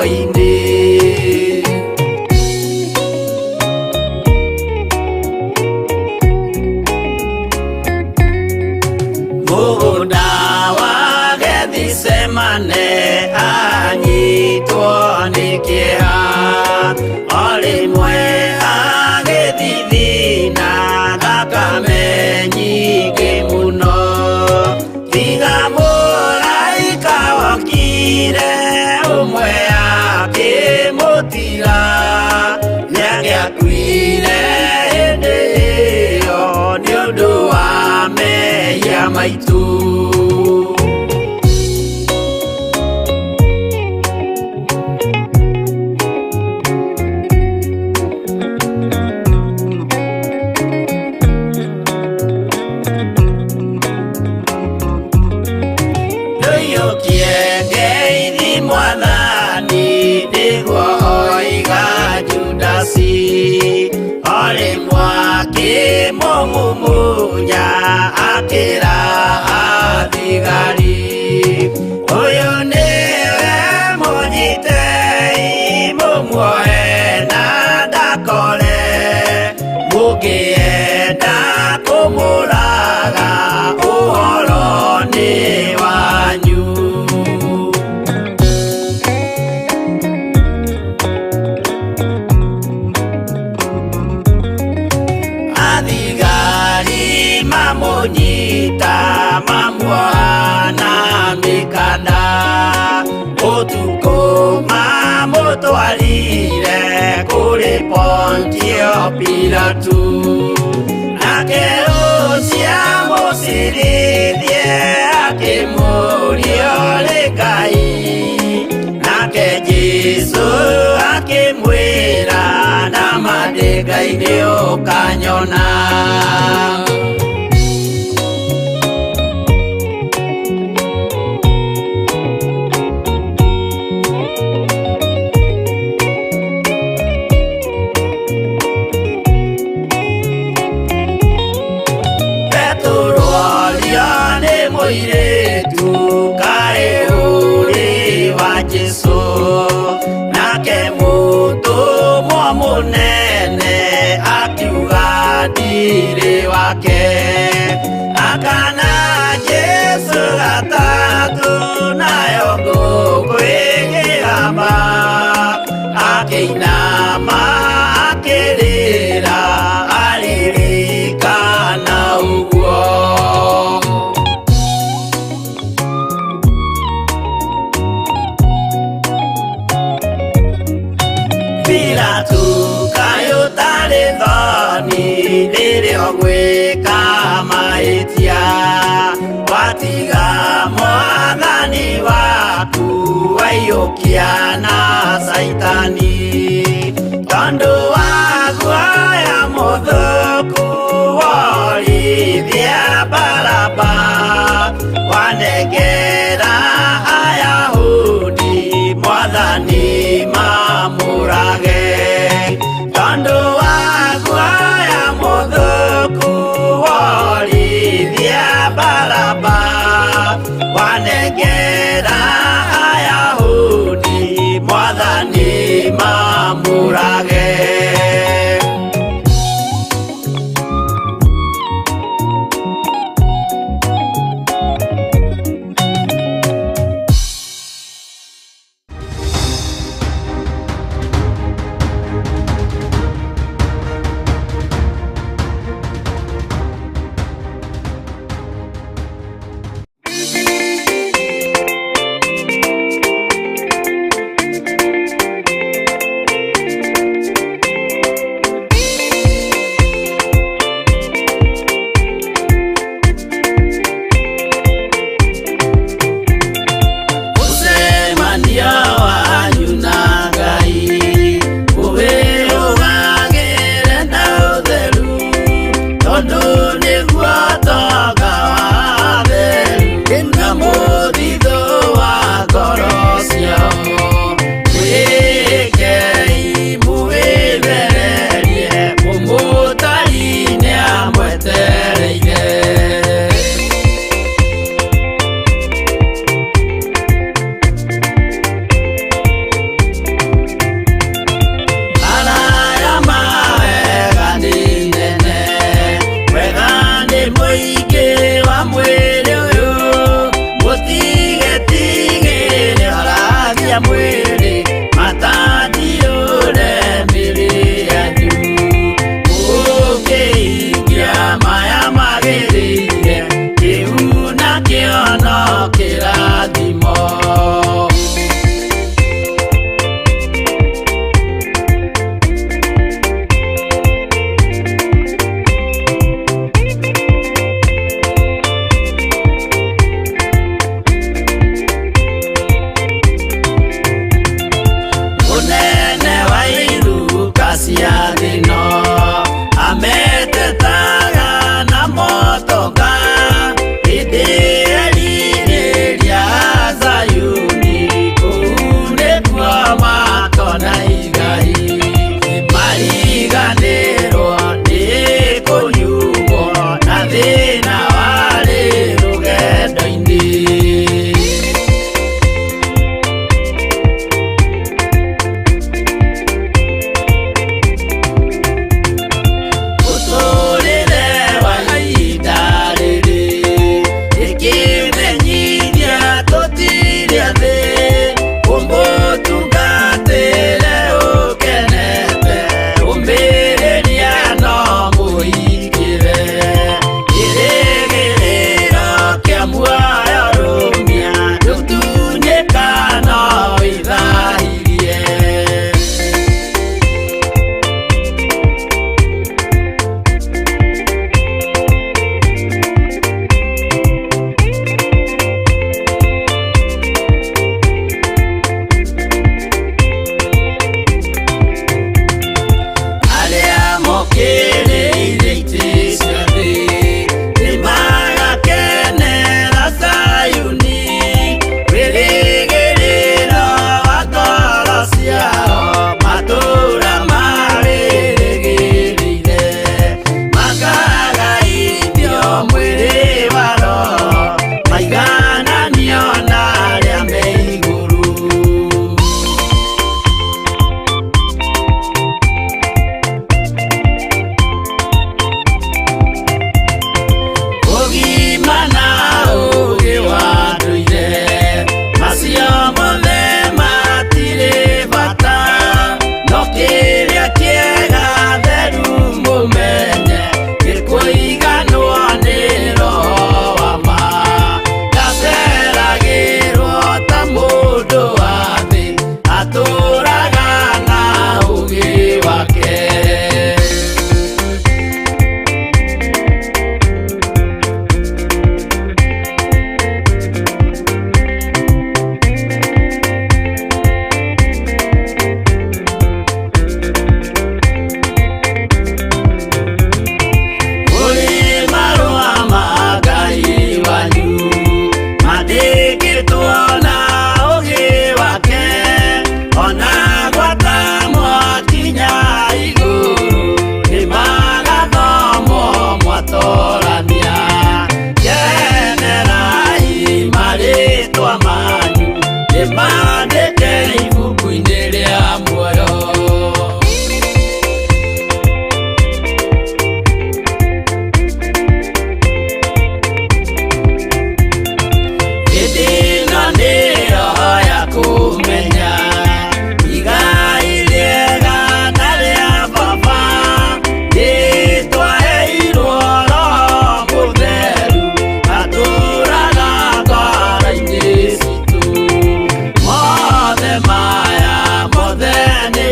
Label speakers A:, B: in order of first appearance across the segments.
A: rũthingo-inĩ. Mũgũnda wa Gethsemane anyitwo nĩ kĩeha, o rĩmwe agĩthithina thakame nyingĩ mũno. Tiga mũraika wokire ũmwe akĩmũtiga, nĩagĩakuire hĩndĩ ĩyo nĩ ũndũ wa mehia maitũ. Mũmũnya akĩra thigari, ũyũ nĩwe mũnyitei mũmuoe na ndakore, mũngĩenda kũmũraga ũhoro nĩ wanyu. Mamũnyita mamuoha na mĩkanda, ũtukũ mamũtwarire kũrĩ Pontio Pilatu, nake ũcio mũcirithie akĩmũria ũrĩ Ngai, nake Jesũ akĩmwĩra nama ndĩ Ngai nĩ ũkanyona. Mũirĩtu kaĩ ũrĩ wa Jesũ, nake mũtũmwo mũnene akiuga ndirĩ wake, akana Jesũ gatatũ nayo ngũkũ ĩkĩgamba, akĩinama akĩrĩra aririkana ũguo. Pilatu kaĩ ũtarĩ thoni rĩrĩa ũgwĩka mahĩtia, watiga mwathani waku waiyũkia na Saitani, tondũ wa guoya mũthũku worithia Baraba, wanengera Ayahudi mwathani mamũrage, tondũ wa guoya mũthũku worithia Baraba, wanengera Ayahudi mwathani mamũrage.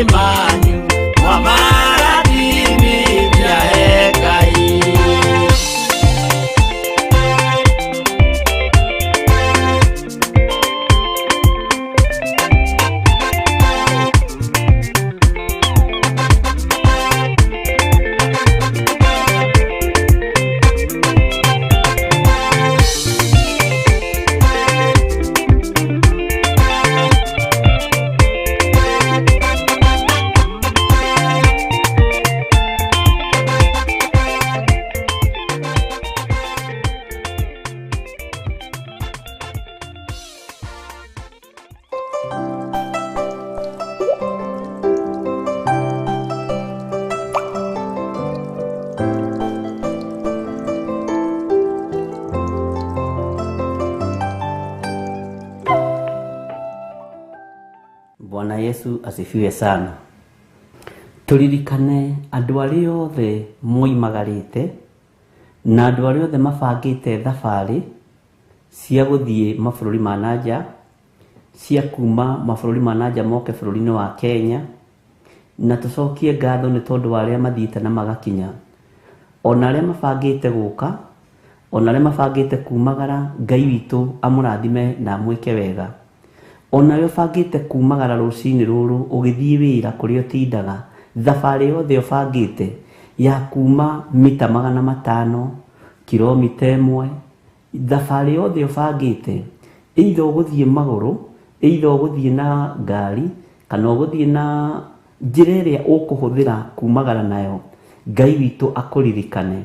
A: manyu mwamarathimithia he Ngai.
B: Bwana Yesu asifiwe sana. Turirikane andu aria othe moimagarite na andu aria othe mabangite thabari cia guthie mabururi ma nanja, cia kuma mabururi ma nanja moke bururi-ini wa Kenya, na tucokie ngatho ni tondu wa aria mathiite na magakinya, ona aria mabangite guka, ona aria mabangite kumagara. Ngai witu amurathime na mwike wega. Ona yo bangite kumagara rucini ruru ugithie wira kuria utindaga, thabari yothe ubangite ya kuma mita 500, kilomita 1, thabari yothe ubangite, either uguthie maguru, either uguthie na ngari, kana uguthie na njira iria ukuhuthira kumagara nayo. Ngai witu akuririkane.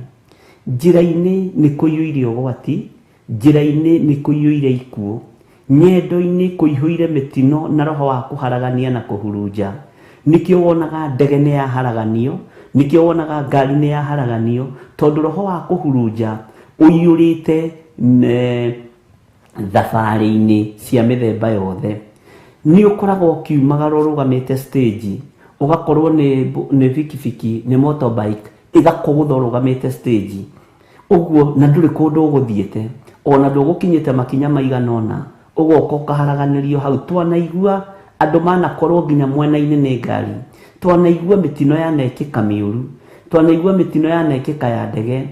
B: Njira-ini ni kuiyuire ugwati, njira-ini ni kuiyuire ikuo, nyendo-ini kuihuire mitino na roho wa kuharagania na kuhurunja. Nikio wonaga ndege ni yaharaganio, nikio wonaga ngari ni yaharaganio, tondu roho wa kuhurunja uiyurite thabari-ini cia mithemba yothe. Ni ukoragwo ukiumagara urugamite stage, ugakorwo ni vikiviki, ni motorbike igakugutha urugamite stage. Uguo na nduri kundu uguthiete, ona ndugukinyite makinya maiganona, ugoka ukaharaganirio hau. Twanaigua andu manakorwo nginya mwena-ini ni ngari, twanaigua mitino yanekika miuru, twanaigua mitino yanekika ya ndege.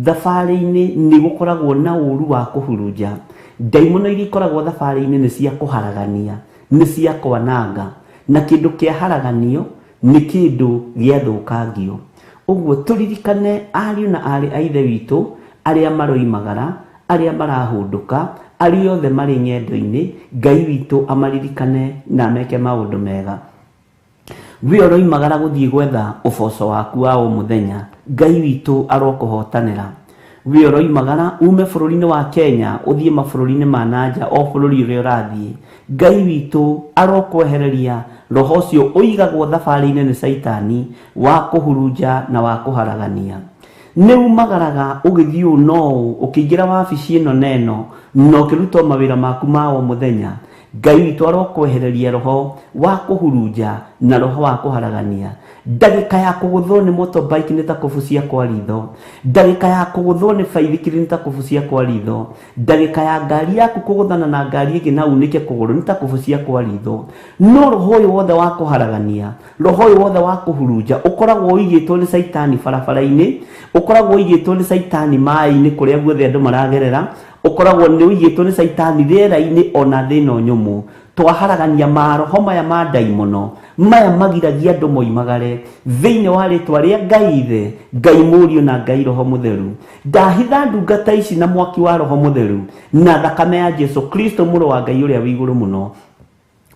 B: Thabari-ini ni gukoragwo na uru wa kuhurunja. Ndaimono iria ikoragwo thabari-ini ni cia kuharagania, ni cia kwananga, na kindu kia haraganio ni kindu giathukangio. Uguo turirikane ariu na ari a ithe witu aria maroimagara, aria marahunduka, aria othe mari nyendo-ini. Ngai witu amaririkane na meke maundu mega. We uroimagara guthie gwetha uboco waku wa o muthenya, Ngai witu arokuhotanira. We uroimagara ume bururi-ini wa Kenya uthie mabururi-ini ma nanja, o bururi uria urathie, Ngai witu arokwehereria roho ucio uigagwo thabari-ini ni Saitani wa kuhurunja na wa kuharagania. Ni umagaraga ugithie no ukiingira wabici ino neno no kiruta mawira maku ma o muthenya. Ngai witu arokwehereria roho wa kuhurunja na roho wa kuharagania. Ndagika ya kuguthwo ni motorbike ni ta kubucia kwa ritho, ndagika ya kuguthwo ni baithikiri ni ta kubucia kwa ritho, ndagika ya ngari yaku kuguthana na ngari ingi na unike kuguru ni ta kubucia kwa ritho. No roho uyu wothe wa kuharagania, roho uyu wothe wa kuhurunja ukoragwo uigitwo ni Saitani barabara-ini, ukoragwo uigitwo ni Saitani mai-ini kuria guothe andu maragerera, ukoragwo ni uigitwo ni Saitani riera-ini ona thina nyumu. Twaharagania maroho maya ma ndaimono maya magiragia andu moimagare thiini wa ritwa ria Ngai Ithe, Ngai Muriu na Ngai Roho Mutheru. Ndahitha ndungata ici na mwaki wa Roho Mutheru na thakame ya Jesu Kristo muru wa Ngai uria wi iguru muno,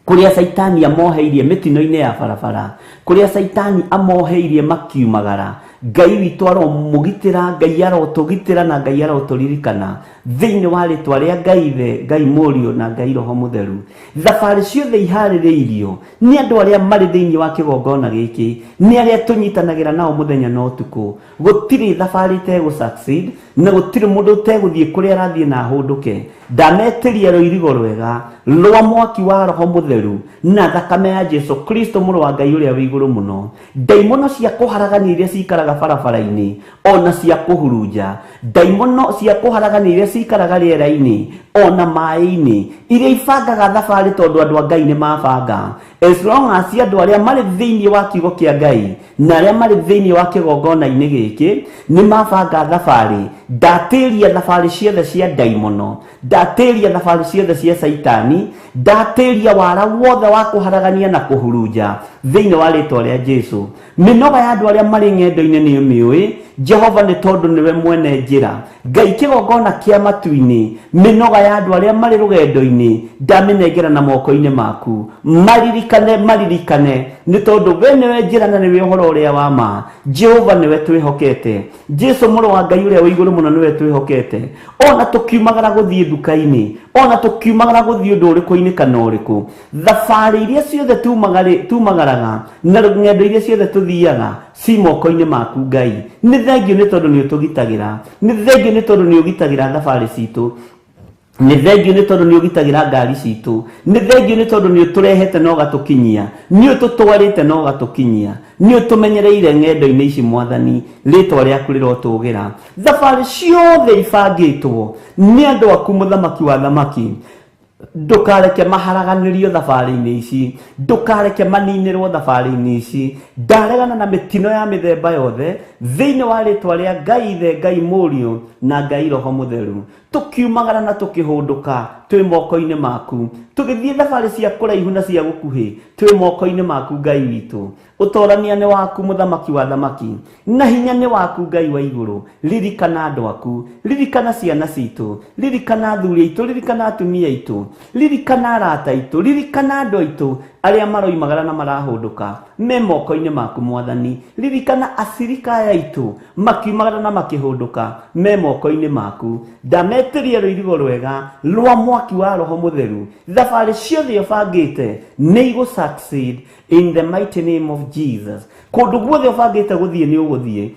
B: kuria Saitani amoheirie mitino-ini ya barabara, kuria Saitani amoheirie makiumagara. Ngai witu aromugitira, Ngai arotugitira na Ngai aroturirikana thiini wa ritwa ria Ngai Ithe, Ngai Muriu na Ngai Roho Mutheru. Thabari ciothe ihaririirio ni andu aria mari thiini wa kigongona giki, ni aria tunyitanagira nao muthenya na utuku. Gutiri thabari te gu succeed na gutiri mundu te guthie kuria arathie na ahunduke. Ndametiria roirigo rwega rwa mwaki wa Roho Mutheru na thakame ya Jesu Kristo muru wa Ngai uria wi iguru muno. Ndaimono cia kuharagania iria cikaraga cikaraga barabara-inĩ ona cia kũhurunja, ndaimono cia kũharagania iria cikaraga rĩera-inĩ ona maĩ-inĩ iria ibangaga thabarĩ tondũ andũ a Ngai nĩ mabanga. As long as andũ arĩa marĩ thĩinĩ wa kiugo kĩa Ngai na arĩa marĩ thĩinĩ wa kĩgongona-inĩ gĩkĩ nĩ mabanga thabarĩ, ndatĩria thabarĩ ciothe cia ndaimono, ndatĩria thabarĩ ciothe cia Saitani, ndatĩria wara wothe wa kũharagania na kũhurunja thĩinĩ wa rĩtwa rĩa Jesũ. Mĩnoga ya andũ arĩa marĩ ng'endo-inĩ nĩ mĩũĩ Jehova nĩ tondũ nĩwe mwene njĩra. Ngai kĩgongona kĩa matu-inĩ, mĩnoga ya andũ arĩa marĩ rũgendo-inĩ ndamĩnengera na moko-inĩ maku. Maririkane nĩ tondũ we nĩwe njĩra na nĩwe ũhoro ũrĩa wa ma. Jehova nĩwe twĩhokete, Jesũ mũrũ wa Ngai ũrĩa wĩ igũrũ mũno nĩwe twĩhokete. Ona tũkiumagara gũthiĩ nduka-inĩ, ona tũkiumagara gũthiĩ ũndũ ũrĩkũ-inĩ kana ũrĩkũ, thabarĩ iria ciothe tumagaraga na ng'endo iria ciothe tũthiaga ci moko-inĩ maku Ngai. Nĩ thengio nĩ tondũ nĩ ũtũgitagĩra, nĩ thengio nĩ tondũ nĩ ũgitagĩra thabarĩ citũ, nĩ thengio nĩ tondũ nĩ ũgitagĩra ngari citũ, nĩ thengio nĩ tondũ nĩ ũtũrehete na ũgatũkinyia, nĩ ũtũtwarĩte na ũgatũkinyia, nĩ ũtũmenyereire ng'endo-inĩ ici Mwathani, rĩtwa rĩaku rĩrotũgĩra. Thabarĩ ciothe ibangĩtwo nĩ andũ aku mũthamaki wa thamaki, ndũkareke maharaganĩrio thabarĩ-inĩ ici, ndũkareke maninĩrwo thabarĩ-inĩ ici. Ndaregana na mĩtino ya mĩthemba yothe thĩinĩ wa rĩtwa rĩa Ngai Ithe, Ngai Mũriũ na Ngai Roho Mũtheru. Tũkiumagara na tũkĩhũndũka twĩ moko-inĩ maku, tũgĩthiĩ thabarĩ cia kũraihu na cia gũkuhĩ twĩ moko-inĩ maku Ngai witũ. Ũtorania nĩ waku mũthamaki wa thamaki, na hinya nĩ waku Ngai wa igũrũ. Ririkana andũ aku, ririkana ciana citũ, ririkana athuri aitũ, ririkana atumia aitũ, ririkana arata aitũ, ririkana andũ aitũ arĩa maroimagara na marahũndũka me moko-inĩ maku Mwathani. Ririkana acirikaya aitũ makiumagara na makĩhũndũka me moko-inĩ maku. Ndametĩria rũirigo rwega rwa mwaki wa Roho Mũtheru, thabarĩ ciothe ũbangĩte nĩ igũ succeed in the mighty name of Jesus. Kũndũ guothe ũbangĩte gũthiĩ nĩ ũgũthiĩ.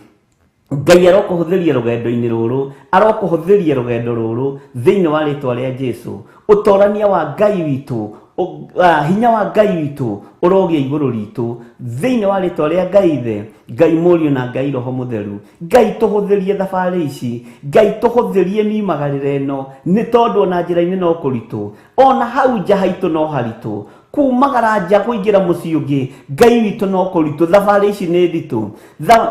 B: Ngai arokũhũthĩria rũgendo-inĩ rũrũ, arokũhũthĩria rũgendo rũrũ thĩinĩ wa rĩtwa rĩa Jesũ. Ũtorania wa Ngai witũ, hinya wa Ngai witũ ũrogĩa igũrũ ritũ thĩinĩ wa rĩtwa rĩa Ngai Ithe, Ngai Mũriũ na Ngai Roho Mũtheru. Ngai tũhũthĩrie thabarĩ ici, Ngai tũhũthĩrie miumagarĩre ĩno, nĩ tondũ ona njĩra-inĩ no kũritũ, ona hau nja haitũ no haritũ, kumagara nja kũingĩra mũciĩ ũngĩ Ngai witũ no kũritũ. Thabarĩ ici nĩ nditũ,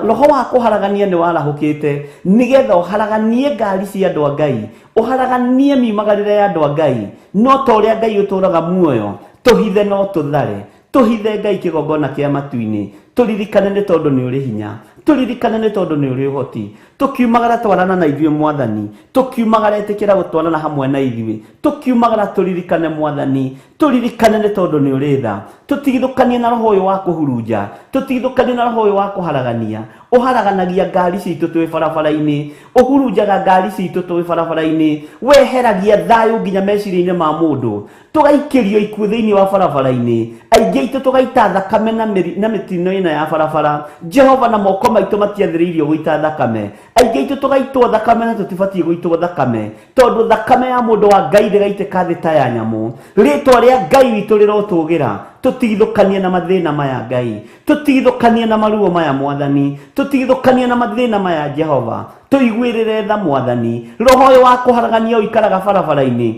B: roho wa kũharagania nĩ warahũkĩte nĩgetha ũharaganie ngari cia andũ a Ngai, ũharaganie miumagarĩre ya andũ a Ngai, no ta ũrĩa Ngai ũtũraga muoyo. Tũhithe no tũthare, tũhithe Ngai kĩgongona kĩa matu-inĩ, tũririkane nĩ tondũ nĩ ũrĩ hinya, tũririkane nĩ tondũ nĩ ũrĩ ũhoti. Tũkiumagara twarana na ithuĩ Mwathani, tũkiumagara ĩtĩkĩra gũtwarana hamwe na ithuĩ, tũkiumagara tũririkane Mwathani, tũririkane nĩ tondũ nĩ ũrĩ tha. Tũtigithũkanie na roho ũyũ wa kũhurunja, tũtigithũkanie na roho ũyũ wa kũharagania. Ũharaganagia ngari citũ twĩ barabara-inĩ, ũhurunjaga ngari citũ twĩ barabara-inĩ, weheragia thayũ nginya meciria-inĩ ma mũndũ, tũgaikĩrio ikuũ thĩinĩ wa barabara-inĩ, aingĩ aitũ tũgaita thakame na mĩtino ĩno ya barabara. Jehova, na moko maitũ matiathĩrĩirio gũita thakame, aingĩ aitũ tũgaitwo thakame na tũtibatiĩ gũitwo thakame, tondũ thakame ya mũndũ wa Ngai ndĩgaitĩka thĩ ta ya nyamũ. Rĩtwa rĩa Ngai witũ rĩrotũgĩra. Tũtigithũkanie na mathĩna maya Ngai, tũtigithũkanie na maruo maya Mwathani, tũtigithũkanie na mathĩna maya Jehova, tũiguĩrĩre tha Mwathani. Roho ũyũ wa kũharagania ũikaraga barabara-inĩ,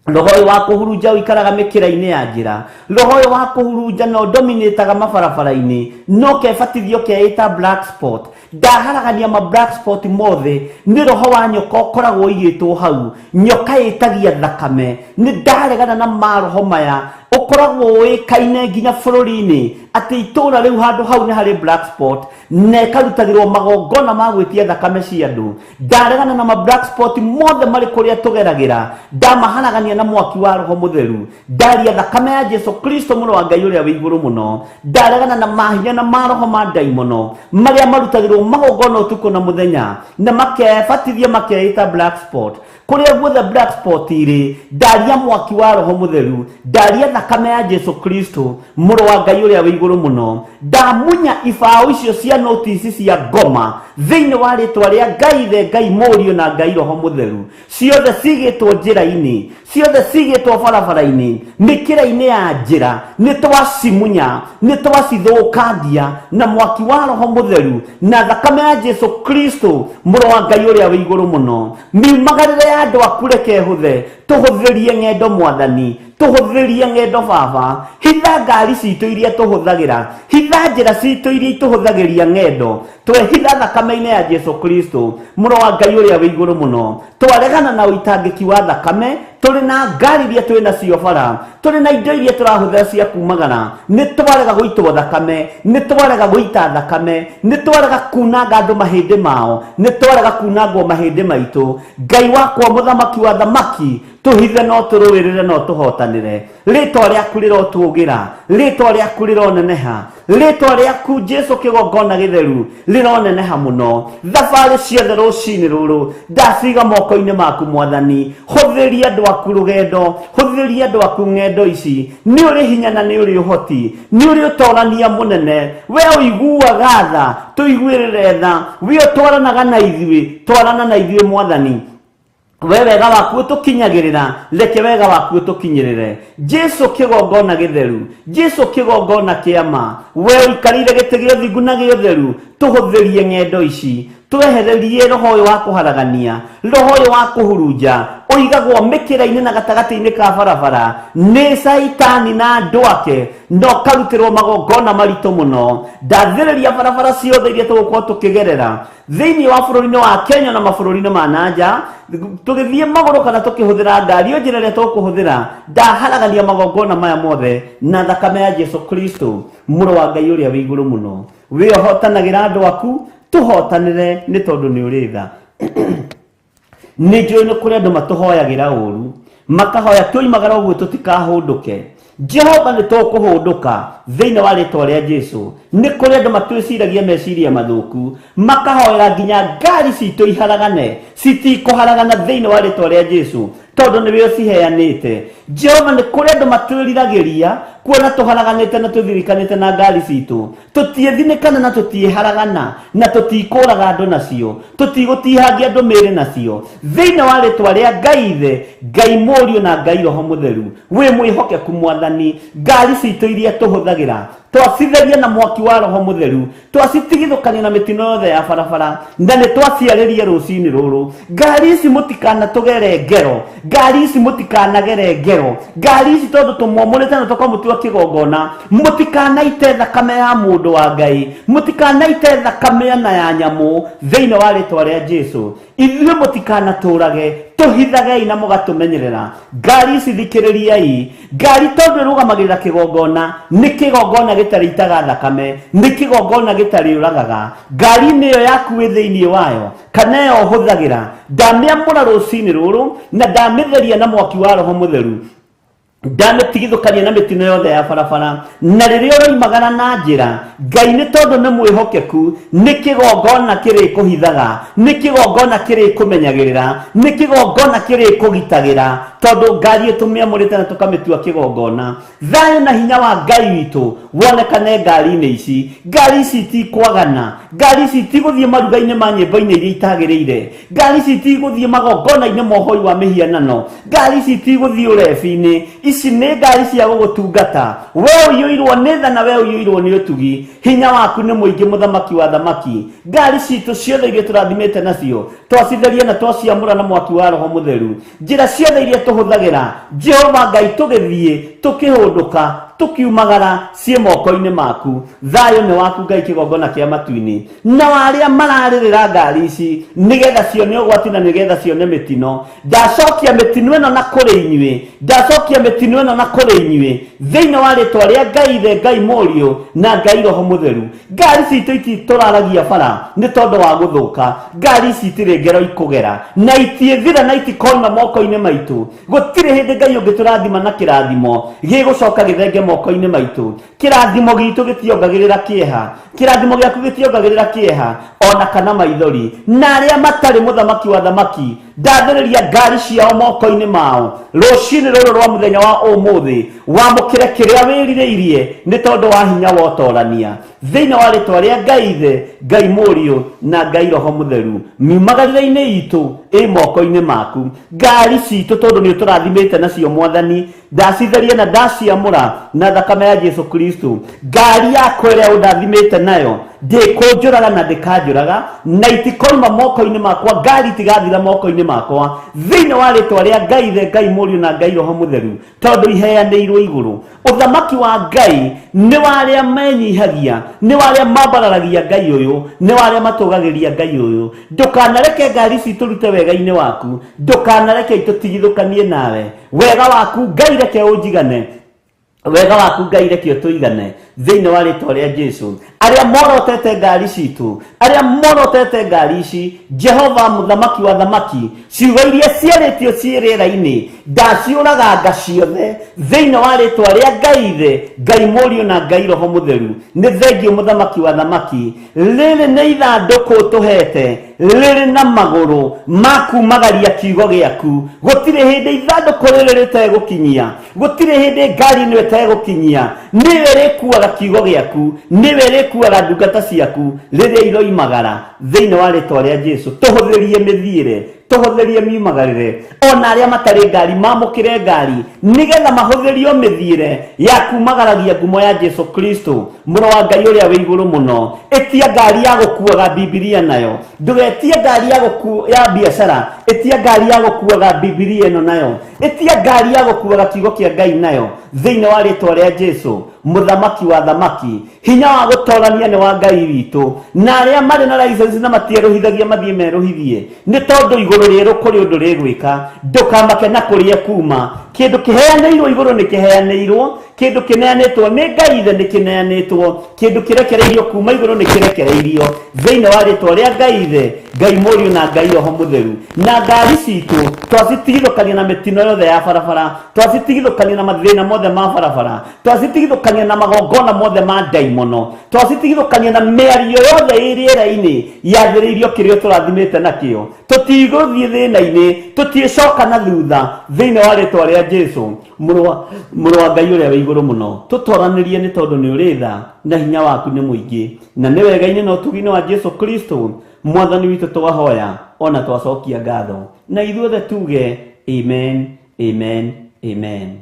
B: roho ũyũ wa kũhurunja ũikaraga mĩkĩra-inĩ ya njĩra, roho ũyũ wa kũhurunja no dominataga mabarabara-inĩ, no kebatithio keĩta black spot. Ndaharagania ma black spot mothe nĩ roho wa nyoka ũkoragwo ũigĩtwo hau, nyoka ĩtagia thakame. Nĩ ndaregana na maroho maya ũkoragwo ũĩkaine nginya bũrũri-inĩ atĩ itũũra rĩu handũ hau nĩ harĩ black spot, na ĩkarutagĩrwo magongona ma gwĩtia thakame cia andũ. Ndaregana na ma black spot mothe marĩ kũrĩa tũgeragĩra, ndamaharagania na mwaki wa Roho Mũtheru, ndaria thakame ya Jesũ Kristo mũrũ wa Ngai ũrĩa wĩ igũrũ mũno. Ndaregana na mahinya na maroho ma ndaimono marĩa marutagĩrwo magongona ũtukũ na mũthenya, na makebatithia makeĩta black spot. Kũrĩa guothe black spot irĩ, ndaria mwaki wa Roho Mũtheru, ndaria thakame ya Jesũ Kristo mũrũ wa Ngai ũrĩa wĩ igũrũ mũno, ndamunya ibao icio cia notice cia ngoma thĩinĩ wa rĩtwa rĩa Ngai Ithe, Ngai Mũriũ na Ngai Roho Mũtheru, ciothe cigĩtwo njĩra-inĩ, ciothe cigĩtwo barabara-inĩ, mĩkĩra-inĩ ya njĩra, nĩ twacimunya, nĩ twacithũkangia na mwaki wa Roho Mũtheru na thakame ya Jesu Kristo, mũrũ wa Ngai ũrĩa wĩ igũrũ mũno. Miumagarĩre ya andũ aku reke hũthe, tũhũthĩrie ng'endo Mwathani, tũhũthĩrie ng'endo Baba, hitha ngari citũ iria tũhũthagĩra, hitha njĩra citũ iria tũhũthagĩria ng'endo, twehitha thakame-inĩ ya Jesu Kristo, mũrũ wa Ngai ũrĩa wĩ igũrũ mũno. Twaregana na ũitangĩki wa thakame, tũrĩ na ngari iria twĩ nacio bara, tũrĩ na indo iria tũrahũthĩra cia kumagara, nĩ twarega gũitwo thakame, nĩ twarega gũita thakame, nĩ twarega kunanga andũ mahĩndĩ mao, nĩ twarega kunangwo mahĩndĩ maitũ. Ngai wakwa mũthamaki wa thamaki, tũhithe no tũrũĩrĩre no tũhotanĩre. Rĩtwa rĩaku rĩrotũgĩra, rĩtwa rĩaku rĩroneneha, rĩtwa rĩaku Jesu kĩgongona gĩtheru rĩroneneha mũno. Thabarĩ ciothe rũcinĩ rũrũ ndaciga moko-inĩ maku Mwathani, hũthĩria andũ aku rũgendo, hũthĩria andũ aku ng'endo ici. Nĩ ũrĩ hinya na nĩ ũrĩ ũhoti, nĩ ũrĩ ũtonania mũnene, we ũiguaga tha, tũiguĩrĩre tha, we ũtwaranaga na ithuĩ, twarana na ithuĩ Mwathani. We wega waku ũtũkinyagĩrĩra, reke wega waku ũtũkinyĩrĩre. Jesu kĩgongona gĩtheru, Jesu kĩgongona kĩama, we ũikarĩire gĩtĩ gĩa ũthingu na gĩa ũtheru, tũhũthĩrie ng'endo ici, twehererie roho ũyũ wa kũharagania, roho ũyũ wa kũhurunja, ũigagwo mĩkĩra-inĩ na gatagatĩ-inĩ ka barabara nĩ Saitani na andũ ake, no karutĩrwo magongona maritũ mũno. Ndathĩrĩria barabara ciothe iria tũgũkorwo tũkĩgerera thĩinĩ wa bũrũri-inĩ wa Kenya na mabũrũri-inĩ ma nanja, tũgĩthiĩ magũrũ kana tũkĩhũthĩra ngari, o njĩra ĩrĩa tũkũhũthĩra, ndaharagania magongona maya mothe na thakame ya Jesu Kristo, mũrũ wa Ngai ũrĩa wĩ igũrũ mũno. We ũhotanagĩra andũ aku, tũhotanĩre nĩ tondũ nĩ ũrĩ tha. Nĩ njũĩ nĩ kũrĩ andũ matũhoyagĩra ũru, makahoya tũimagara ũguo tũtikahũndũke. Jehova nĩ tũkũhũndũka thĩinĩ wa rĩtwa rĩa Jesu. Nĩ kũrĩ andũ matwĩciragia meciria mathũku, makahoera nginya ngari citũ iharagane, citikũharagana thĩinĩ wa rĩtwa rĩa Jesu, tondũ nĩwe ũciheanĩte. Jehova nĩ kũrĩ andũ matwĩriragĩria kuona tũharaganĩte na tũthirikanĩte na ngari citũ, tũtiethinĩkana na tũtiĩharagana na tũtikũraga andũ nacio, tũtigũtihangia andũ mĩĩrĩ nacio. Thĩinĩ wa rĩtwa rĩa Ngai Ithe, Ngai Mũriũ na Ngai Roho Mũtheru, wĩ mwĩhokeku Mwathani, ngari citũ iria tũhũthagĩra twacitheria na mwaki wa Roho Mũtheru, twacitigithũkania na mĩtino yothe ya barabara, na nĩ twaciarĩrie rũcinĩ rũrũ. Ngari ici mũtikanatũgere ngero, ngari ici mũtikanagere ngero, ngari ici tondũ tũmomũrĩte na tũkamũtua kĩgongona, mũtikanaite thakame ya mũndũ wa Ngai, mũtikanaite thakame ya nyamũ thĩinĩ wa rĩtwa rĩa Jesu. Ithuĩ mũtikanatũrage, tũhithagei na mũgatũmenyerera. Ngari ici thikĩrĩriai, ngari tondũ ĩrũgamagĩrĩra kĩgongona, nĩ kĩgongona gĩtarĩitaga thakame, nĩ kĩgongona gĩtarĩũragaga. Ngari-inĩ ĩyo yaku wĩ thĩinĩ wayo kana ĩyo ũhũthagĩra, ndamĩamũra rũcinĩ rũrũ na ndamĩtheria na mwaki wa Roho Mũtheru, ndamĩtigithũkania na mĩtino yothe ya barabara. Na rĩrĩa ũroimagara na njĩra, Ngai nĩ tondũ nĩ mwĩhokeku, nĩ kĩgongona kĩrĩkũhithaga, nĩ kĩgongona kĩrĩkũmenyagĩrĩra, nĩ kĩgongona kĩrĩkũgitagĩra, tondũ ngari tũmĩamũrĩte na tũkamĩtua kĩgongona. Thayũ na hinya wa Ngai witũ wonekane ngari-inĩ ici. Ngari ici itikwagana, ngari ici itigũthiĩ maruga-inĩ ma nyĩmbo-inĩ iria itagĩrĩire, ngari ici itigũthiĩ magongona-inĩ ma ũhoi wa mĩhianano, ngari ici itigũthiĩ ũrebi-inĩ. Ici nĩ ngari cia gũgũtungata, we ũiyũirwo nĩ tha na we ũiyũirwo nĩ ũtugi. Hinya waku nĩ mũingĩ mũthamaki wa thamaki. Ngari citũ ciothe iria tũrathimĩte nacio twacitheria na twaciamũra na mwaki wa Roho Mũtheru. Njĩra ciothe iria tũhũthagĩra, Jehova Ngai, tũgĩthiĩ tũkĩhũndũka tũkiumagara ciĩ moko-inĩ maku. Thayũ nĩ waku Ngai kĩgongona kĩa matu-inĩ, na arĩa mararĩrĩra ngari ici nĩgetha cione ũgwati na nĩgetha cione mĩtino, ndacokia mĩtino ĩno na kũrĩ inyuĩ, ndacokia mĩtino ĩno na kũrĩ inyuĩ thĩinĩ wa rĩtwa rĩa Ngai Ithe, Ngai Mũriũ na Ngai Roho Mũtheru. Ngari citũ ititũraragia bara nĩ tondũ wa gũthũka, ngari ici itirĩ ngero ikũgera na itiĩthira na itikoima moko-inĩ maitũ. Gũtirĩ hĩndĩ Ngai ũngĩtũrathima na kĩrathimo gĩgũcoka gĩthenge moko-inĩ maitũ. Kĩrathimo gitũ gĩtiongagĩrĩra kĩeha, kĩrathimo gĩaku gĩtiongagĩrĩra kĩeha ona kana maithori. Na arĩa matarĩ mũthamaki wa thamaki ndathĩrĩria ngari ciao moko-inĩ mao rũcinĩ rũrũ rwa mũthenya wa ũmũthĩ wamũkĩre kĩrĩa wĩrirĩirie nĩ tondũ wa hinya wa ũtorania thĩinĩ wa rĩtwa rĩa Ngai Ithe, Ngai Mũriũ na Ngai Roho Mũtheru. Miumagarĩre-inĩ itũ ĩ moko-inĩ maku, ngari citũ tondũ nĩ ũtũrathimĩte nacio Mwathani, ndacitheria na ndaciamũra na thakame ya Jesu Kristo. Ngari yakwa ĩrĩa ũndathimĩte nayo ndĩkũnjũraga na ndĩkanjũraga na itikoima moko-inĩ makwa, ngari itigathira moko-inĩ makwa thĩinĩ wa rĩtwa rĩa Ngai Ithe, Ngai Mũriũ na Ngai Roho Mũtheru, tondũ iheanĩirwo igũrũ. Ũthamaki wa Ngai nĩ wa arĩa menyihagia, nĩ wa arĩa mambararagia Ngai ũyũ, nĩ wa arĩa matũgagĩria Ngai ũyũ. Ndũkanareke ngari citũ rute wega-inĩ waku, ndũkanareke itũtigithũkanie nawe. Wega waku Ngai reke ũnjigane, wega waku Ngai reke ũtũigane thĩinĩ wa rĩtwa rĩa Jesu. Arĩa morotete ngari citũ, arĩa morotete ngari ici, Jehova mũthamaki wa thamaki, ciugo iria ciarĩtio ciĩ rĩera-inĩ ndaciũraganga ciothe thĩinĩ wa rĩtwa rĩa Ngai Ithe, Ngai Mũriũ na Ngai Roho Mũtheru. Nĩ thengio mũthamaki wa thamaki, rĩrĩ nĩ ithandũkũ tũhete rĩrĩ na magũrũ makumagaria kiugo gĩaku. Gũtirĩ hĩndĩ ithandũkũ rĩrĩ rĩtegũkinyia, gũtirĩ hĩndĩ ngari ĩno ĩtegũkinyia. Nĩwe rĩkuaga kiugo gĩaku, nĩwe rĩkuaga ndungata ciaku rĩrĩa iroimagara thĩinĩ wa rĩtwa rĩa Jesu. Tũhũthĩrie mĩthiĩre, tũhũthĩrie miumagarĩre, ona arĩa matarĩ ngari mamũkĩre ngari nĩgetha mahũthĩrio mĩthiĩre ya kumagaragia ngumo ya Jesu Kristo, mũrũ wa Ngai ũrĩa wĩ igũrũ mũno. Ĩtia ngari ya gũkuaga Bibilia nayo, ndũgetie ngari ya biacara, ĩtia ngari ya gũkuaga Bibilia ĩno nayo, ĩtia ngari ya gũkuaga kiugo kĩa Ngai nayo thĩinĩ wa rĩtwa rĩa Jesu, mũthamaki wa thamaki. Hinya wa gũtorania nĩ wa Ngai witũ, na arĩa marĩ na license na matierũhithagia mathiĩ merũhithie, nĩ tondũ igũrũ rĩerũ kũrĩ ũndũ rĩgwĩka. Ndũkamake na kũrĩa kuma, kĩndũ kĩheanĩirwo igũrũ nĩ kĩheanĩirwo, kĩndũ kĩneanĩtwo nĩ Ngai Ithe nĩ kĩneanĩtwo, kĩndũ kĩrekereirio kuma igũrũ nĩ kĩrekereirio thĩinĩ wa rĩtwa rĩa Ngai Ithe, Ngai Mũriũ na Ngai Roho Mũtheru. Na ngari citũ twacitigithũkania na mĩtino yothe ya barabara, twacitigithũkania na mathĩna mothe ma barabara, twacitigithũkania na magongona mothe ma ndaimono, twacitigithũkania na mĩario yothe ĩ rĩera-inĩ yathĩrĩirio kĩrĩa tũrathimĩte nakĩo. Tũtigũthiĩ thĩna-inĩ, tũtiĩcoka na thutha thĩinĩ wa rĩtwa rĩa Jesu, mũrũ wa Ngai ũrĩa wĩ igũrũ mũno. Tũtoranĩrie nĩ tondũ nĩ ũrĩ tha na hinya waku nĩ mũingĩ, na nĩ wega-inĩ na ũtugi-inĩ wa Jesu Kristo Mwathani witũ twahoya ona twacokia ngatho, na ithuothe tuge amen, amen, amen.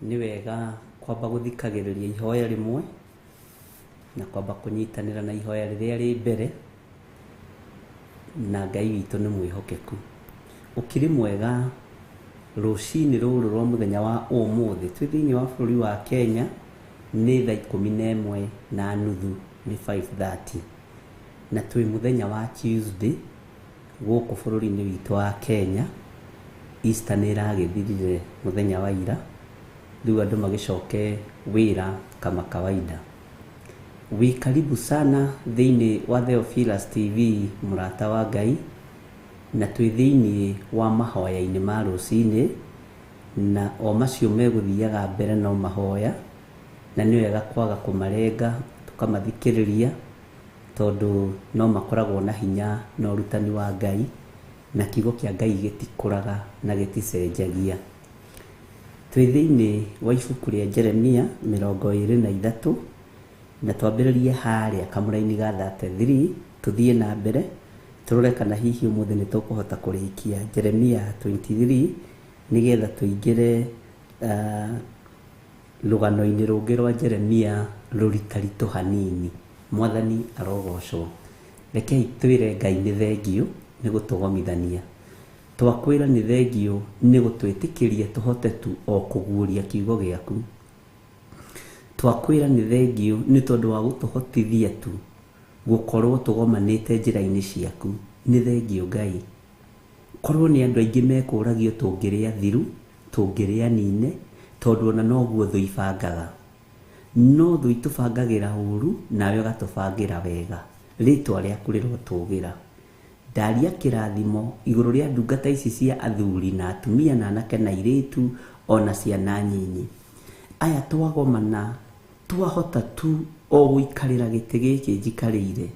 B: Nĩ wega kwamba gũthikagĩrĩria ihoya rĩmwe na kwamba kũnyitanĩra na ihoya rĩrĩa rĩ mbere, na Ngai witũ nĩ mwĩhokeku. Ũkĩrĩ mwega rũcinĩ rũrũ rwa mũthenya wa ũmũthĩ twĩ thĩinĩ wa bũrũri wa Kenya nĩ thaa 11:30 nĩ 5:30, na twĩ mũthenya wa Tuesday gũkũ bũrũri-inĩ witũ wa Kenya. Easter nĩ ĩragĩthirire mũthenya wa ira, rĩu andũ magĩcoke wĩra kama kawaida. Wĩ karibu sana thĩinĩ wa Theophilus TV, mũrata wa Ngai, na twĩ thĩinĩ wa mahoya-inĩ ma rũcinĩ, na o macio megũthiaga mbere no mahoya na nĩ wega kwaga kũmarenga tũkamathikĩrĩria, tondũ no makoragwo na hinya na ũrutani wa Ngai, na kiugo kĩa Ngai gĩtikũraga na gĩticenjagia. Twĩ thĩinĩ wa ibuku rĩa Jeremia 23 na twambĩrĩrie harĩa kamũra-inĩ ga 33, tũthiĩ na mbere tũrore kana hihi ũmũthĩ nĩ tũkũhota kũrĩkia Jeremia 23 nĩgetha tũingĩre rũgano-inĩ rũngĩ rwa Jeremia rũritaritũ hanini. Mwathani arogocwo. Rekei twĩre Ngai nĩ thengio nĩ gũtũgomithania. Twakwĩra nĩ thengio nĩ gũtwĩtĩkĩria tũhote tu o kũguũria kiugo gĩaku. Twakwĩra nĩ thengio nĩ tondũ wa gũtũhotithia tu gũkorwo tũgomanĩte njĩra-inĩ ciaku. Nĩ thengio Ngai. Korwo nĩ andũ aingĩ mekũragio tũngĩrĩa thiru, tũngĩrĩa nine, tondũ ona noguo thũ ibangaga. No thũ itũbangagĩra ũru, nawe ũgatũbangĩra wega. Rĩtwa rĩaku rĩrotũgĩra. Ndaria kĩrathimo igũrũ rĩa ndungata ici cia athuri na atumia na anake na airĩtu ona ciana nyinyi. Aya twagomana, twahota tu o gũikarĩra gĩtĩ gĩkĩ njikarĩire.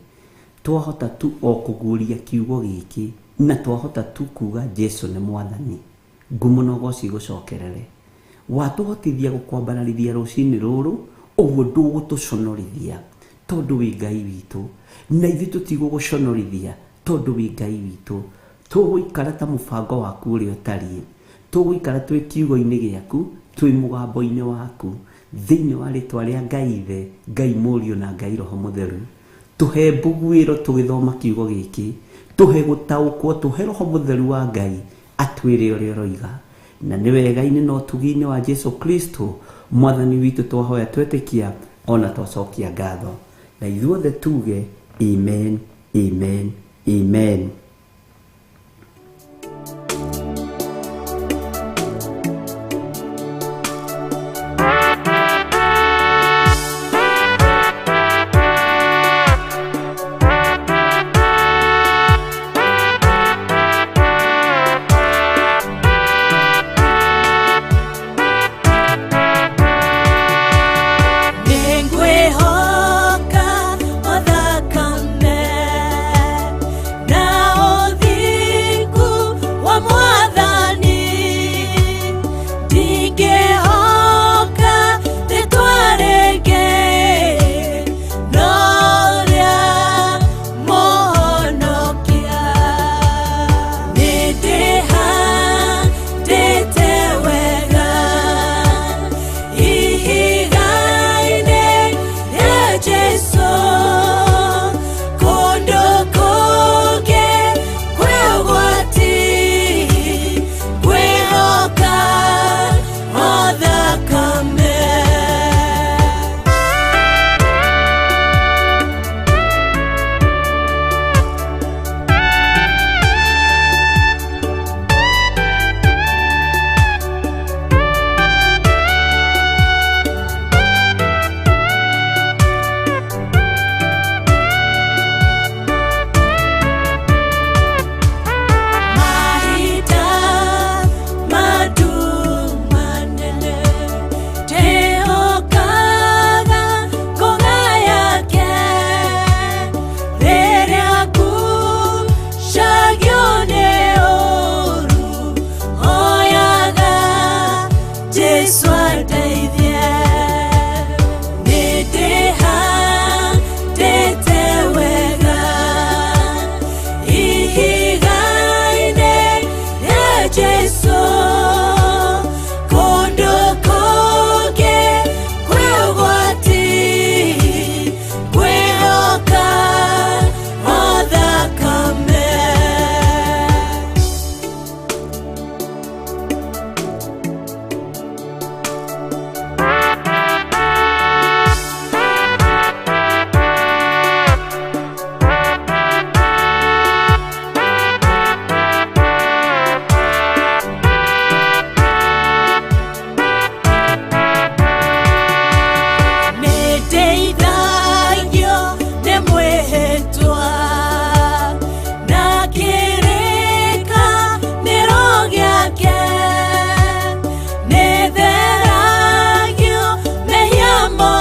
B: Twahota tu o kũguũria kiugo gĩkĩ, na twahota tu kuga Jesũ nĩ Mwathani. Ngũmũnogo cigũcokerere. Watũhotithia gũkwambararithia rũcinĩ rũrũ, ũguo ndũgũtũconorithia tondũ wĩ Ngai witũ. Na ithuĩ tũtigũgũconorithia tondũ wĩ Ngai witũ. Tũgũikara ta mũbango waku ũrĩa ũtariĩ. Tũgũikara twĩ kiugo-inĩ gĩaku, twĩ mũgambo-inĩ waku, thĩinĩ wa rĩtwa rĩa Ngai Ithe, Ngai Mũriũ na Ngai Roho Mũtheru. Tũhe mbugũĩro tũgĩthoma kiugo gĩkĩ, tũhe gũtaũkwo, tũhe Roho Mũtheru wa Ngai atwĩre ũrĩa ũroiga. Na nĩ wega-inĩ na ũtugi-inĩ wa Jesũ Kristo Mwathani witũ twahoya twetĩkia ona twacokia ngatho. Na ithuothe tuge amen, amen, amen.
C: More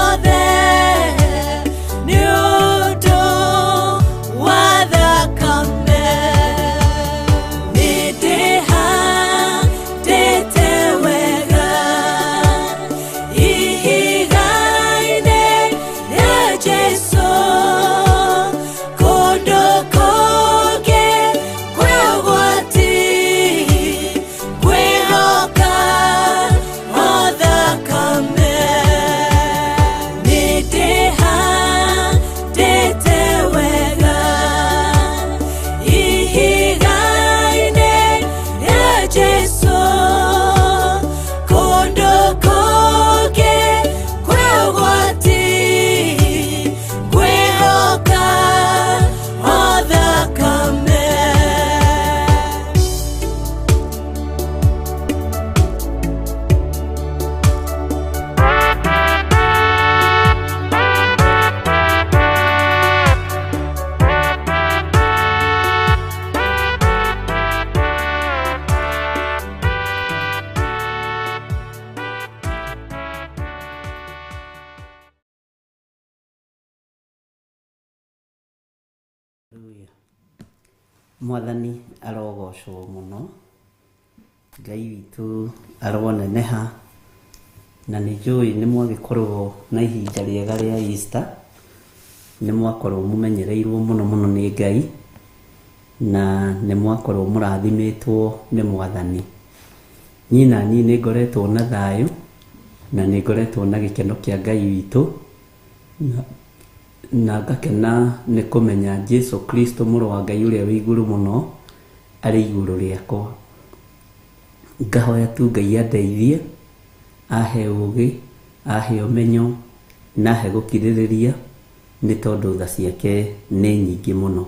B: Mwathani arogocwo muno, Ngai witũ aroneneha, na nĩ njũĩ nĩ mwagĩkorwo na ihinda rĩega rĩa Easter, nĩ mwakorwo mũmenyereirwo mũno mũno nĩ Ngai, na nĩ mwakorwo mũrathimĩtwo nĩ Mwathani. Niĩ na niĩ nĩ ngoretwo na thayũ, na nĩ ngoretwo na gĩkeno kĩa Ngai witũ, na ngakena nĩ kũmenya Jesu Kristo mũrũ wa Ngai ũrĩa wĩ igũrũ mũno arĩ igũrũ rĩakwa. Ngahoya tu Ngai andeithie, ahe ũgĩ, ahe ũmenyo, na ahe gũkirĩrĩria, nĩ tondũ tha ciake nĩ nyingĩ mũno.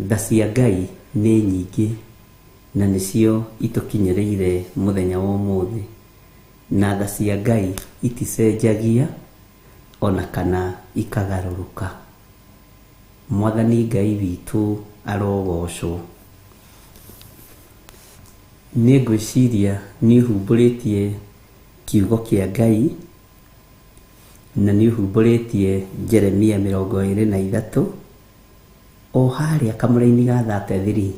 B: Tha cia Ngai nĩ nyingĩ, na nĩcio itũkinyĩrĩire mũthenya wa ũmũthĩ, na tha cia Ngai iticenjagia ona kana ikagarũrũka. Mwathani Ngai witũ arogocwo. Nĩ ngwĩciria nĩ ũhumbũrĩtie kiugo kĩa Ngai, na nĩ ũhumbũrĩtie Jeremia 23 o harĩa kamũra-inĩ ga 33,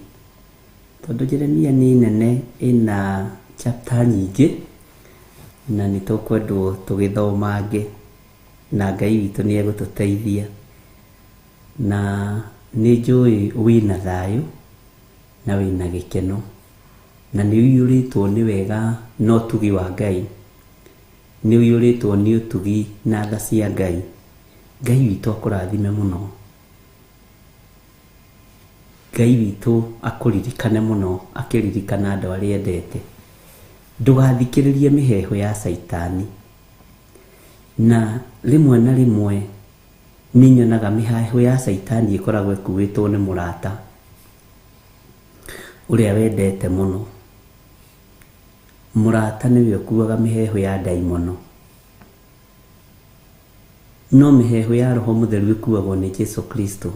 B: tondũ Jeremia nĩ nene, ĩna chapter nyingĩ, na nĩ tũkwendwo tũgĩthomange, na Ngai witũ nĩ egũtũteithia. Na nĩ njũĩ wĩna thayũ na wĩna gĩkeno, na nĩ ũiyũrĩtwo nĩ wega na ũtugi wa Ngai, nĩ ũiyũrĩtwo nĩ ũtugi na tha cia Ngai. Ngai witũ akũrathime mũno, Ngai witũ akũririkane mũno, akĩririkana andũ arĩa endete. Ndũgathikĩrĩrie mĩheho ya Saitani, na rĩmwe na rĩmwe nĩ nyonaga mĩheho ya Saitani ĩkoragwo ĩkuĩtwo nĩ mũrata ũrĩa wendete mũno. Mũrata nĩwe ũkuaga mĩheho ya ndaimono, no mĩheho ya Roho Mũtheru ĩkuagwo nĩ Jesu Kristo.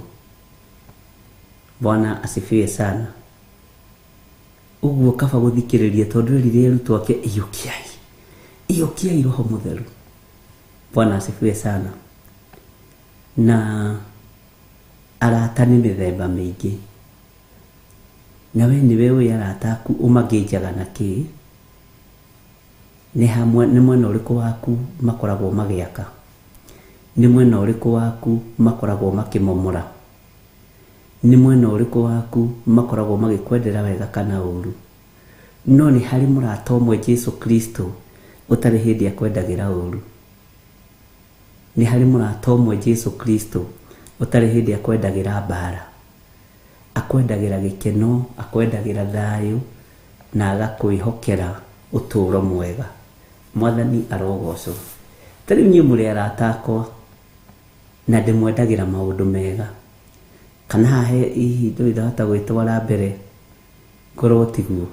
B: Bwana asifiwe sana. Ũguo kaba gũthikĩrĩria, tondũ rĩrĩa arutwo ake iyũkiai Roho Mũtheru. Bwana asifiwe sana. Na arata nĩ mĩthemba mĩingĩ, na we nĩwe ũĩ arata aku ũmangĩnjaga na kĩ? Nĩ mwena ũrĩkũ waku makoragwo magĩaka? Nĩ mwena ũrĩkũ waku makoragwo makĩmomora? Nĩ mwena ũrĩkũ waku makoragwo magĩkwendera wega kana ũru? No nĩ harĩ mũrata ũmwe Jesu Kristo ũtarĩ hĩndĩ akwendagĩra ũru. Nĩ harĩ mũrata ũmwe Jesu Kristo ũtarĩ hĩndĩ akwendagĩra mbara. Akwendagĩra gĩkeno, akwendagĩra thayũ, na agakwĩhokera ũtũũro mwega. Mwathani arogocwo. Tarĩu niĩ mũrĩ arata akwa, na ndĩmwendagĩra maũndũ mega, kana hahe ihinda ndĩrahota gwĩtwara mbere ngorwo tiguo.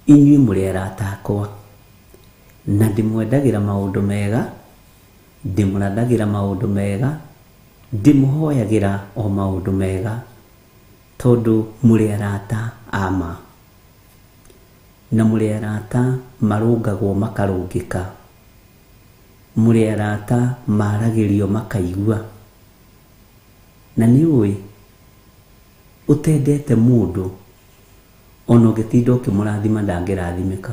B: Inyuĩ mũrĩ arata akwa, na ndĩmwendagĩra maũndũ mega, ndĩmũrathagĩra maũndũ mega, ndĩmũhoyagĩra o maũndũ mega, tondũ mũrĩ arata ama, na mũrĩ arata marũngagwo makarũngĩka, mũrĩ arata maragĩrio makaigua. Na nĩ ũĩ ũtendete mũndũ, ona ũngĩtinda ũkĩmũrathima ndangĩrathimĩka,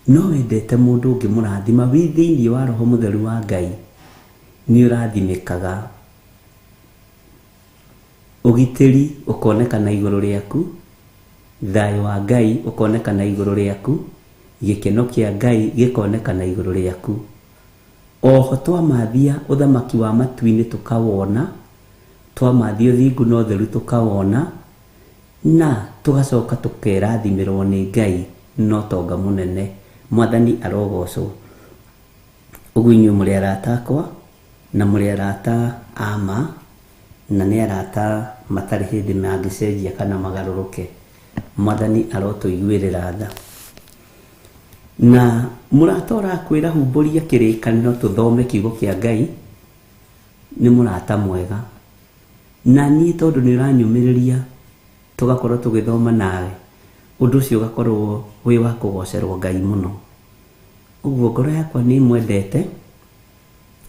B: no wendete mũndũ ũngĩmũrathima wĩ thĩinĩ wa Roho Mũtheru wa Ngai, nĩ ũrathimĩkaga. Ũgitĩri ũkonekana igũrũ rĩaku, thayũ wa Ngai ũkonekana igũrũ rĩaku, gĩkeno kĩa Ngai gĩkonekana igũrũ rĩaku. Oho twamathia ũthamaki wa matu-inĩ tũkawona, twamathia ũthingu na ũtheru tũkawona, na tũgacoka tũkerathimĩrwo nĩ Ngai na ũtonga mũnene. Mwathani arogocwo. Ũguo inyuĩ mũrĩ arata akwa, na mũrĩ arata ama, na nĩ arata matarĩ hĩndĩ mangĩcenjia kana magarũrũke. Mwathani arotũiguĩrĩra tha. Na mũrata ũrakwĩra humbũria kĩrĩkanĩro tũthome kiugo kĩa Ngai nĩ mũrata mwega. Na niĩ tondũ nĩ ũranyũmĩrĩria tũgakorwo tũgĩthoma nawe, ũndũ ũcio ũgakorwo wĩ wa kũgocerwo Ngai mũno. Ũguo ngoro yakwa nĩ mwendete,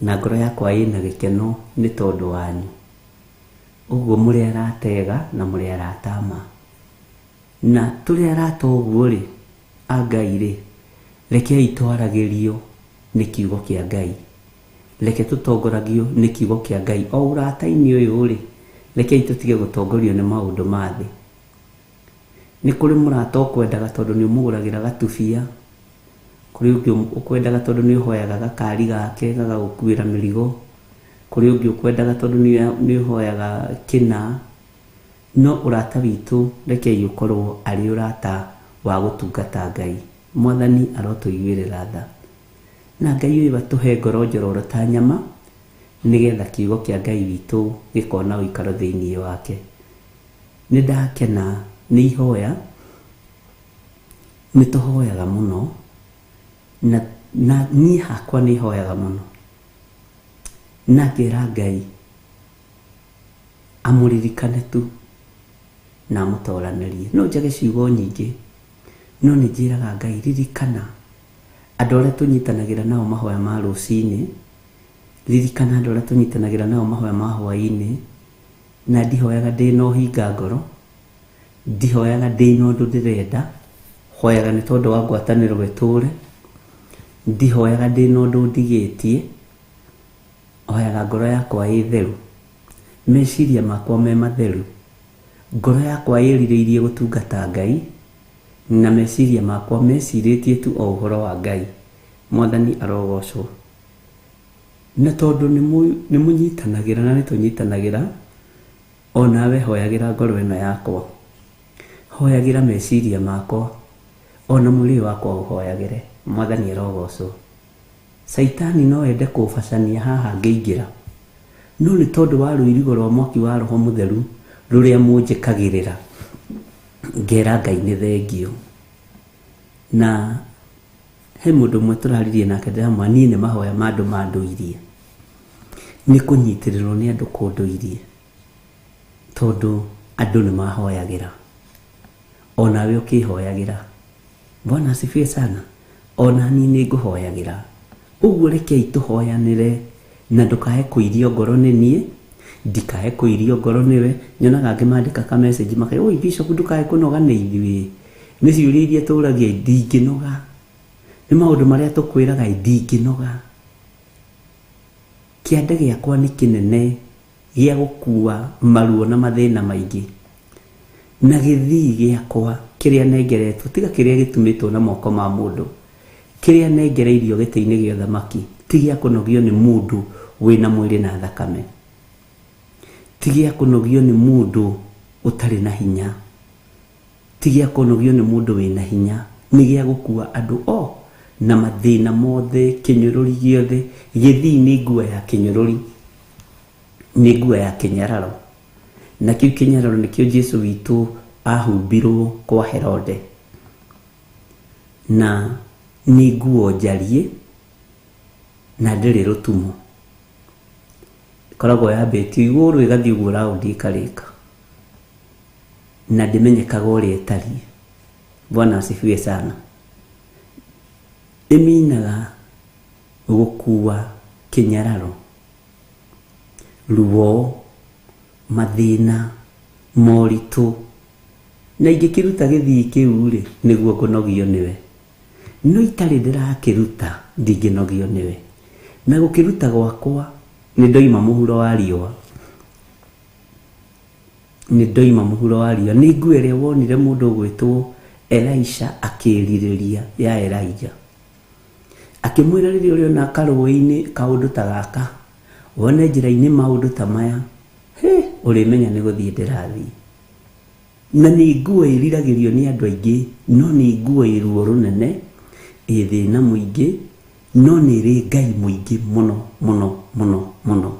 B: na ngoro yakwa ĩna gĩkeno nĩ tondũ wanyu. Uguo muri aratega na muri aratama. Na turi arata uguo ri, Ngai ri, rekei twaragirio ni kiugo kia Ngai. Reke tutongoragio ni kiugo kia Ngai. O urata-ini uyu ri, rekei tutige gutongorio ni maundu ma thi. Ni kuri murata ukwendaga tondu ni umuguragira gatubia, kuri ungi ukwendaga tondu ni uhoyaga gakari gake gagagukuira mirigo, kuri ungi ukwendaga tondu ni uhoyaga kina. No urata witu rekei ukorwo ari urata wa gutungata Ngai. Mwathani arotuiguirira tha, na Ngai uyu batuhe ngoro njororo ta nyama, nigetha kiugo kia Ngai witu gikona uikaro thiini wake. Ni ndakena ni ihoya, ni tuhoyaga muno, na ni hakwa ni ihoyaga muno, na ngira Ngai amuririkane tu na amutoranirie. No njage ciugo nyingi, no ni njiraga Ngai ririkana andu aria tunyitanagira nao mahoya ma rucini, ririkana andu aria tunyitanagira nao mahoya ma hwaini, na ndihoyaga ndina uhinga ngoro, ndihoyaga ndina undu ndirenda, hoyaga ni tondu wa ngwataniro iture, ndihoyaga ndina undu ndigitie, hoyaga ngoro yakwa ĩ theru, meciria makwa me matheru, ngoro yakwa ĩrirĩirie gũtungata Ngai, na meciria makwa mecirĩtie tu o ũhoro wa Ngai. Mwathani arogocwo. Na tondu nĩ mũnyitanagĩra na nĩ tũnyitanagĩra, o nawe hoyagĩra ngoro ĩno yakwa, hoyagĩra meciria makwa, o na mwĩrĩ wakwa ũhoyagĩre. Mwathani arogocwo. Saitani no ende kũbacania haha ngĩingĩra, no nĩ tondu wa rũirigo rwa mwaki wa Roho Mũtheru rũrĩa mũnjĩkagĩrĩra, ngera Ngai nĩ thengio. Na he mũndũ ũmwe tũraririe nake ndĩramwĩra niĩ nĩ mahoya ma andũ mandũirie, nĩ kũnyitĩrĩrwo nĩ andũ kũndũirie, tondu andũ nĩ mahoyagĩra, o nawe ũkĩhoyagĩra. Bwana asifiwe sana. O na niĩ nĩ ngũhoyagĩra. Ũguo rekei tũhoyanĩre, na ndũkahe kũirio ngoro nĩ niĩ, ndikahe kũirio ngoro nĩwe. Nyonaga angĩ mandĩka ka message makai, oi Bishop ndũkahe kũnoga nĩ ithuĩ, nĩ ciũria iria tũragia ndingĩnoga, nĩ maũndũ marĩa tũkwĩraga ndingĩnoga. Kĩande gĩakwa nĩ kĩnene gĩa gũkua maruo na mathĩna maingĩ, na gĩthii gĩakwa kĩrĩa nengeretwo, tiga kĩrĩa gĩtumĩtwo na moko ma mũndũ, kĩrĩa nengereirio gĩtĩ-inĩ gĩa ũthamaki, ti gĩa kũnogio nĩ mũndũ wĩna mwĩrĩ na thakame, ti gĩa kũnogio nĩ mũndũ ũtarĩ na hinya, ti gĩa kũnogio nĩ mũndũ wĩna hinya, nĩ gĩa gũkua andũ o na mathĩna mothe, kĩnyũrũri gĩothe. Gĩthii nĩ nguo ya kĩnyũrũri, nĩ nguo ya kĩnyararo, na kĩu kĩnyararo nĩkĩo Jesũ witũ ahumbirwo kwa Herode, na nĩ nguo njarie na ndĩrĩ rũtumo, koragwo yambĩtio igũrũ ĩgathiĩ ũguo raundi ĩkarĩka, na ndĩmenyekaga ũrĩa ĩtariĩ. Bwana asifiwe sana. Ĩminaga gũkua kĩnyararo, ruo, mathĩna, moritũ, na ingĩkĩruta gĩthii kĩu rĩ, nĩguo ngũnogio nĩwe. No itarĩ ndĩrakĩruta ndingĩnogio nĩwe, na gũkĩruta gwakwa nĩ ndoima mũhuro wa riũa, nĩ ndoima mũhuro wa riũa. Nĩ nguo ĩrĩa wonire mũndũ ũgwĩtwo Elisha akĩrirĩria ya Elijah, akĩmwĩra rĩrĩa ũrĩ ona karũĩ-inĩ kaũndũ ta gaka, wone njĩra-inĩ maũndũ ta maya, ũrĩmenya nĩ gũthiĩ ndĩrathiĩ. Na nĩ nguo ĩriragĩrio nĩ andũ aingĩ, no nĩ nguo ĩ ruo rũnene, ĩ thĩna mũingĩ, no nĩ ĩrĩ Ngai mũingĩ mũno mũno mũno mũno.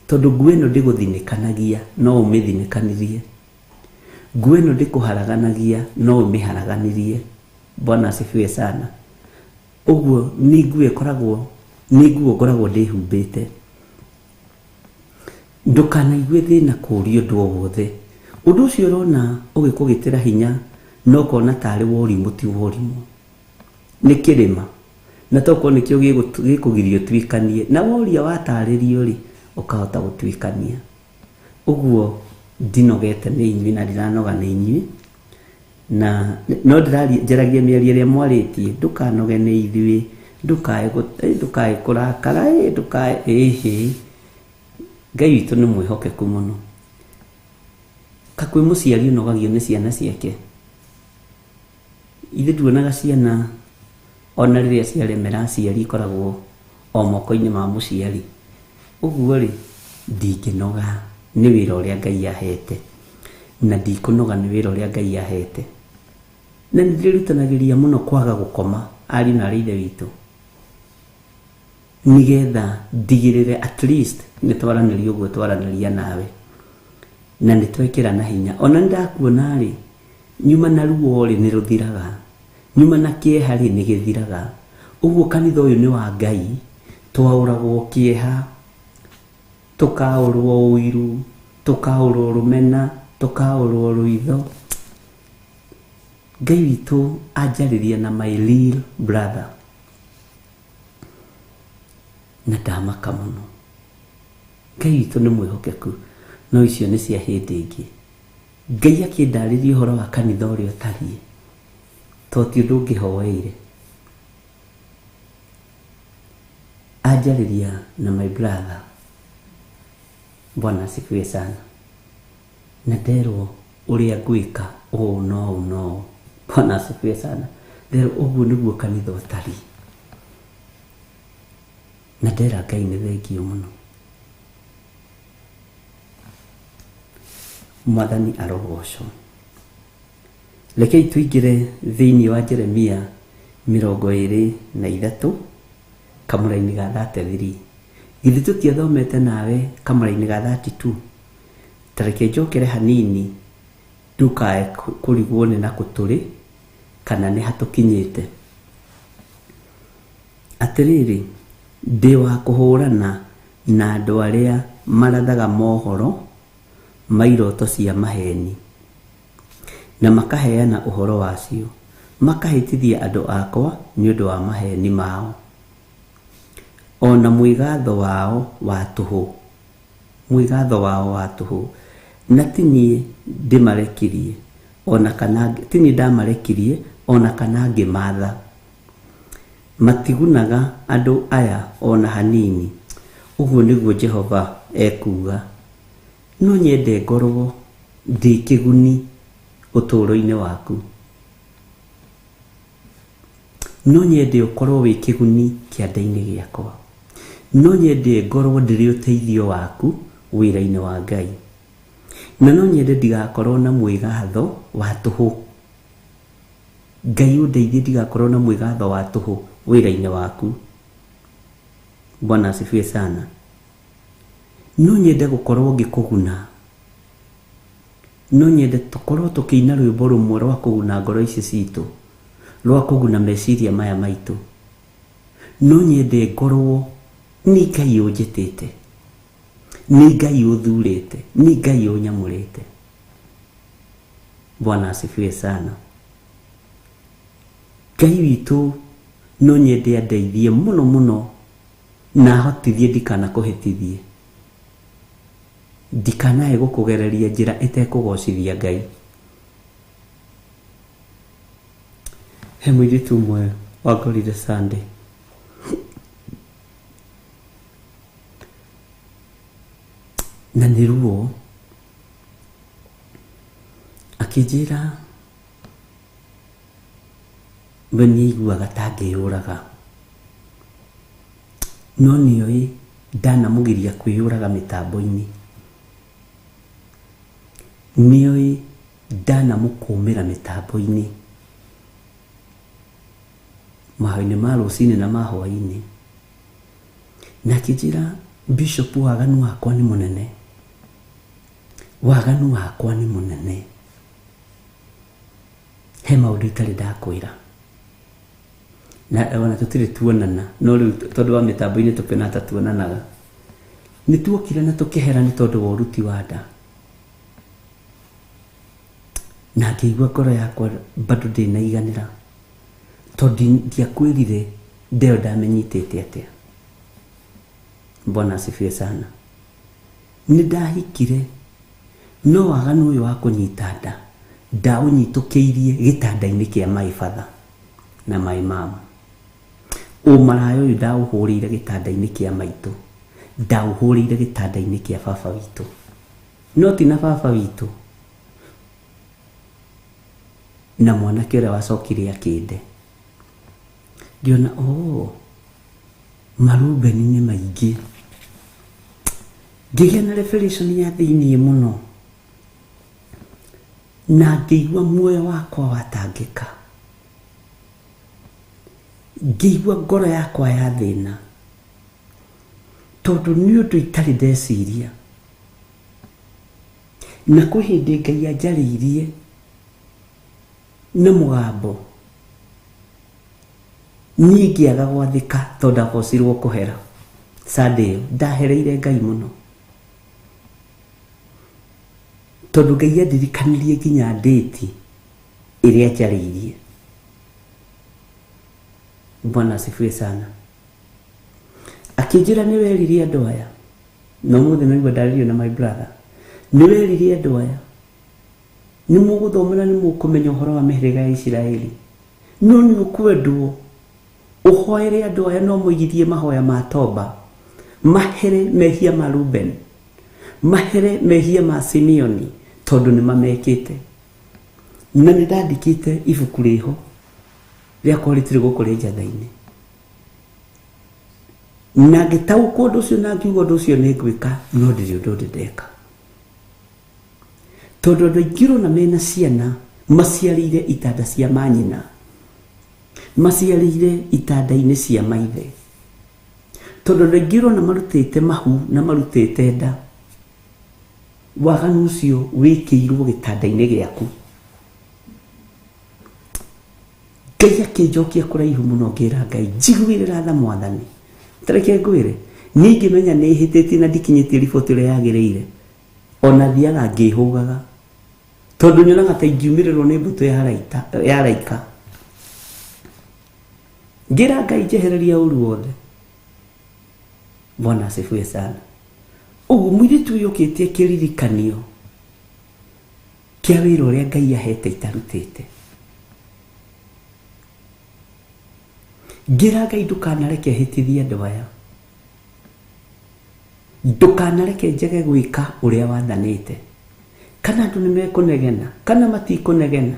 B: Tondũ nguo ĩno ndĩgũthinĩkanagia, no ũmĩthinĩkanirie. Nguo ĩno ndĩkũharaganagia, no ũmĩharaganirie. Bwana asifiwe sana. Ũguo nĩ nguo ĩkoragwo, nĩ nguo ngoragwo ndĩhumbĩte. Ndũkanaigue thĩna kũũrio ũndũ o wothe. Ũndũ ũcio ũrona ũgĩkũgĩtĩra hinya, no kona tarĩ worimũ ti worimũ, nĩ kĩrĩma, na tokorwo nĩkĩo gĩkũgirio ũtuĩkanie, na woria watarĩrio rĩ, ũkahota gũtuĩkania. uguo ndinogete nĩ inyuĩ na ndiranoga nĩ inyuĩ, na no ndĩranjaragia mĩario ĩrĩa mwarĩtie, ndũkanoge nĩ ithuĩ, ndũkae kũrakara, ndũkae Ngai witũ nĩ mwĩhokeku mũno. Kakwĩ mũciari ũnogagio nĩ ciana ciake. Ithe tuonaga ciana ona rĩrĩa ciaremera aciari ikoragwo o moko-inĩ ma mũciari. Ũguo rĩ, ndingĩnoga nĩ wĩra ũrĩa Ngai ahete, na ndikũnoga nĩ wĩra ũrĩa Ngai ahete. Na nĩndĩrutanagĩria mũno kwaga gũkoma ariũ na ithe witũ, nĩgetha ndigĩrĩre at least nĩtwaranĩria ũguo twaranĩria nawe, na nĩtwekĩra na hinya. Ona nĩndakuona rĩ, nyuma na ruo rĩ nĩrũthiraga, nyuma na kĩeha rĩ nĩgĩthiraga. Ũguo kanitha ũyũ nĩ wa Ngai, twaũragwo kĩeha, tũkaũrwo ũiru, tũkaũrwo rũmena, tũkaũrwo rũitho, Ngai witũ anjarĩria na my real brother, na ndamaka mũno. Ngai witũ nĩ mwĩhokeku, no icio nĩ cia hĩndĩ ĩngĩ. Ngai akĩndarĩria ũhoro wa kanitha ũrĩa ũtariĩ, to ti ũndũ ũngĩhoeire. Anjarĩria na my brother, Bwana asifiwe sana, na nderwo ũrĩa ngwĩka ũũ no ũũ no ũũ. Bwana asifiwe sana. Nderwo ũguo nĩguo kanitha ũtariĩ, na ndera Ngai nĩ thengio mũno. Mwathani arogocwo. Rekei tũingĩre thĩinĩ wa Jeremia 23 kamũra-inĩ ga 33. Githĩ tũtiathomete nawe kamũra-inĩ ga 32? Tareke njokere hanini, ndukae kũrigwo nĩ na kũtũrĩ kana nĩ hatũkinyĩte. Atĩrĩrĩ, ndĩ wa kũhũrana na andũ arĩa marathaga mohoro ma iroto cia maheni, na makaheana ũhoro wacio, makahĩtithia andũ akwa nĩ ũndũ wa maheni mao, ona mwĩgatho wao wa tũhũ, mwĩgatho wao wa tũhũ. Na ti niĩ ndĩmarekirie, ona kana ti niĩ ndamarekirie, ona kana ngĩmatha. Matigunaga andũ aya ona hanini, ũguo nĩguo Jehova ekuga. No nyende ngorwo ndĩ kĩguni ũtũũro-inĩ waku, no nyende ũkorwo wĩ kĩguni kĩande-inĩ gĩakwa, no nyende ngorwo ndĩrĩ ũteithio waku wĩra-inĩ wa Ngai, na no nyende ndigakorwo na mwĩgatho wa tũhũ. Ngai ũndeithie ndigakorwo na mwĩgatho wa tũhũ wĩra-inĩ waku. Bwana asifiwe sana. No nyende gũkorwo ngĩkũguna, no nyende tũkorwo tũkĩina rwĩmbo rũmwe rwa kũguna ngoro ici citũ, rwa kũguna meciria maya maitũ. No nyende ngorwo nĩ Ngai ũnjĩtĩte, nĩ Ngai ũthurĩte, nĩ Ngai ũnyamũrĩte. Bwana asifiwe sana. Ngai witũ no nyende andeithie mũno mũno, na ahotithie ndikanakũhĩtithie, ndikanae gũkũgereria njĩra ĩtekũgocithia Ngai. He mũirĩtu ũmwe wangorire Sunday, na nĩ ruo, akĩnjĩra we nĩaiguaga ta ngĩyũraga, no nĩoĩ ndanamũgiria kwĩyũraga mĩtambo-inĩ, nĩoĩ ndanamũkũmĩra mĩtambo-inĩ, mahoya-inĩ ma rũcinĩ na ma hwainĩ, na akĩnjĩra, Bishop, waganu wakwa nĩ mũnene, waganu wakwa nĩ mũnene, he maũndũ itarĩ ndakwĩra, na ona tũtirĩ tuonana, no rĩu tondũ wa mĩtambo-inĩ tũkĩona ta tuonanaga. Nĩ tuokire na tũkĩhera nĩ tondũ wa ũruti wa nda, na ngĩigua ngoro yakwa bado ndĩnaiganĩra, tondũ ndiakwĩrire ndeo ndamenyitĩte atĩa. Bwana asifiwe sana. Nĩ ndahikire no waganu uyu wa kunyita nda ndaũnyitũkĩirie gĩtanda-inĩ kĩa my father na my mom. Ũmaraya ũyũ ndaũhũrĩire gĩtanda-inĩ kĩa maitũ, ndaũhũrĩire gĩtanda-inĩ kĩa baba witũ, no ti na baba witũ na mwanake ũrĩa wacokire akĩnde. Ngĩona marubeni nĩ maingĩ, ngĩgĩa na revelation ya thĩiniĩ mũno, na ngĩigua muoyo wakwa watangĩka, ngĩigua ngoro yakwa ya thĩna, tondũ nĩ ũndũ itarĩ ndeciria. Na kwĩ hĩndĩ Ngai anjarĩirie na mũgambo, niĩ ngĩaga gwathĩka tondũ ndabocirwo kũhera. Sunday ĩyo ndahereire Ngai mũno, tondũ Ngai andirikanirie nginya date ĩrĩa njarĩirie. Bwana asifiwe sana. Akĩnjĩra nĩ werire andũ aya, na ũmũthĩ nĩguo ndarĩrio na my brother, nĩ werire andũ aya nĩ mũgũthomera nĩ mũkũmenya ũhoro wa mĩhĩrĩga ya Isiraeli, no nĩ ũkwendwo ũhoere andũ aya, no mũigithie mahoya ma toba, mahere mehia ma Ruben, mahere mehia ma Simeoni, tondũ nĩ mamekĩte. Na nĩ ndandĩkĩte ibuku rĩho rĩakwa rĩtirĩ gũkũ rĩ njatha-inĩ, na ngĩtaũkwo ũndũ ũcio na ngiuga ũndũ ũcio nĩ ngwĩka, no ndĩrĩ ũndũ ndĩreka, tondũ andũ aingĩ ũrona mena ciana maciarĩire itanda cia manyina, maciarĩire itanda-inĩ cia maithe, tondũ andũ aingĩ ũrona marutĩte mahu na marutĩte nda, waganu ũcio wĩkĩirwo gĩtanda-inĩ gĩaku. Ngai akĩnjokia kũraihu mũno, ngĩra Ngai njiguĩrĩra tha Mwathani, tareke ngwĩre niĩ ngĩmenya nĩ hĩtĩtie na ndikinyĩtie riboti ũrĩa yagĩrĩire, ona thiaga ngĩhũgaga, tondũ nyonaga ta ingiumĩrĩrwo nĩ mbũtũ ya raika. Ngĩra Ngai njehereria ũru wothe. Bwana asifiwe sana. Ũguo mũirĩtu ũyũ ũkĩtie kĩririkanio kĩa wĩra ũrĩa Ngai ahete itarutĩte. Ngĩra Ngai ndũkanareke hĩtithie andũ aya, ndũkanareke njage gwĩka ũrĩa wathanĩte. Kana andũ nĩ mekũnegena, kana matikũnegena,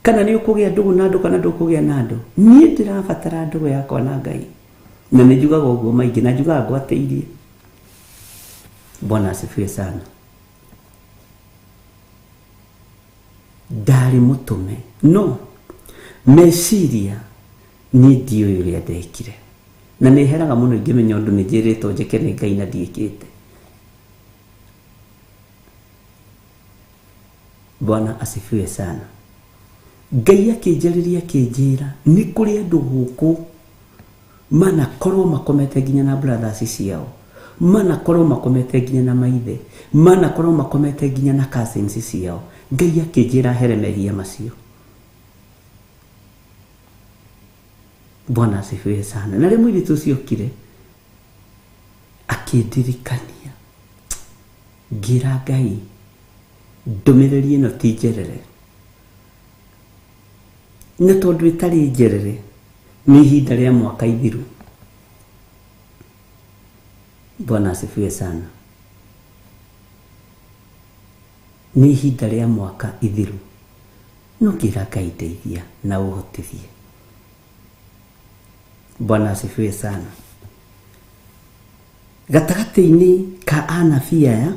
B: kana nĩ ũkũgĩa ndũgũ na andũ, kana ndũkũgĩa na andũ, niĩ ndĩrabatara ndũgũ yakwa na Ngai. Na nĩ njugaga ũguo maingĩ, na njugaga ngwatĩirie. Bwana asifiwe sana. Ndarĩ mũtũme, no meciria niĩ ndiũĩ ũrĩa ndekire, na nĩ heraga mũno ingĩmenya ũndũ nĩ njĩrĩtwo njĩke nĩ Ngai na ndiĩkĩte. Bwana asifiwe sana. Ngai akĩnjarĩria akĩnjĩra nĩ kũrĩ andũ gũkũ manakorwo makomete nginya na brothers ciao, manakorwo makomete nginya na maithe, manakorwo makomete nginya na cousins ciao. Ngai akĩnjĩra here mehia macio. Bwana asifiwe sana. Na rĩu mũirĩtu ũcio okire akĩndirikania, ngĩra Ngai ndũmĩrĩri ĩno ti njerere, na tondũ ĩtarĩ njerere nĩ ihinda rĩa mwaka ithiru. Bwana asifiwe sana. Nĩ ihinda rĩa mwaka ithiru, no ngĩra Ngai ndeithia na ũhotithie. Bwana asifiwe sana. Gatagatĩ-inĩ ka anabii aya,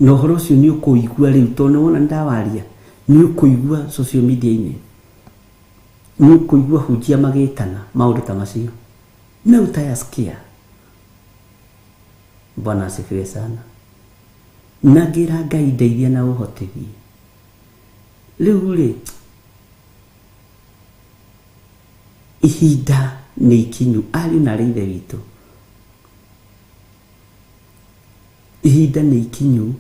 B: na ũhoro ũcio nĩ ũkũigua rĩu, tondũ wona ndawaria nĩ ũkũigua social media-inĩ, nĩ ũkũigua hunjia magĩtana maũndũ ta macio, na utayasikia. Bwana asifiwe sana. Na ngĩra Ngai ndeithia na ũhotithie. Rĩu rĩ, ihinda nĩ ikinyu, ariũ na aarĩ a Ithe witũ, ihinda nĩ ikinyu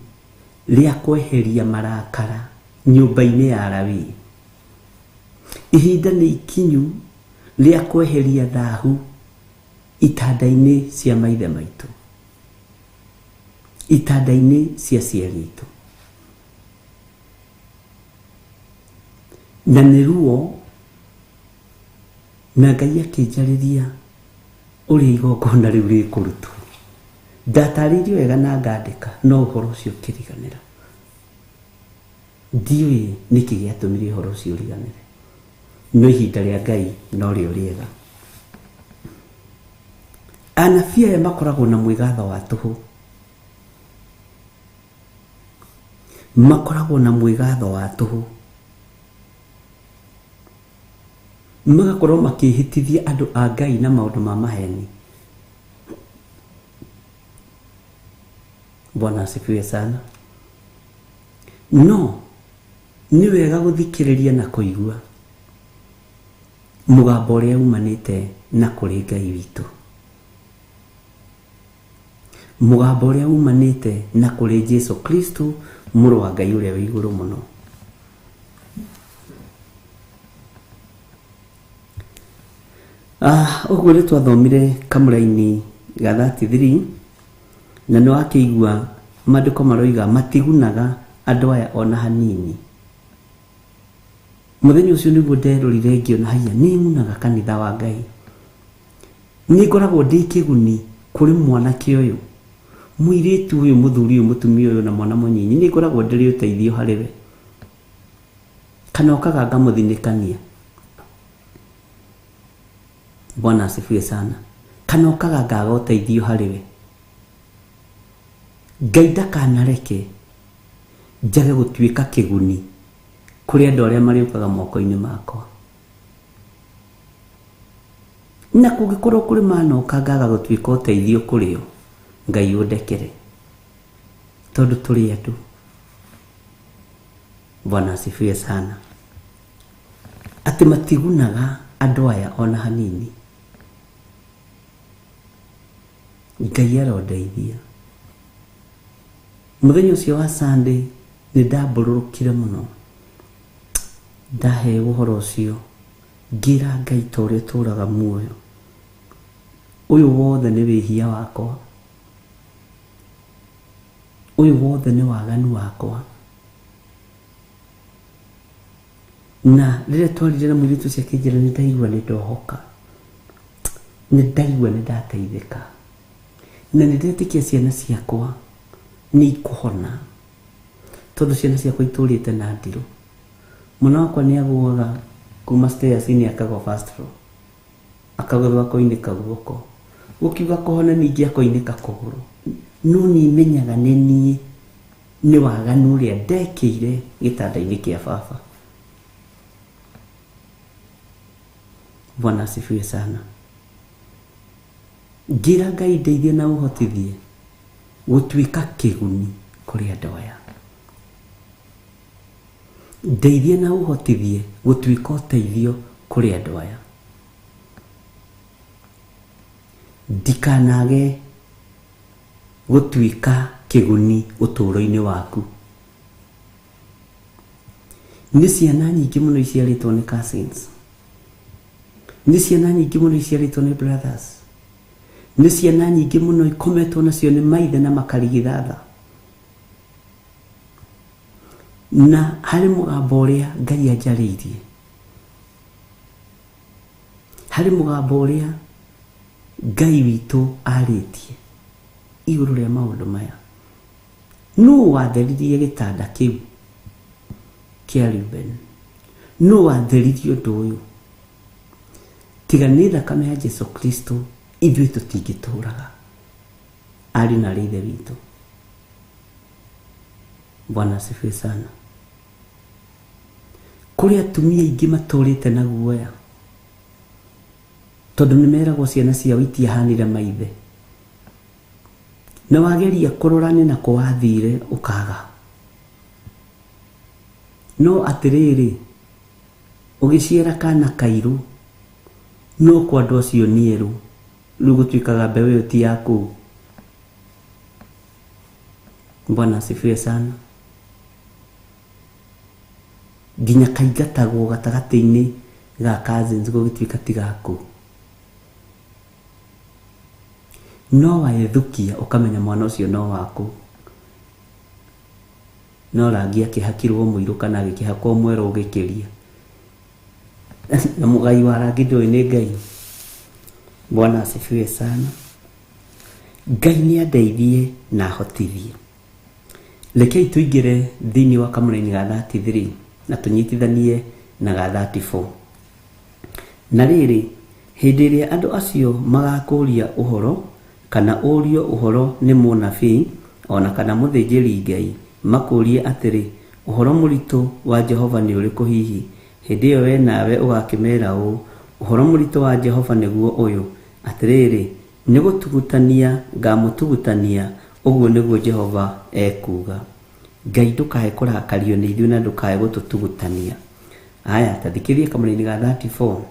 B: rĩa kweheria marakara nyũmba-inĩ ya Alawii. Ihinda nĩ ikinyu rĩa kweheria thahu itanda-inĩ cia maithe maitũ. itanda-inĩ cia ciari itũ, na nĩ ruo, na Ngai akĩnjarĩria ũrĩa igongona rĩu rĩkũrutwo. Ndatarĩirio wega na ngandĩka, no ũhoro ũcio ũkĩriganĩra. Ndiũĩ nĩkĩ gĩatũmire ũhoro ũcio ũriganĩre, no ihinda rĩa Ngai no rĩo rĩega. Anabii aya makoragwo na mwĩgatho wa tũhũ, makoragwo na mwĩgatho wa tũhũ, magakorwo makĩhĩtithia andũ a Ngai na maũndũ ma maheni. Bwana asifiwe sana. No nĩ wega gũthikĩrĩria na kũigua mũgambo ũrĩa umanĩte na kũrĩ Ngai witũ, mũgambo ũrĩa umanĩte na kũrĩ Jesũ Kristo, mũrũ wa Ngai ũrĩa wĩ igũrũ mũno. Ũguo nĩ twathomire kamũra-inĩ ga 33, na nĩ wakĩigua maandĩko maroiga matigunaga andũ aya ona hanini. Mũthenya ũcio nĩguo nderorire ngĩona haiya nĩ munaga kanitha wa Ngai. Nĩ ngoragwo ndĩ kĩguni kũrĩ mwanake ũyũ, mũirĩtu ũyũ, mũthuri ũyũ, mũtumia ũyũ na mwana mũnyinyi. Nĩ ngoragwo ndĩrĩ ũteithio harĩ we, kana ũkaga ngamũthinĩkania. Bwana asifiwe sana. Kana ũkaga ngaga ũteithio harĩ we. Ngai ndakanareke njage gũtuĩka kĩguni kũrĩ andũ arĩa marĩũkaga moko-inĩ makwa. Na kũngĩkorwo kũrĩ manoka ngaga gũtuĩka ũteithio kũrĩ o, Ngai ũndekere, tondũ tũrĩ andũ. Bwana asifiwe sana. Atĩ matigunaga andũ aya ona hanini. Ngai arondeithia. Mũthenya ũcio wa Sunday nĩ ndambũrũrũkire mũno, ndahe ũhoro ũcio, ngira Ngai ta ũrĩa ũtũũraga muoyo, ũyũ wothe nĩ wĩhia wakwa, ũyũ wothe nĩ waganu wakwa. Na rĩrĩa twarire na mũirĩtu ũcio akĩnjĩra, nĩ ndaigua nĩ ndohoka, nĩ ndaigua nĩ ndateithĩka, na nĩ ndetĩkia ciana ciakwa nĩ ikũhona, tondũ ciana ciakwa itũrĩte na ndirũ. Mwana wakwa nĩ agũaga kuma stairs-inĩ akagwa first floor, akagũthwo akoinĩka guoko, gũkiuga kũhona ningĩ akoinĩka kũgũrũ. No nĩ menyaga nĩ niĩ, nĩ waganu ũrĩa ndekĩire gĩtanda-inĩ kĩa baba. Bwana asifiwe sana. Ngira Ngai ndeithie na ũhotithie gũtuĩka kĩguni kũrĩ andũ aya. Ndeithie na ũhotithie gũtuĩka ũteithio kũrĩ andũ aya. Ndikanage gũtuĩka kĩguni ũtũũro-inĩ waku. Nĩ ciana nyingĩ mũno iciarĩtwo nĩ cousins, nĩ ciana nyingĩ mũno iciarĩtwo nĩ brothers, nĩ ciana nyingĩ mũno ikometwo nacio nĩ maithe na makarigithatha. Na harĩ mũgambo ũrĩa Ngai anjarĩirie, harĩ mũgambo ũrĩa Ngai witũ arĩtie igũrũ rĩa maũndũ maya. Nũũ watheririe gĩtanda kĩu kĩa Reuben? Nũũ watheririe ũndũ ũyũ? Tiga nĩ thakame ya Jesũ Kristo, ithuĩ tũtingĩtũũraga arĩ na ithe witũ. Bwana asifiwe sana. Kũrĩ atumia aingĩ matũrĩte na guoya, tondũ nĩ meragwo ciana ciao itiahanire maithe, na wageria kũrora nĩ na kũwathire ũkaga. No atĩrĩrĩ, ũgĩciara kana kairũ, no kwa andũ acio nierũ, rĩu gũtuĩkaga mbeũ ĩyo ti yaku. Bwana asifiwe sana. Nginya kaingatagwo gatagatĩ-inĩ ga cousins gũgĩtuĩka ti gaku. No wahĩthũkia ũkamenya mwana ũcio no waku. no rangi akĩhakirwo mũirũ kana agĩkĩhakwo mwerũ ũgĩkĩria na mũgai wa rangi ndũĩ nĩ Ngai. Bwana asifiwe sana. Ngai nĩ andeithie na hotithie. Rekei tuingĩre thĩinĩ wa kamũra-inĩ ga 33 na tũnyitithanie na ga 34. Na rĩrĩ, hĩndĩ ĩrĩa andũ acio magakũria ũhoro kana ũrio ũhoro nĩ mũnabii ona kana mũthĩnjĩri Ngai makũrie atĩrĩ, ũhoro mũritũ wa Jehova nĩ ũrĩkũ hihi? Hĩndĩ ĩyo we nawe ũgakĩmera ũũ, ũhoro mũritũ wa Jehova nĩguo ũyũ, atĩrĩrĩ, nĩ gũtugutania ngamũtugutania, ũguo nĩguo Jehova ekuga. Ngai ndũkae kũrakario nĩ ithuĩ na ndũkae gũtũtugutania. Aya, tathikĩrie kamũra-inĩ ga 34.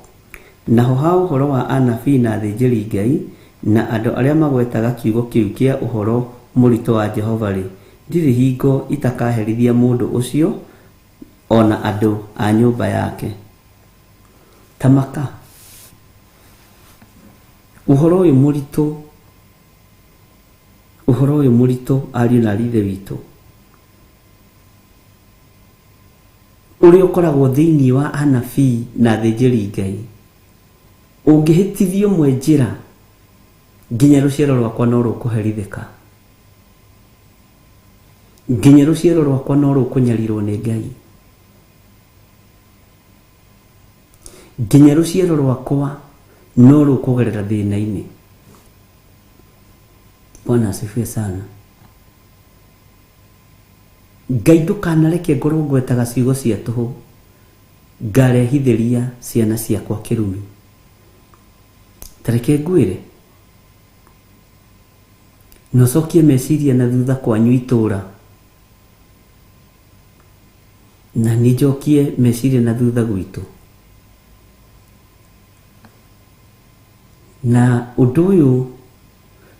B: Naho ha ũhoro wa anabii na athĩnjĩri Ngai na andũ arĩa magwetaga kiugo kĩu kĩa ũhoro mũritũ wa Jehova rĩ, ndirĩ hingo itakaherithia mũndũ ũcio ona andũ a nyũmba yake. Tamaka, ũhoro ũyũ mũritũ ariũ na ithe witũ ũrĩa ũkoragwo thĩinĩ wa anabii na athĩnjĩri Ngai, ũngĩhĩtithio mwe njĩra nginya rũciaro rwakwa no rũkũherithĩka, nginya rũciaro rwakwa no rũkũnyarirwo nĩ Ngai, nginya rũciaro rwakwa no rũkũgerera thĩna-inĩ. Bwana asifiwe sana. Ngai ndũkanareke ngorwo ngwetaga ciugo cia tũhũ ngarehithĩria ciana ciakwa kĩrumi. Tareke ngwĩre, nocokie meciria na thutha kwanyu itũra, na nĩnjokie meciria na thutha gwitũ. Na ũndũ ũyũ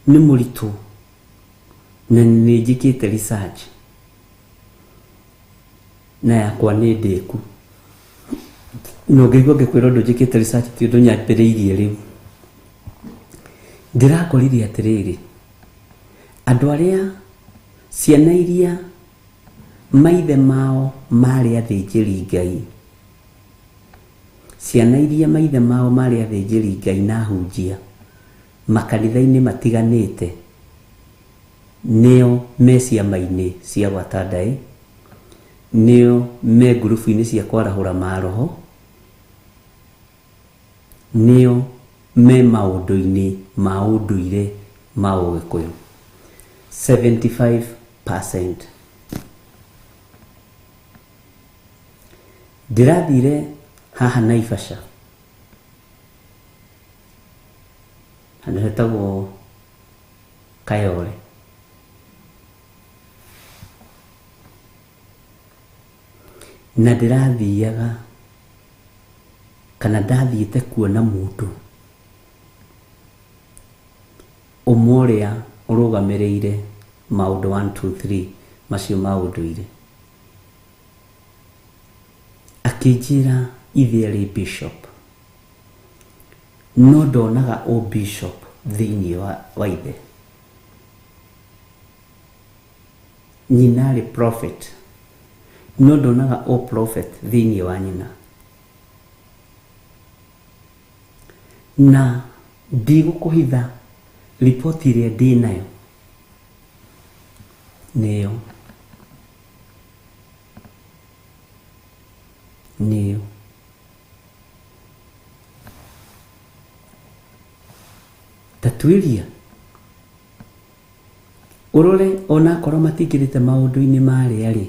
B: nĩ mũritũ na nĩ njĩkĩte research na yakwa nĩ ndĩku. No ngĩigua ngĩkwĩra ũndũ njĩkĩte research ti ũndũ nyambĩrĩirie rĩu. Ndĩrakorire atĩrĩrĩ, andũ arĩa ciana iria maithe mao marĩ athĩnjĩri Ngai, ciana iria maithe mao marĩ athĩnjĩri Ngai na hunjia makanitha-inĩ matiganĩte, nĩo me ciama-inĩ cia gwata Ngai, nĩo me ngurubu-inĩ cia kwarahũra maroho, nĩo me maũndũ-inĩ ma ũndũire ma Ũgĩkũyũ. 75%. Ndĩrathire haha Naivasha, handũ hetagwo Kayole, na ndĩrathiaga kana ndathiĩte kuona mũndũ ũmwe ũrĩa ũrũgamĩrĩire maũndũ 1, 2, 3 macio ma ũndũire, akĩnjĩra ithe arĩ bishop, no ndonaga o bishop thĩinĩ wa ithe, nyina arĩ prophet, no ndonaga o prophet thĩinĩ wa nyina. Na ndigũkũhitha riboti ĩrĩa ndĩ nayo nĩyo tatuĩria ũrore ona akorwo matingĩrĩte maũndũ-inĩ marĩa rĩ,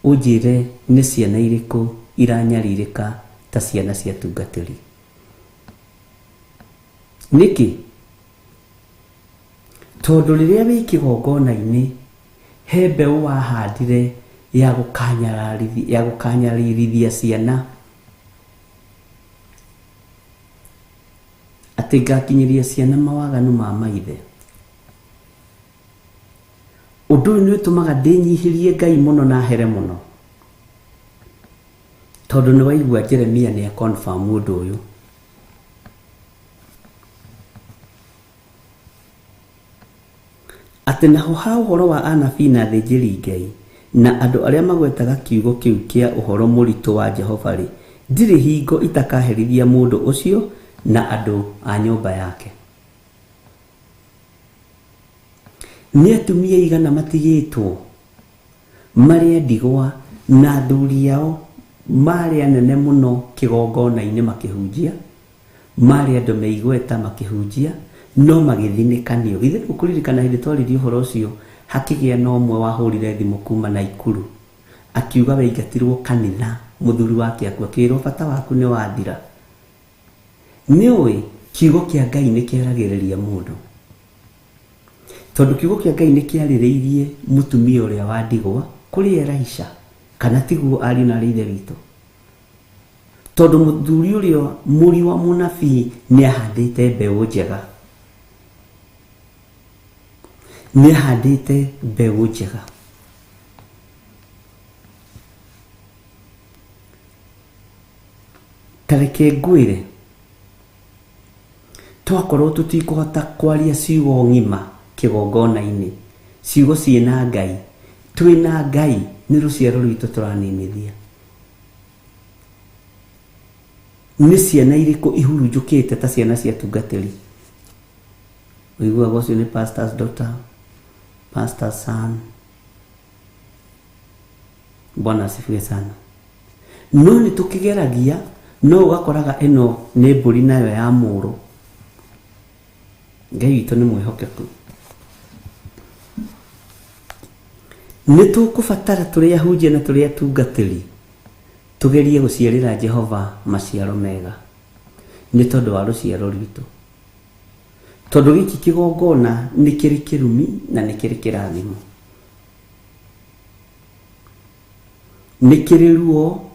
B: ũnjĩre nĩ ciana irĩkũ iranyarirĩka ta ciana cia tungatĩri. Nĩkĩ? Tondũ rĩrĩa wĩ kĩgongona-inĩ he mbeũ wahandire ya gũkanyarĩrithia ciana atĩ ngakinyĩria ciana mawaganu ma maithe. Ũndũ ũyũ nĩ ũtũmaga ndĩnyihĩrie Ngai mũno na here mũno, tondũ nĩ waigua Jeremia nĩ confirm ũndũ ũyũ. Atĩ naho ha ũhoro wa anabii na athĩnjĩri Ngai na andũ arĩa magwetaga kiugo kĩu kĩa ũhoro mũritũ wa Jehova rĩ, ndirĩ hingo itakaherithia mũndũ ũcio na andũ a nyũmba yake. Nĩ atumia igana matigĩtwo marĩ ndigwa na athuri ao marĩ anene mũno kĩgongona-inĩ makĩhunjia, marĩ andũ me igweta makĩhunjia, no magĩthinĩkanio. Githĩ ũkũririkana hĩndĩ twaririe ũhoro ũcio hakĩgĩa na ũmwe wahũrire thimũ kuma Naikuru akiuga waingatirwo kanitha, mũthuri wake akĩrwo bata waku nĩ wathira. Nĩũĩ kiugo kĩa Ngai nĩ kĩaragĩrĩria mũndũ, tondũ kiugo kĩa Ngai nĩ kĩarĩrĩirie mũtumia ũrĩa wa ndigwa kũrĩ Elisha, kana tiguo ariũ na aarĩ a Ithe witũ, tondũ mũthuri ũrĩa mũri wa mũnabii nĩ ahandĩte mbeũ njega, nĩ ahandĩte mbeũ njega. Tareke ngwĩre, twakorwo tũtikũhota kwaria ciugo ng'ima kĩgongona-inĩ, ciugo ciĩna Ngai, twĩna Ngai, nĩ rũciaro rwitũ tũraninithia. Nĩ ciana irĩkũ ihurunjũkĩte ta ciana cia tungatĩri? Ũiguaga ũcio nĩ pastor's daughter, pastor's son. Bwana asifiwe sana. No nĩ tũkĩgeragia, no ũgakoraga ĩno nĩ mbũri nayo ya mũrũ. Ngai witũ nĩ mwĩhokeku. Nĩ tũkũbatara tũrĩ ahunjia na tũrĩ atungatĩri tũgerie gũciarĩra Jehova maciaro mega, nĩ tondũ wa rũciaro rwitũ, tondũ gĩkĩ kĩgongona nĩ kĩrĩ kĩrumi na nĩ kĩrĩ kĩrathimo, nĩ kĩrĩ ruo,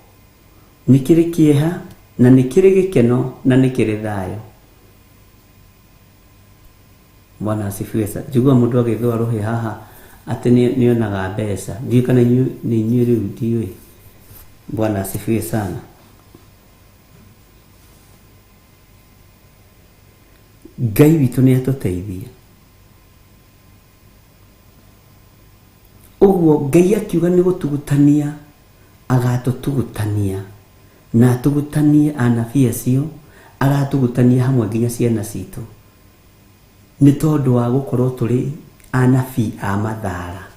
B: nĩ kĩrĩ kĩeha, na nĩ kĩrĩ gĩkeno, na nĩ kĩrĩ thayũ. Bwana asifiwe sana. Njigua mũndũ agĩthũa rũhĩ haha atĩ nĩonaga mbeca, ndiũĩ kana nĩ inyuĩ rĩu, ndiũĩ. Bwana asifiwe sana. Ngai witũ nĩ atũteithia. Ũguo Ngai akiuga nĩ gũtugutania, agatũtugutania, na atugutanie anabii acio, agatugutania hamwe nginya ciana citũ, nĩ tondũ wa gũkorwo tũrĩ anabii a mathara.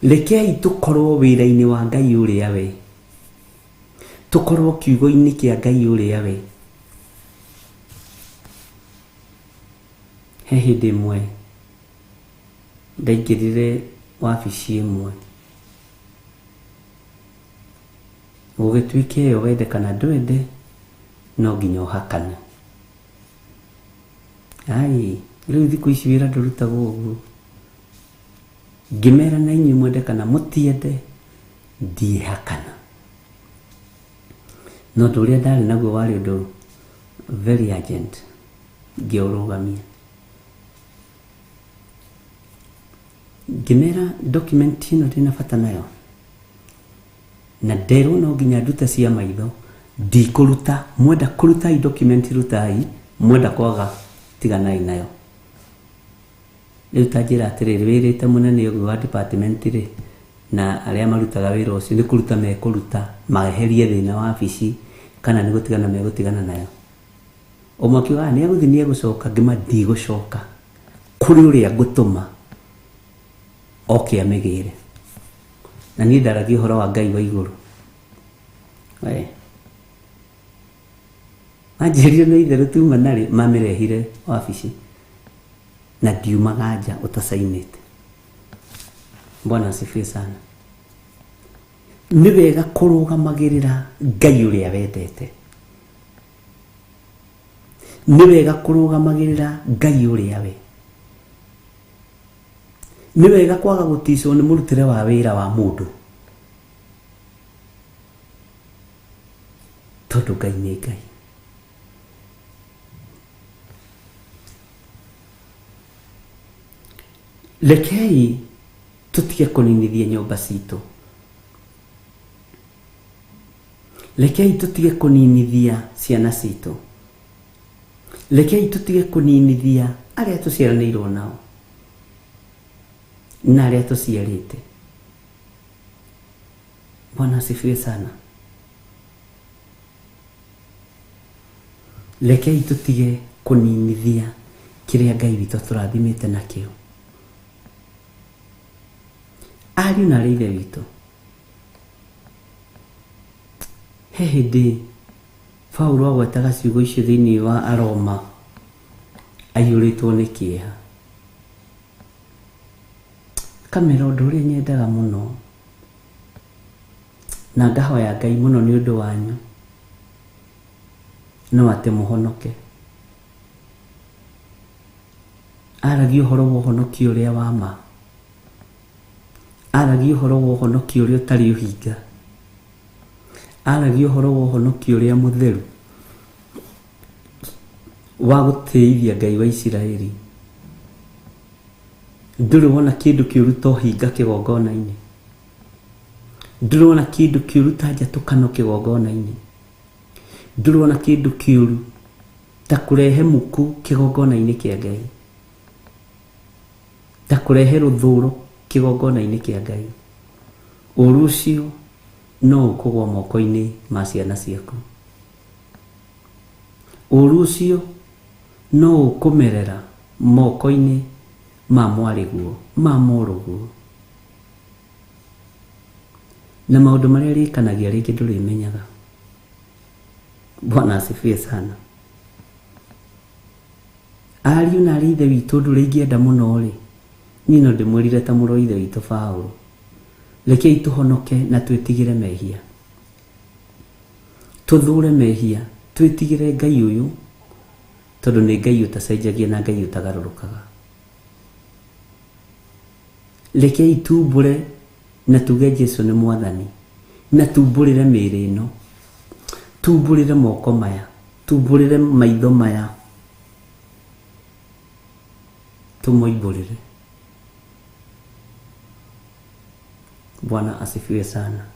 B: Rekei tũkorwo wĩra-inĩ wa Ngai ũrĩa we, tũkorwo kiugo-inĩ kĩa Ngai ũrĩa we. He hĩndĩ ĩmwe ndaingĩrire wabici ĩmwe, gũgĩtuĩke ĩyo wende kana ndwende no nginya ũhakane. Ai, rĩu thikũ ici wĩra ndũrutagwo ũguo. Ngĩmera na inyuĩ mwende kana mũtiende, ndiĩhakana. No ũndũ ũrĩa ndarĩ naguo warĩ ũndũ very urgent, ngĩũrũgamia. Ngĩmera document ĩno ndĩna bata nayo, na nderwo no nginya ndute cia maitho, ndikũruta. Mwenda kũrutai document rutai, mwenda kwaga tiganai nayo. Rĩu ta njĩra atĩrĩrĩ, wĩrĩte mũnene ũguo wa department rĩ, na arĩa marutaga wĩra ũcio nĩ kũruta mekũruta, maherie thĩna wa wabici, kana nĩ gũtigana megũtigana nayo. Ũmwe akiuga nĩ egũthiĩ nĩ egũcoka, ngĩma ndigũcoka, kũrĩ ũrĩa ngũtũma oke amĩgĩre. Na niĩ ndaragia ũhoro wa Ngai wa igũrũ. Anjĩrire nĩ itherũ tuma narĩ mamĩrehire wabici, na ndiumaga nja ũtacainĩte. Bwana asifiwe sana. Nĩ wega kũrũgamagĩrĩra Ngai ũrĩa wendete, nĩ wega kũrũgamagĩrĩra Ngai ũrĩa we, nĩ wega kwaga gũticwo nĩ mũrutĩre wa wĩra wa mũndũ, tondũ Ngai nĩ Ngai. Rekei tũtige kũninithia nyũmba citũ, rekei tũtige kũninithia ciana citũ, rekei tũtige kũninithia arĩa tũciaranĩirwo nao na arĩa tũciarĩte. Bwana asifiwe sana. Rekei tutige kuninithia kiria Ngai witũ tũrathimĩte nakĩo. Ariũ na ithe witũ, he hĩndĩ Paulo agwetaga ciugo icio thĩinĩ wa Aroma aiyũrĩtwo nĩ kĩeha. Kamera ũndũ ũrĩa nyendaga mũno na ngahoya Ngai mũno nĩ ũndũ wanyu no atĩ mũhonoke. Aragia ũhoro wa ũhonokio ũrĩa wa ma, aragia ũhoro wa ũhonokio ũrĩa ũtarĩ ũhinga, aragia ũhoro wa ũhonokio ũrĩa mũtheru wa gũtĩithia Ngai wa Isiraeli. Ndũrĩ wona kĩndũ kĩũru ta ũhinga kĩgongona-inĩ, ndũrĩ wona kĩndũ kĩũru ta njatũkano kĩgongona-inĩ, ndũrĩ wona kĩndũ kĩũru ta kũrehe muku kĩgongona-inĩ kĩa Ngai, ta kũrehe rũthũũro kĩgongona-inĩ kĩa Ngai. Ũũru ũcio no ũkũgwa moko-inĩ ma ciana ciaku. Ũũru ũcio no ũkũmerera moko-inĩ ma mwarĩguo, ma mũrũguo. Na maũndũ marĩa rĩkanagia rĩngĩ ndũrĩmenyaga. Bwana asifiwe sana. Ariũ na ithe witũ ndũrĩ ingĩenda mũno rĩ, niĩ no ndĩmwĩrire ta mũrũ ithe witũ Paulo, rekei tũhonoke na twĩtigĩre mehia, tũthũre mehia, twĩtigĩre Ngai ũyũ, tondũ nĩ Ngai ũtacenjagia na Ngai ũtagarũrũkaga. Rekei tumbũre na tuge Jesũ nĩ Mwathani, na tumbũrĩre mĩĩrĩ ĩno, tumbũrĩre moko maya, tumbũrĩre maitho maya, tumuimbũrĩre. Bwana asifiwe sana.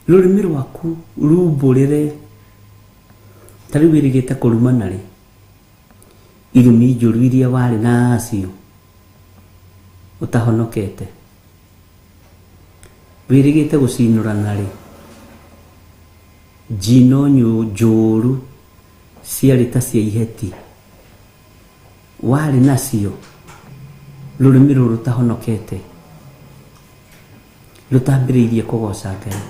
B: Rũrĩmĩ rwaku rumbũrĩre. Ta rĩu wĩrĩgĩte kũrumana rĩ, irumi njũru iria warĩ nacio ũtahonokete, wĩrĩgĩte gũcinũrana rĩ, njino njũru ciarĩ ta cia iheti warĩ nacio, rũrĩmĩ rũrũ rũtahonokete, rũtambĩrĩirie kũgoca Ngai.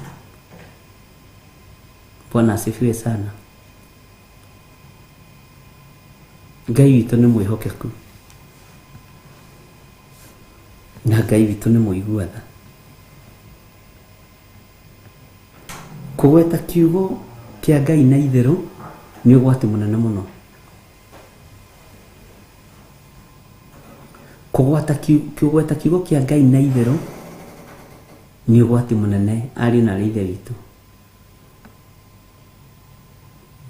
B: Bwana asifiwe sana. Ngai witũ nĩ mwĩhokeku na Ngai witũ nĩ mũigua-tha. Kũgweta kiugo kĩa Ngai na itherũ nĩ ũgwati mũnene mũno. Kũgweta kiugo kĩa Ngai na itherũ nĩ ũgwati mũnene, ariũ na ithe witũ.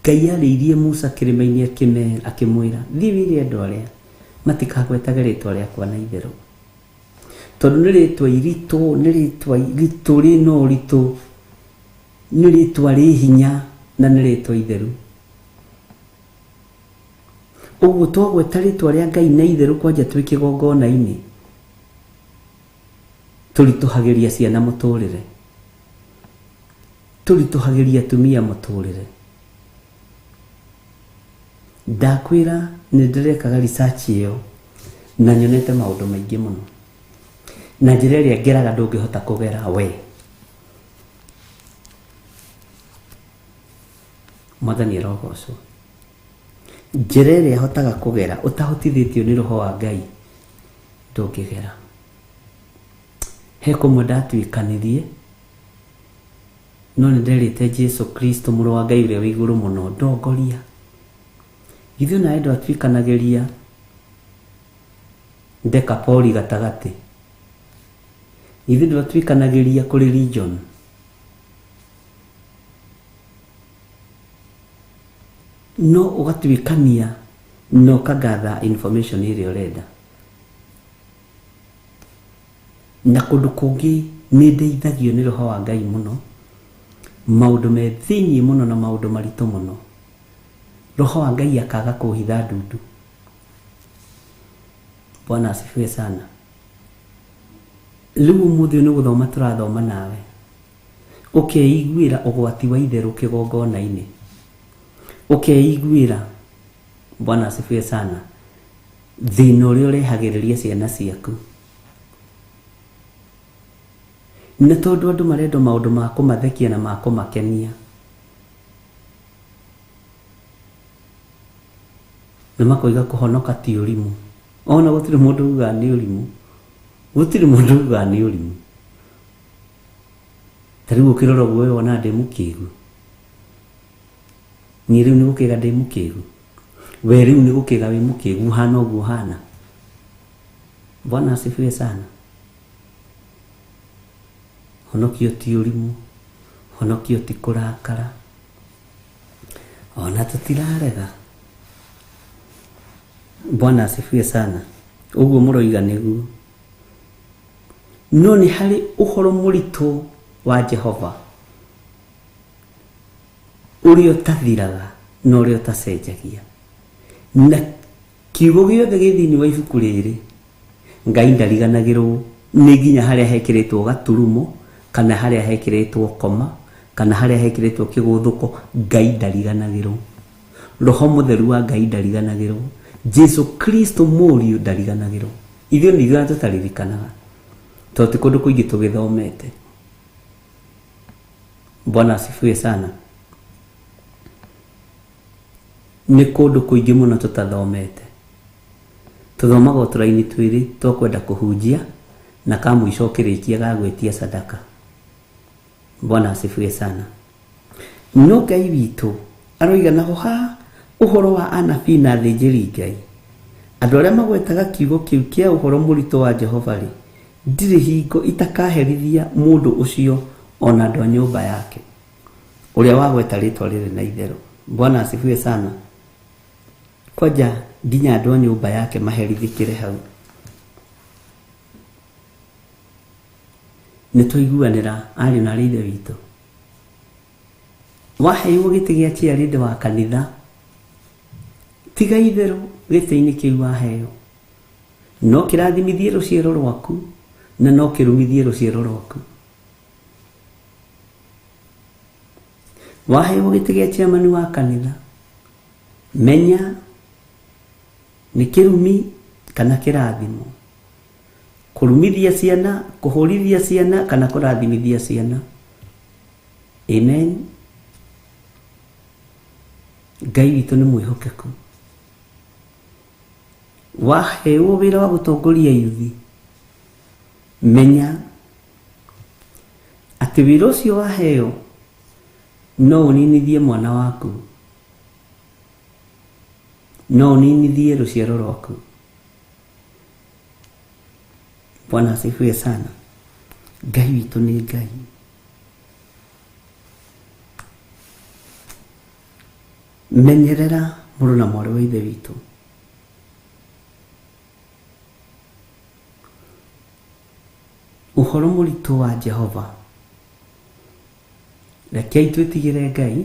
B: Ngai arĩirie Musa kĩrĩma-inĩ akĩmwĩra, thiĩ wĩre andũ arĩa matikagwetage rĩtwa rĩakwa na itherũ, tondũ nĩ rĩtwa iritũ, nĩ rĩtwa iritũ rĩna ũritũ, nĩ rĩtwa rĩ hinya na nĩ rĩtwa itheru. Ũguo twagweta rĩtwa rĩa Ngai na itherũ kwanja twĩ kĩgongona-inĩ, tũritũhagĩria ciana mũtũrĩre, tũritũhagĩria atumia mũtũrĩre. Ndakwĩra nĩ ndĩrekaga research ĩyo na nyonete maũndũ maingĩ mũno, na njĩra ĩrĩa ngeraga ndũngĩhota kũgera we. Mwathani arogocwo. Njĩra ĩrĩa hotaga kũgera ũtahotithĩtio nĩ Roho wa Ngai ndũngĩgera. He kũmwe ndatuĩkanirie, no nĩ nderĩte Jesũ Kristo mũrũ wa Ngai ũrĩa wĩ igũrũ mũno ndongoria. Githĩ nawe ndwatuĩkanagĩria Dekapoli gatagatĩ? Githĩ ndwatuĩkanagĩria kũrĩ region? No ũgatuĩkania no kagatha information ĩrĩa ũrenda. Na kũndũ kũngĩ nĩ ndeithagio nĩ Roho wa Ngai mũno, maũndũ me thĩiniĩ mũno na maũndũ maritũ mũno. Roho wa Ngai akaga kũhitha ndundu. Bwana asifiwe sana. Riu muthi ni guthoma turathoma nawe ukeiguira ugwati wa itheru kigongona-ini ukeiguira Bwana asifiwe sana thina uria urehagiriria ciana ciaku na tondu andu marenda maundu ma kumathekia na ma kumakenia na makoiga kuhonoka ti urimu ona gutiri mundu uga ni urimu gutiri mundu uga ni urimu tariu ukirora gwe wona ndi mukigu ni riu ni gukiga ndi mukigu we riu ni gukiga wi mukigu hana uguo hana Bwana asifiwe sana honokio ti urimu honokio ti kurakara ona tutirarega Bwana asifiwe sana uguo muroiga niguo no ni hari uhoro muritu wa Jehova urio tathiraga no urio tacenjagia na kiugo giothe githini wa ibuku riri Ngai ndariganagirwo ni nginya haria hekiritwo gaturumo kana haria hekiritwo koma kana haria hekiritwo kiguthuko Ngai ndariganagirwo Roho Mutheru wa Ngai ndariganagirwo Jesu Kristo Murio ndariganagirwo ithio ndigana tutaririkanaga toti kundu kuingi tugithomete Bwana asifiwe sana ni kundu kuingi muno tutathomete tuthomaga uturaini twiri twakwenda kuhunjia na kamwisho kirikia gagwetia sadaka Bwana asifiwe sana no Ngai witu aroiga naho ha uhoro wa anabii na thinjiri Ngai andu aria magwetaga kiugo kiu kia uhoro murito wa Jehova ri ndiri hingo itakaherithia mundu ucio ona andu a nyumba yake uria wagweta ritwa riri na itheru Bwana asifiwe sana kwaja nginya andu a nyumba yake maherithikire hau nituiguanira ari na rithe witu waheiwo giti gia chiarinde wa kanitha tiga itheru giti-ini kiu waheo no kirathimithie ruciaro rwaku na no kirumithie ruciaro rwaku waheiwo giti gia chairman wa kanitha menya ni kirumi kana kirathimo kurumithia ciana kuhurithia ciana kana kurathimithia ciana amen Ngai witu ni mwihokeku waheo wira wa gutongoria yuthi menya ati wira ucio waheo no uninithie mwana waku no uninithie ruciaro rwaku Bwana asifiwe sana Ngai witu ni Ngai menyerera muru na mwaru wa ithe witu uhoro muritu wa Jehova rekei twitigire Ngai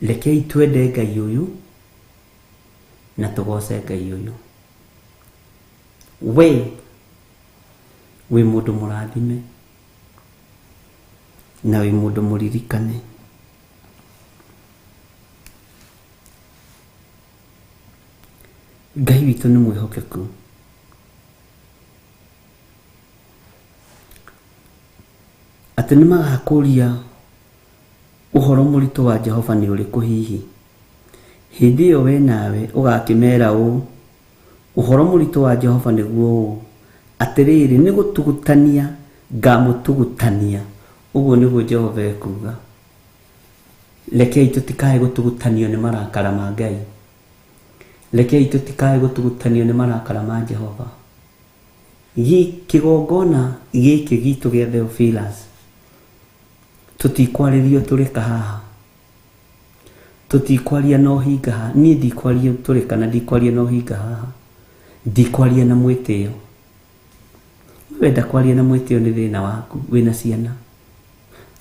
B: rekei twende Ngai uyu na tugoce Ngai uyu we mundu murathime na we mundu muririkane Ngai witu ni mwihokeku ati ni magakuria uhoro muritu wa Jehova ni uriku hihi hindi yo we nawe ugakimera uhoro muritu wa Jehova niguo atiriri ni gutugutania ngamutugutania uguo niguo Jehova ekuga rekei tutikae gutugutanio ni marakara ma Ngai rekei tutikae gutugutanio ni marakara ma Jehova kigongona giki gitu gia Theophilus tutikwaririo turika haha tutikwaria no hinga haha ni ndikwaria turika na ndikwaria no hinga haha ndikwaria na mwitio wenda kwaria na mwitio ni thina waku wina ciana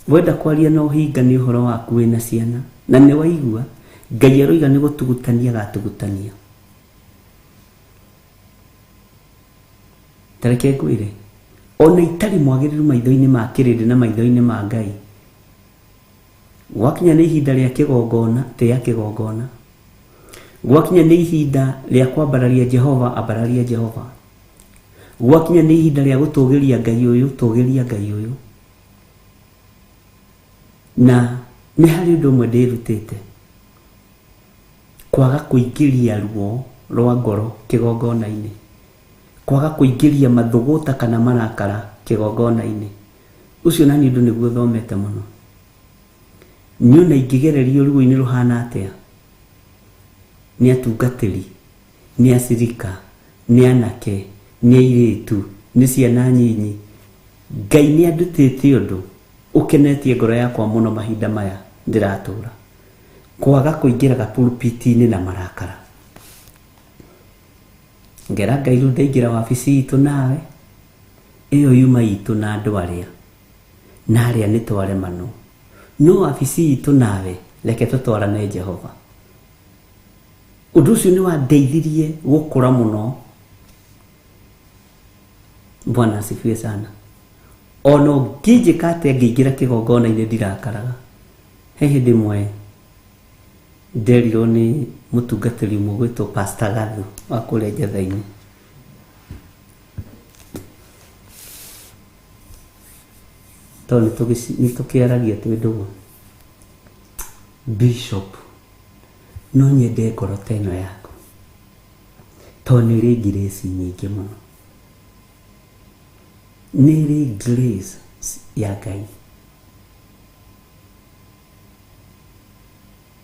B: wenda kwaria no hinga ni uhoro waku wina ciana na ni waigua Ngai aroiga ni gutugutania gatugutania tareke ngwire ona itari mwagiriru maitho-ini ma kirindi na maitho-ini ma Ngai gwakinya ni ihinda ria kigongona tia kigongona gwakinya ni ihinda ria kwambararia Jehova ambararia Jehova gwakinya ni ihinda ria gutugiria Ngai uyu tugiria Ngai uyu na ni hari undu umwe ndirutite kwaga kuingiria ruo rwa ngoro kigongona-ini kwaga kuingiria mathuguta kana marakara kigongona-ini ucio nani undu niguo thomete muno niona ingigererio ruo-ini ruhana atia ni atungatiri ni acirika ni anake ni airitu ni ciana nyinyi Ngai ni andutite undu ukenetie ngoro yakwa muno mahinda maya ndiratura kwaga kuingira gapulpiti-ini na marakara ngera Ngai ru ndaingira wabici itu nawe iyo yuma itu na andu aria na aria ni tware mano no wabici itu nawe reke tutwarane Jehova undu ucio ni wandeithirie gukura muno Bwana asifiwe sana ono ngijika atia ngĩingĩra kĩgongona-inĩ ndirakaraga he hĩndĩ ĩmwe nderirwo nĩ mũtungatĩri ũmwe gwĩtwo Pastor Gathu wa kũrĩa Njatha-inĩ tondũ nĩ tũkĩaragia twĩ ndũgũ Bishop no nyende ngoro ta ĩno yaku tondũ nĩ ĩrĩ grace nyingĩ mũno nĩ ĩrĩ grace ya Ngai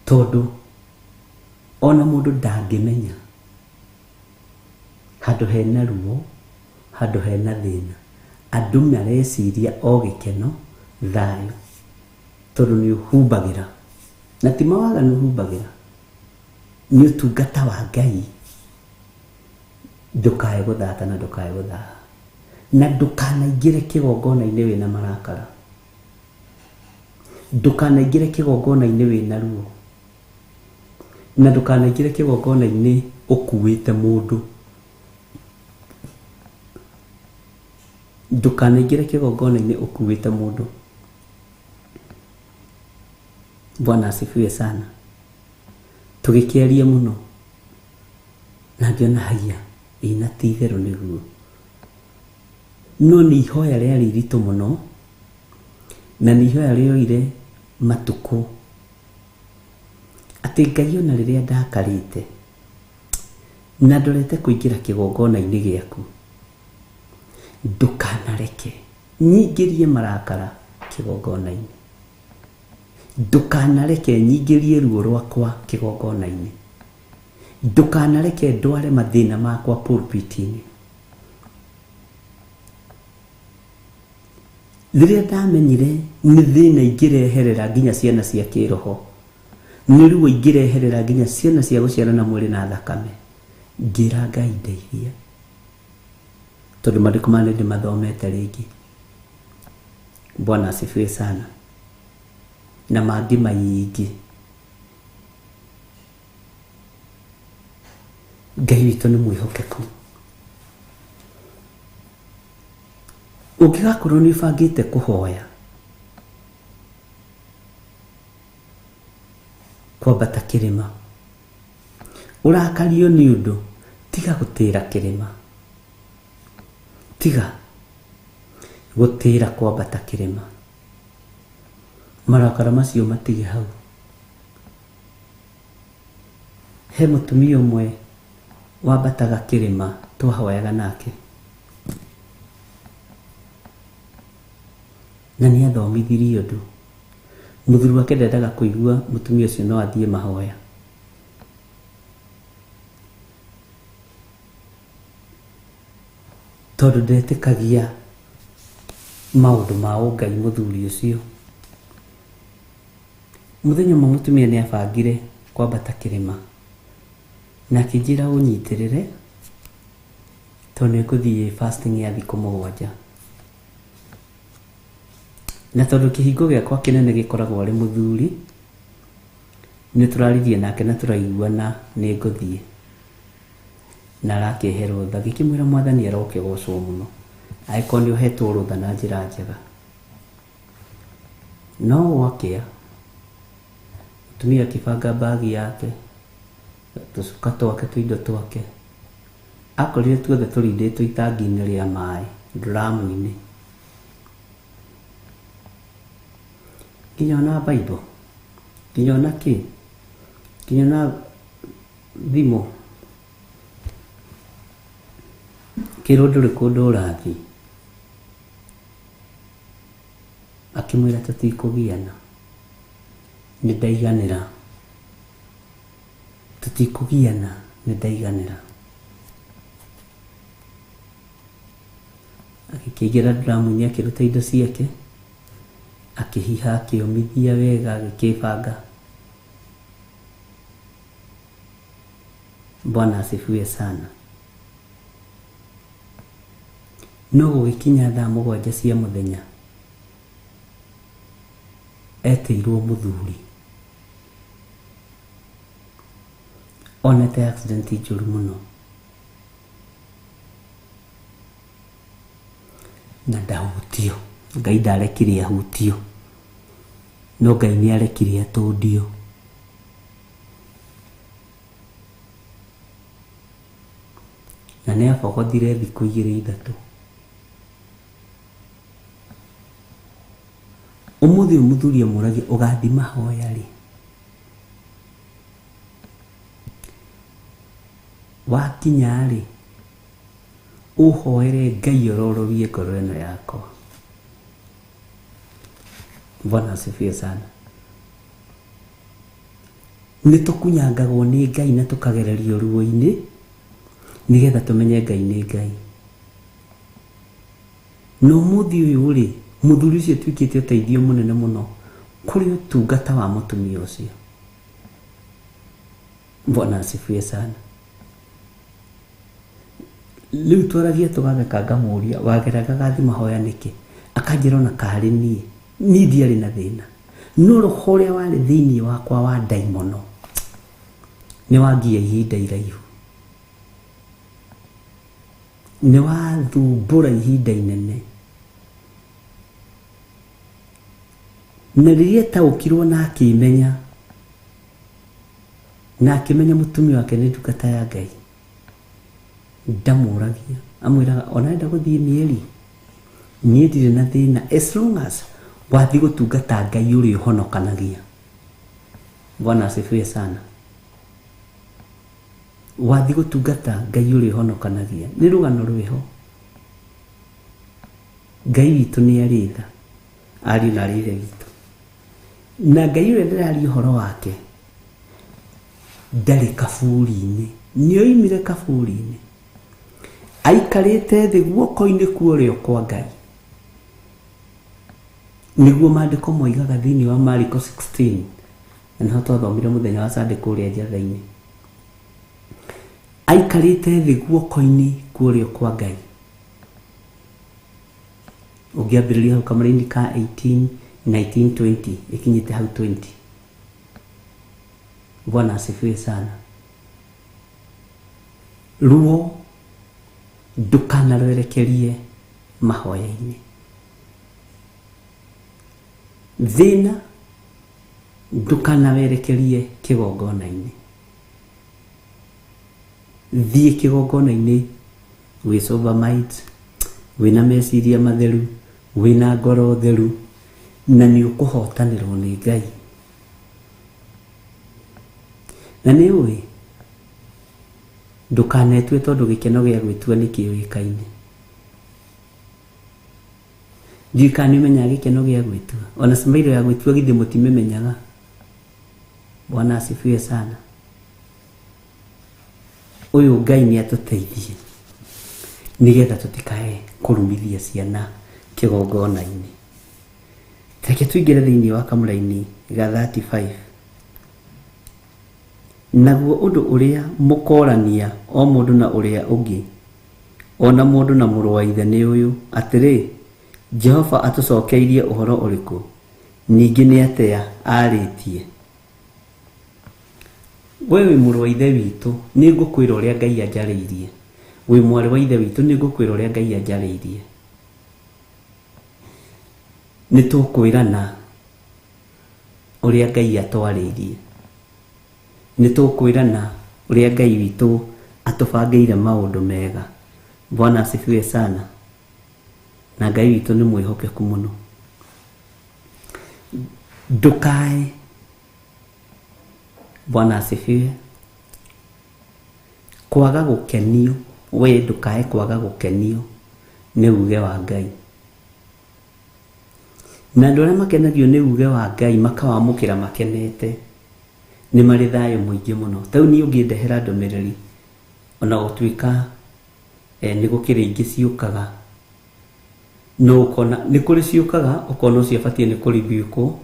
B: tondũ ona mũndũ ndangĩmenya handũ hena ruo handũ hena thĩna andũ mareciria o gĩkeno thayũ tondũ nĩ ũhumbagĩra na ti mawaganu ũhumbagĩra nĩ ũtungata wa Ngai ndũkae gũthata na ndũkae gũthaha na ndũkanaingĩre kĩgongona-inĩ wĩna marakara ndũkanaingĩre kĩgongona-inĩ wĩna ruo na ndũkanaingĩre kĩgongona-inĩ ũkuĩte mũndũ ndũkanaingĩre kĩgongona-inĩ ũkuĩte mũndũ Bwana asifiwe sana tũgĩkĩaria mũno na ngĩona haiya ĩna ti itherũ nĩguo no nĩ ihoya rĩarĩ iritũ mũno na nĩ ihoya rĩoire matukũ atĩ Ngai ona rĩrĩa ndakarĩte na ndorete kũingĩra kĩgongona-inĩ gĩaku ndũkanareke nyingĩrie marakara kĩgongona-inĩ ndũkanareke nyingĩrie ruo rwakwa kĩgongona-inĩ ndũkanareke ndware mathĩna makwa pulpit-inĩ rĩrĩa ndamenyire nĩ thĩna ingĩreherera nginya ciana cia kĩroho nĩ ruo ingĩreherera nginya ciana cia gũciarana mwĩrĩ na thakame ngĩra Ngai ndeithia tondũ maandĩko maya nĩndĩmathomete rĩngĩ Bwana asifiwe sana na mangĩ maingĩ Ngai witũ nĩ mwĩhokeku ũngĩgakorwo nĩ ũbangĩte kũhoya kwambata kĩrĩma ũrakario nĩ ũndũ tiga gũtĩra kĩrĩma tiga gũtĩra kwambata kĩrĩma marakara macio matige hau he mũtumia ũmwe wambataga kĩrĩma twahoyaga nake na nĩ athomithirie ũndũ mũthuri wake ndendaga kũigua mũtumia ũcio no athiĩ mahoya tondũ ndetĩkagia maũndũ ma ũngai mũthuri ũcio mũthenya ũmwe mũtumia nĩ abangire kwambata kĩrĩma na akĩnjĩra ũnyitĩrĩre tondũ nĩngũthiĩ fasting ya thikũ 7 na tondũ kĩhingo gĩakwa kĩnene gĩkoragwo arĩ mũthuri nĩ tũraririe nake na tũraiguana nĩ ngũthiĩ na arakihe rũtha, gĩkĩmwĩra Mwathani arokĩgocwo mũno angĩkorwo nĩ ũhetwo rũtha na njĩra njega. No gwakĩa mũtumia akĩbanga bagi yake, tũcuka twake, tũindo twake, akorire tuothe tũrindĩtwo itangi-inĩ rĩa maĩ, nduramu-inĩ. Nginya ona Bible, nginya ona kĩ, nginya ona thimũ, kĩrwo ndũrĩ kũndũ ũrathiĩ. Akĩmwĩra tũtikũgiana, nĩ ndaiganĩra, tũtikũgiana, nĩ ndaiganĩra. Agĩkĩingĩra nduramu-inĩ akĩruta indo ciake, akĩhiha, akĩomithia wega, agĩkĩbanga. Bwana asifiwe sana. No gũgĩkinya thaa 7 cia mũthenya, etĩirwo mũthuri, onete accident njũru mũno, na ndahutio. Ngai ndarekire ahutio, no Ngai nĩ arekire atũndio. Na nĩ abogothire thikũ 2-3. Ũmũthĩ mũthuri amũragia ũgathie mahoya rĩ? Wakinya rĩ, ũhoere Ngai orororie ngoro ĩno yakwa. Bwana asifiwe sana. Nĩtũkunyangagwo nĩ Ngai na tũkagererio ruo-inĩ nĩgetha tũmenye Ngai nĩ Ngai. No mũthĩ ũyũ rĩ, mũthuri ũcio tuĩkĩte ũteithio mũnene mũno kũrĩ ũtungata wa mũtumia ũcio. Bwana asifiwe sana. Rĩu twaragia tũgatheka, ngamũria wageraga gathi mahoya nĩkĩ? Akanjĩra ona karĩ niĩ ndiarĩ na thĩna, no roho ũrĩa warĩ thĩinĩ wakwa wa ndaimono nĩ wangia ihinda iraihu, nĩ wathumbũra ihinda inene. Na rĩrĩa etaũkirwo na akĩmenya, na akĩmenya mũtumia wake nĩ ndungata ya Ngai, ndamũragia, amwĩraga ona enda gũthiĩ mĩeri, niĩ ndirĩ na thĩna as long as wathiĩ gũtungata Ngai ũrĩa ũhonokanagia. Bwana asifiwe sana. Wathiĩ gũtungata Ngai ũrĩa ũhonokanagia, nĩ rũgano rwĩho. Ngai witũ nĩ arĩ tha, ariũ na arĩ witũ, na Ngai ũrĩa ndĩraria ũhoro wake ndarĩ kaburi-inĩ, nĩoimire kaburi-inĩ, aikarĩte thĩ guoko-inĩ kwa ũrĩo kwa Ngai. Nĩguo maandĩko moigaga thĩinĩ wa Mariko 16, na nĩho twathomire mũthenya wa Sunday kũrĩa njatha-inĩ, aikarĩte thĩ guoko-inĩ kwa ũrĩo kwa Ngai. Ũngĩambĩrĩria hau kamũra-inĩ ka 18, 19, 20, ĩkinyĩte hau 20. Bwana asifiwe sana. Ruo ndũkanarwerekerie mahoya-inĩ, thĩna ndũkanawerekerie kĩgongona-inĩ. Thiĩ kĩgongona-inĩ wĩ sober mind, wĩna meciria matheru, wĩna ngoro theru, na nĩ ũkũhotanĩrwo nĩ Ngai. Na nĩ ũĩ ndũkanetue tondũ gĩkeno gĩa gwĩtua nĩ kĩũĩkaine. Ndiũĩ nĩ ũmenyaga gĩkeno gĩa gwĩtua, ona smile ya gwĩtua githĩ mũtimemenyaga. Bwana asifiwe sana. Ũyũ Ngai nĩ atũteithie nĩgetha tũtikae kũrumithia ciana kĩgongona-inĩ. Reke tũingĩre thĩinĩ wa kamũra-inĩ ga 35. Naguo ũndũ ũrĩa mũkorania o mũndũ na ũrĩa ũngĩ, ona mũndũ na mũrũ wa ithe nĩ ũyũ, atĩrĩ, Jehova atũcokeirie ũhoro ũrĩkũ? Ningĩ nĩ atĩa arĩtie? we wĩ mũrũ wa ithe witũ nĩ ngũkwĩra ũrĩa Ngai anjarĩirie, wĩ mwarĩ wa ithe witũ nĩ ngũkwĩra ũrĩa Ngai anjarĩirie. Nĩ tũkwĩrana ũrĩa Ngai atwarĩirie, nĩ tũkwĩrana ũrĩa Ngai witũ atũbangĩire maũndũ mega. Bwana asifiwe sana. Na Ngai witũ nĩ mwĩhokeku mũno. Ndũkae, Bwana asifiwe, kwaga gũkenio. We ndũkae kwaga gũkenio nĩ uge wa Ngai. Na andũ arĩa makenagio nĩ uge wa Ngai makawamũkĩra makenete nĩ marĩ thayũ mũingĩ mũno. Tau niĩ ũngĩndehera ndũmĩrĩri ona gũtuĩka nĩ gũkĩrĩ ingĩ ciũkaga, no ũkona nĩ kũrĩ ciũkaga ũkona ũcio abatiĩ nĩ kũribukwo,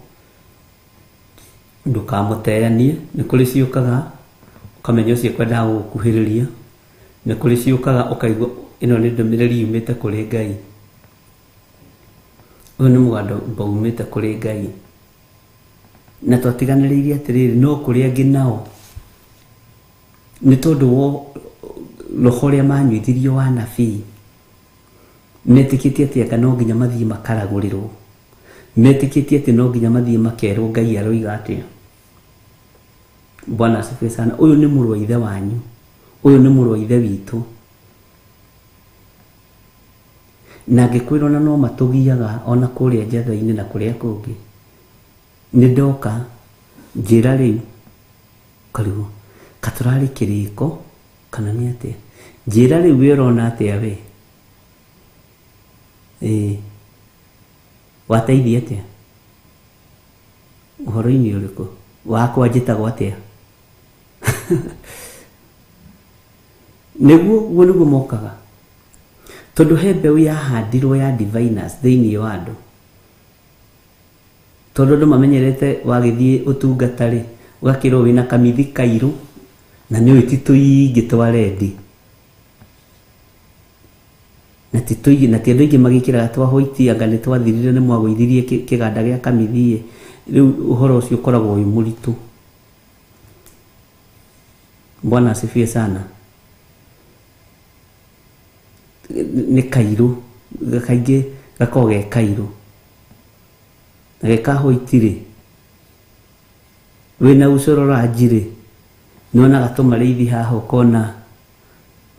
B: ndũkamũteanie. Nĩ kũrĩ ciũkaga ũkamenya ũcio kwendaga gũkuhĩrĩria, nĩ kũrĩ ciũkaga ũkaigua ĩno nĩ ndũmĩrĩri yumĩte kũrĩ Ngai, ũyũ nĩ mũgando umĩte kũrĩ Ngai. Na twatiganĩrĩirie atĩrĩrĩ, no kũrĩ angĩ nao nĩ tondũ wa roho ũrĩa manyuithirio wa nabii, metĩkĩtie atĩ anga no nginya mathiĩ makaragũrĩrwo, metĩkĩtie atĩ no nginya mathiĩ makerwo Ngai aroiga atĩa. Bwana asifiwe sana. Ũyũ nĩ mũrũ wa ithe wanyu, ũyũ nĩ mũrũ wa ithe witũ, na ngĩkwĩra ona no matũgiaga ona kũrĩa njatha-inĩ na kũrĩa kũngĩ. Nĩ ndoka njĩra rĩu karigwo katũrarĩ kĩrĩko kana nĩ atĩa, njĩra rĩu we ũrona atĩa we, wateithia atĩa ũhoro-inĩ ũrĩkũ wakwa njĩtagwo atĩa? Nĩguo mokaga tondũ he mbeũ yahandirwo ya diviners thĩinĩ wa andũ, tondũ andũ mamenyerete wagĩthiĩ ũtungatarĩ ũgakĩrwo wĩna kamithi kairũ na nĩ ũĩ ti tũingĩ twa rendi, na ti tũingĩ, na ti andũ aingĩ magĩkĩraga twa white, anga nĩ twathirire nĩ mwagũithirie kĩganda gĩa kamithi. Rĩu ũhoro ũcio ũkoragwo wĩ mũritũ. Bwana asifiwe sana. Nĩ kairũ, kaingĩ gakoragwo ge kairũ na gekahoiti-rĩ, wĩna ucoro ranji-rĩ, nĩwona gatũmarĩithi haha ũkona,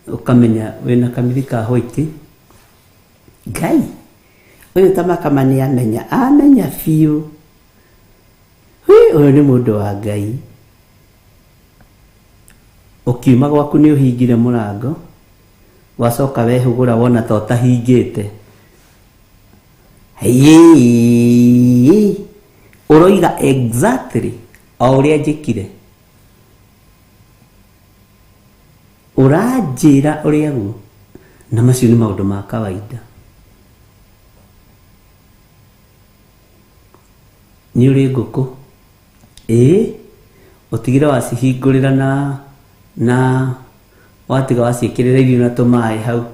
B: ũkamenya wĩna kamithi ka white. Ngai ũyũ tamakama nĩ amenya biũ, ũyũ nĩ mũndũ wa Ngai. Ũkiuma gwaku nĩ ũhingire mũrango, wacoka wehũgũra wona ta ũtahingĩte, ũroiga exactly o ũrĩa njĩkire, ũranjĩra ũrĩa guo. Na macio nĩ maũndũ ma kawaida. Nĩ ũrĩ ngũkũ, ũtigire wacihingũrĩra na watiga waciĩkĩrĩra irio na tũmaĩ hau,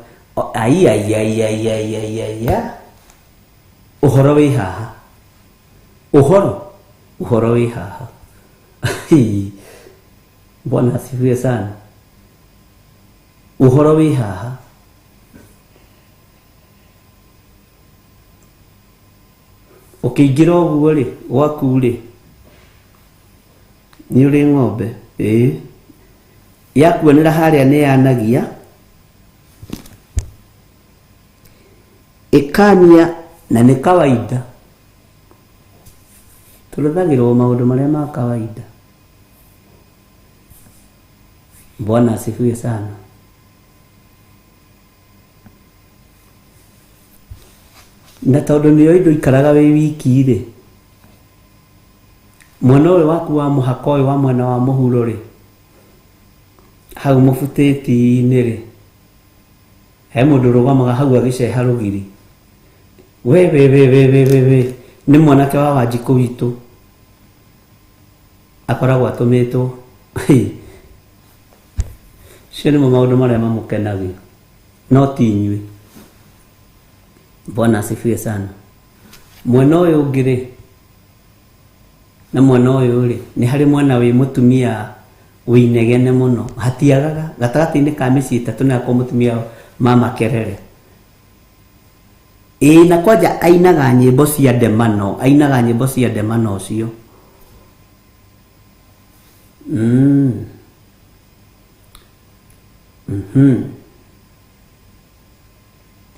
B: ũhoro wĩ haha, ũhoro wĩ haha. Bwana asifiwe sana. Ũhoro wĩ haha. Ũkĩingĩra ũguo-rĩ, gwaku-rĩ, nĩ ũrĩ ng'ombe, yakuonera harĩa nĩ yanagia, ĩkania, na nĩ kawaida. Tũrũthagĩrwo maũndũ marĩa ma kawaida. Bwana asifiwe sana. Na tondũ nĩyo indo ikaraga wĩ wiki-rĩ, mwena ũyũ waku wa mũhaka ũyũ wa mwena wa mũhuro-rĩ, hau mũbutĩti-inĩ-rĩ, he mũndũ ũrũgamaga hau agĩceha rũgiri. We nĩ mwanake wa Wanjikũ witũ, akoragwo atũmĩtwo. Cio nĩmo maũndũ marĩa mamũkenagia, no ti inyuĩ. Bwana asifiwe sana. Mwena ũyũ ũngĩ-rĩ, na mwena ũyũ-rĩ, nĩ harĩ mwana wĩ mũtumia wĩnegene mũno hatiagaga gatagatĩ-inĩ ka mĩciĩ ĩtatũ na kwa mũtumia mama Kerere. Na kwanja ainaga nyĩmbo cia ndemano, ainaga nyĩmbo cia ndemano ũcio.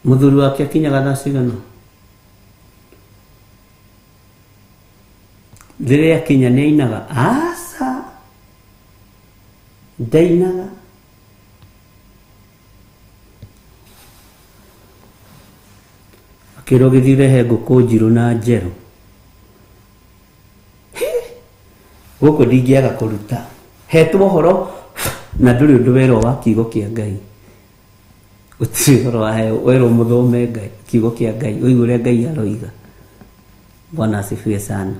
B: Mũthuri wake akinyaga thaa cigana? Rĩrĩa akinya nĩ ainaga? Aca, ndainaga. Akĩrwo gĩthiĩ ũrehe ngũkũ njirũ na njerũ. Gũkũ ndingĩaga kũruta. Hetwo ũhoro na ndũrĩ ũndũ werwo wa kiugo kĩa Ngai. Gũtirĩ ũhoro werwo mũthome Ngai, kiugo kĩa Ngai, ũigue ũrĩa Ngai aroiga. Bwana asifiwe sana.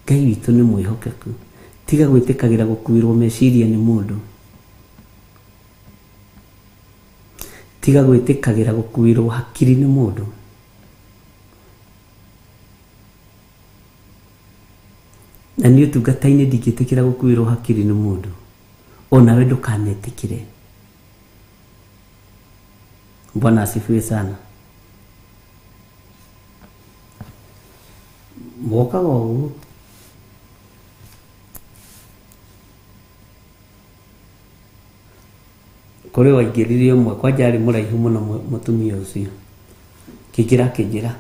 B: Ngai witũ nĩ mwĩhokeku. Tiga gwĩtĩkagĩra gũkuĩrwo meciria nĩ mũndũ. Tiga gwĩtĩkagĩra gũkuĩrwo hakiri nĩ mũndũ. Na niĩ ũtungata-inĩ ndingĩtĩkĩra gũkuĩrwo hakiri nĩ mũndũ. Onawe ndũkanetĩkĩre. Bwana asifiwe sana. Mokaga ũguo. Kũrĩ waingĩrire ũmwe kwanja arĩ mũraihu mũno mũtumia ũcio. Kĩnjĩra.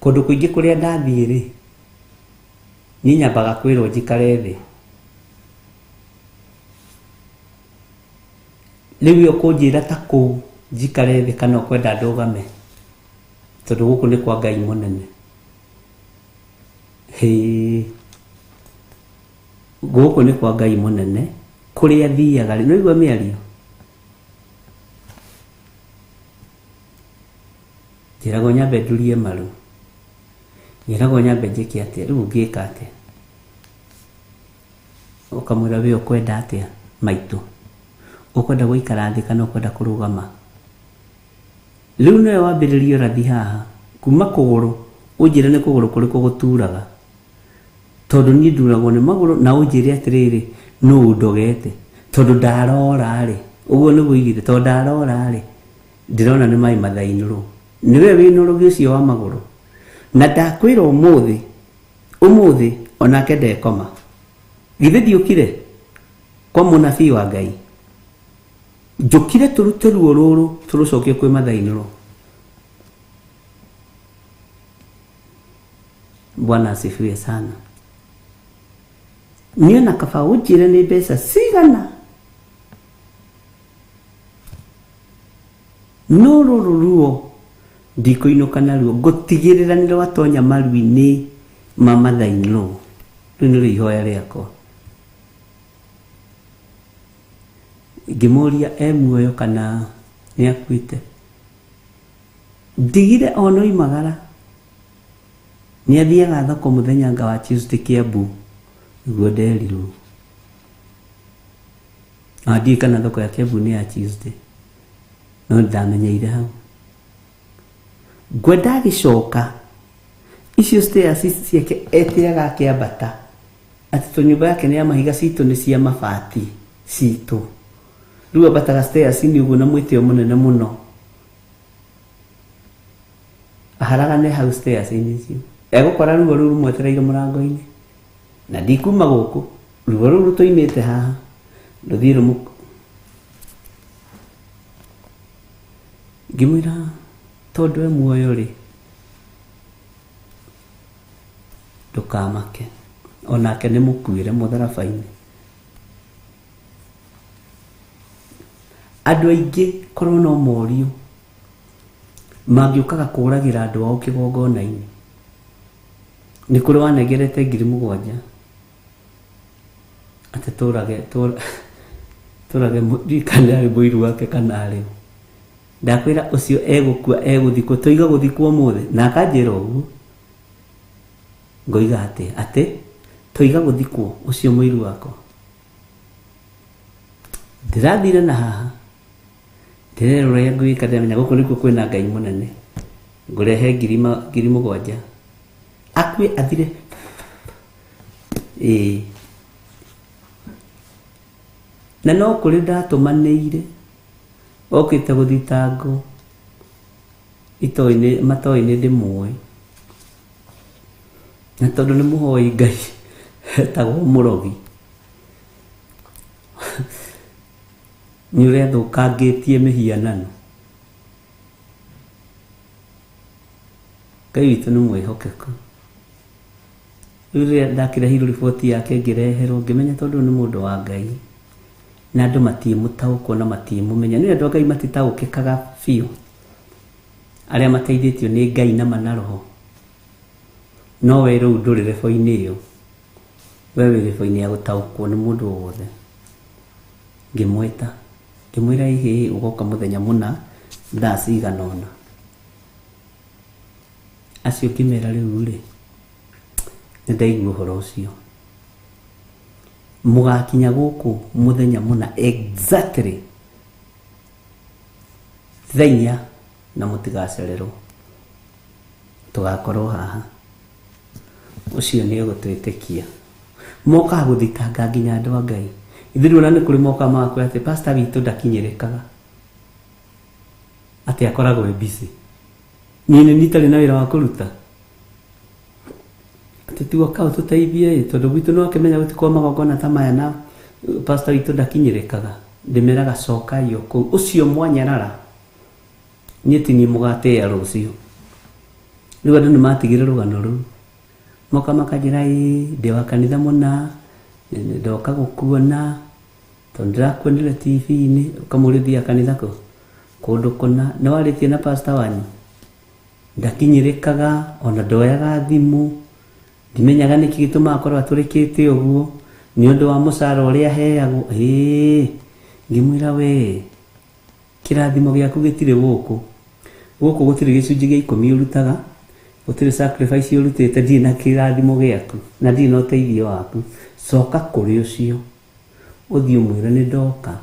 B: Kũndũ kũingĩ kũrĩa ndathiĩ-rĩ, niĩ nyambaga kwĩrwo njikare thĩ. Rĩu ũkũnjĩra ta kũu njikare thĩ kana ũkwenda ndũgame. Tondũ gũkũ nĩ kwa Ngai mũnene. Gũkũ nĩ kwa Ngai mũnene. Kũrĩa thiaga rĩ, nĩigua mĩario. Njĩragwo nyambe ndurie maru. Njĩragwo nyambe njĩke atĩa, rĩu ngĩka atĩa. Ũkamwĩra we ũkwenda atĩa maitũ. Ũkwenda gũikara thĩ kana ũkwenda kũrũgama. Rĩu nĩwe wambĩrĩria ũrathi haha. Kuma kũgũrũ, ũnjĩre nĩ kũgũrũ kũrĩkũ gũturaga. Tondũ niĩ nduragwo nĩ magũrũ na ũnjĩre atĩrĩrĩ, no ũndogete. Tondũ ndarora-rĩ, ũguo nĩguo igire, tondũ ndarora-rĩ, ndĩrona nĩ maĩ mathainũrũ. Nĩwe wĩna ũrogi ũcio wa magũrũ. Na ndakwĩra ũmũthĩ onake ndekoma. Githĩ ndiũkire kwa mũnabii wa Ngai. Njũkire tũrute ruo rũrũ tũrũcokie kwĩ mathainũrũ. Bwana asifiwe sana. Niĩ na kaba ũnjĩre nĩ mbeca cigana. No rũrũ ruo ndikũinũka naruo, ngũtigĩrĩra nĩ rwatonya maru-inĩ ma mathainũrũ. Rĩu nĩrĩo ihoya rĩakwa. Ngĩmũria muoyo kana nĩ akuĩte. Ndigire ona oimagara. Nĩ athiaga thoko mũthenya anga wa Tuesday Kiambu. Nĩguo nderirwo. Ndiũĩ kana thoko ya Kiambu nĩ ya Tuesday. No ndamenyeire hau. Ngwenda gĩcoka. Icio stairs ciake etĩraga akĩambata. Atĩ tũnyũmba yake nĩ ya mahiga, citũ nĩ cia mabati citũ. Rĩu ambataga stairs nĩ ũguo na mwĩtĩo mũnene mũno. Aharagane hau stairs-inĩ icio. Egũkora ruo rũu rumwetereire mũrango-inĩ. Na ndikuma gũkũ. Ruo rũu rũtoimĩte haha. Rũthiĩ rũmũkũ. Ngĩmwĩra tondũ we muoyo-rĩ, ndũkamake. Onake nĩ mũkuĩre mũtharaba-inĩ. Andũ aingĩ korwo no morio mangĩũkaga kũragĩra andũ ao kĩgongona-inĩ. Nĩ kũrĩ wanengerete 7,000 atĩ tũrage mũririkane arĩ mũiru wake kana arĩ. Ndakwĩra ũcio egũkua egũthikwo, tũiga gũthikwo ũmũthĩ. Na akanjĩra ũguo. Ngoiga atĩ tũiga gũthikwo ũcio mũiru wakwa. Ndĩrathire na haha. Ndĩrerwo ũrĩa ngwĩka ndĩramenya gũkũ nĩkuo kwĩna Ngai mũnene. Ngũrehe 7,000. Akue athire na no kuri ndatumanĩire okĩte gũthitangwo matoĩ-inĩ ndĩmũĩ, na tondũ nĩ mũhoi Ngai etagwo mũrogi nĩ ũrethũkangĩtie mĩhianano. Ngai witũ nĩ mwĩhokeku. Rĩu rĩrĩa ndakĩrehirwo riboti yake ngĩreherwo ngĩmenya tondũ nĩ mũndũ wa Ngai na andũ matiĩmũtaũkwo na matiĩmũmenya. Nĩ andũ a Ngai matitaũkĩkaga biũ, arĩa mateithĩtio nĩ Ngai na manaroho. No we rĩu ndũrĩ rebo-inĩ ĩyo, we wĩ rebo-inĩ ya gũtaũkwo nĩ mũndũ wothe. Ngĩmwĩta ngĩmwĩra ihĩ ũgoka mũthenya mũna thaa cigana ũna. Acio ngĩmera rĩu rĩ, nĩ ndaigua ũhoro ũcio, mũgakinya gũkũ mũthenya mũna exactly thaa 4 na mũtigacererwo, tũgakorwo haha. Ũcio nĩ egũtwĩtĩkia. Mokaga gũthitanga nginya andũ a Ngai. Ithuĩ ona nĩ kũrĩ moka makwĩra atĩ pastor witũ ndakinyĩrĩkaga, atĩ akoragwo e busy. Niĩ nĩ nitarĩ na wĩra wa kũruta, tũtigoka ũtũteithie tondũ gwitũ no akĩmenya gũtikorwo magongona ta maya na pastor witũ ndakinyĩrĩkaga. Ndĩmeraga cokai o kũu, ũcio mwanyarara niĩ ti niĩ mũgatĩa rũciũ. Rĩu andũ nĩ matigire rũgano rũu, moka makanjĩra ndĩ wa kanitha mũna, ndoka gũkuona tondũ ndĩrakuonire TV-inĩ. Ũkamũrĩthia kanitha kũndũ kũna, nĩ warĩtie na pastor wanyu? Ndakinyĩrĩkaga, ona ndoyaga thimũ, ndimenyaga nĩkĩ gĩtũmaga akorwo atũrĩkĩte ũguo, nĩ ũndũ wa mũcara ũrĩa aheagwo. Ngĩmwĩra we, kĩrathimo gĩaku gĩtirĩ gũkũ gũtirĩ gĩcunjĩ gĩa 10 ũrutaga, gũtirĩ sacrifice ũrutĩte, ndirĩ na kĩrathimo gĩaku na ndirĩ na ũteithio waku. Coka kũrĩ ũcio ũthiĩ ũmwĩre nĩ ndoka,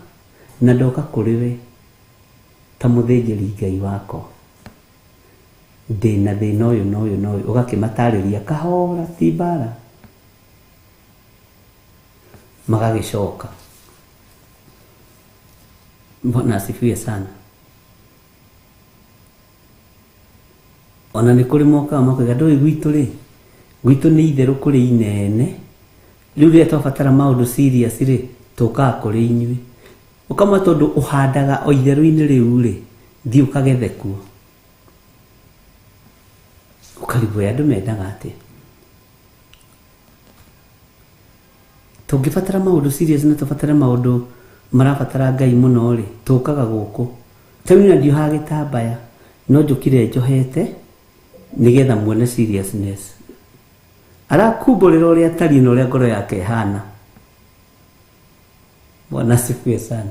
B: na ndoka kũrĩ we ta mũthĩnjĩri Ngai wako, ndĩna thĩna ũyũ na ũyũ na ũyũ. Ũgakĩmatarĩria kahora, ti mbara. Magagĩcoka. Bwana asifiwe sana. Ona nĩ kũrĩ mokaga makoiga ndũĩ gwitũ nĩ itherũ kũrĩ inene. Rĩu rĩrĩa twabatara maũndũ serious rĩ, tũkaga kũrĩ inyuĩ. Ũkamwa tondũ ũhandaga o itherũ-inĩ rĩu rĩ, thiĩ ũkagethe kuo. Ũkarigwo andũ mendaga atĩa. Tũngĩbatara maũndũ serious na tũbatare maũndũ marabatara Ngai mũno rĩ, tũkaga gũkũ. Tĩu na ndiohaga gĩtambaya, no njũkire njohete nĩgetha muone seriousness. Arakumbũrĩra ũrĩa atariĩ na ũrĩa ngoro yake ĩhana. Bwana asifiwe sana.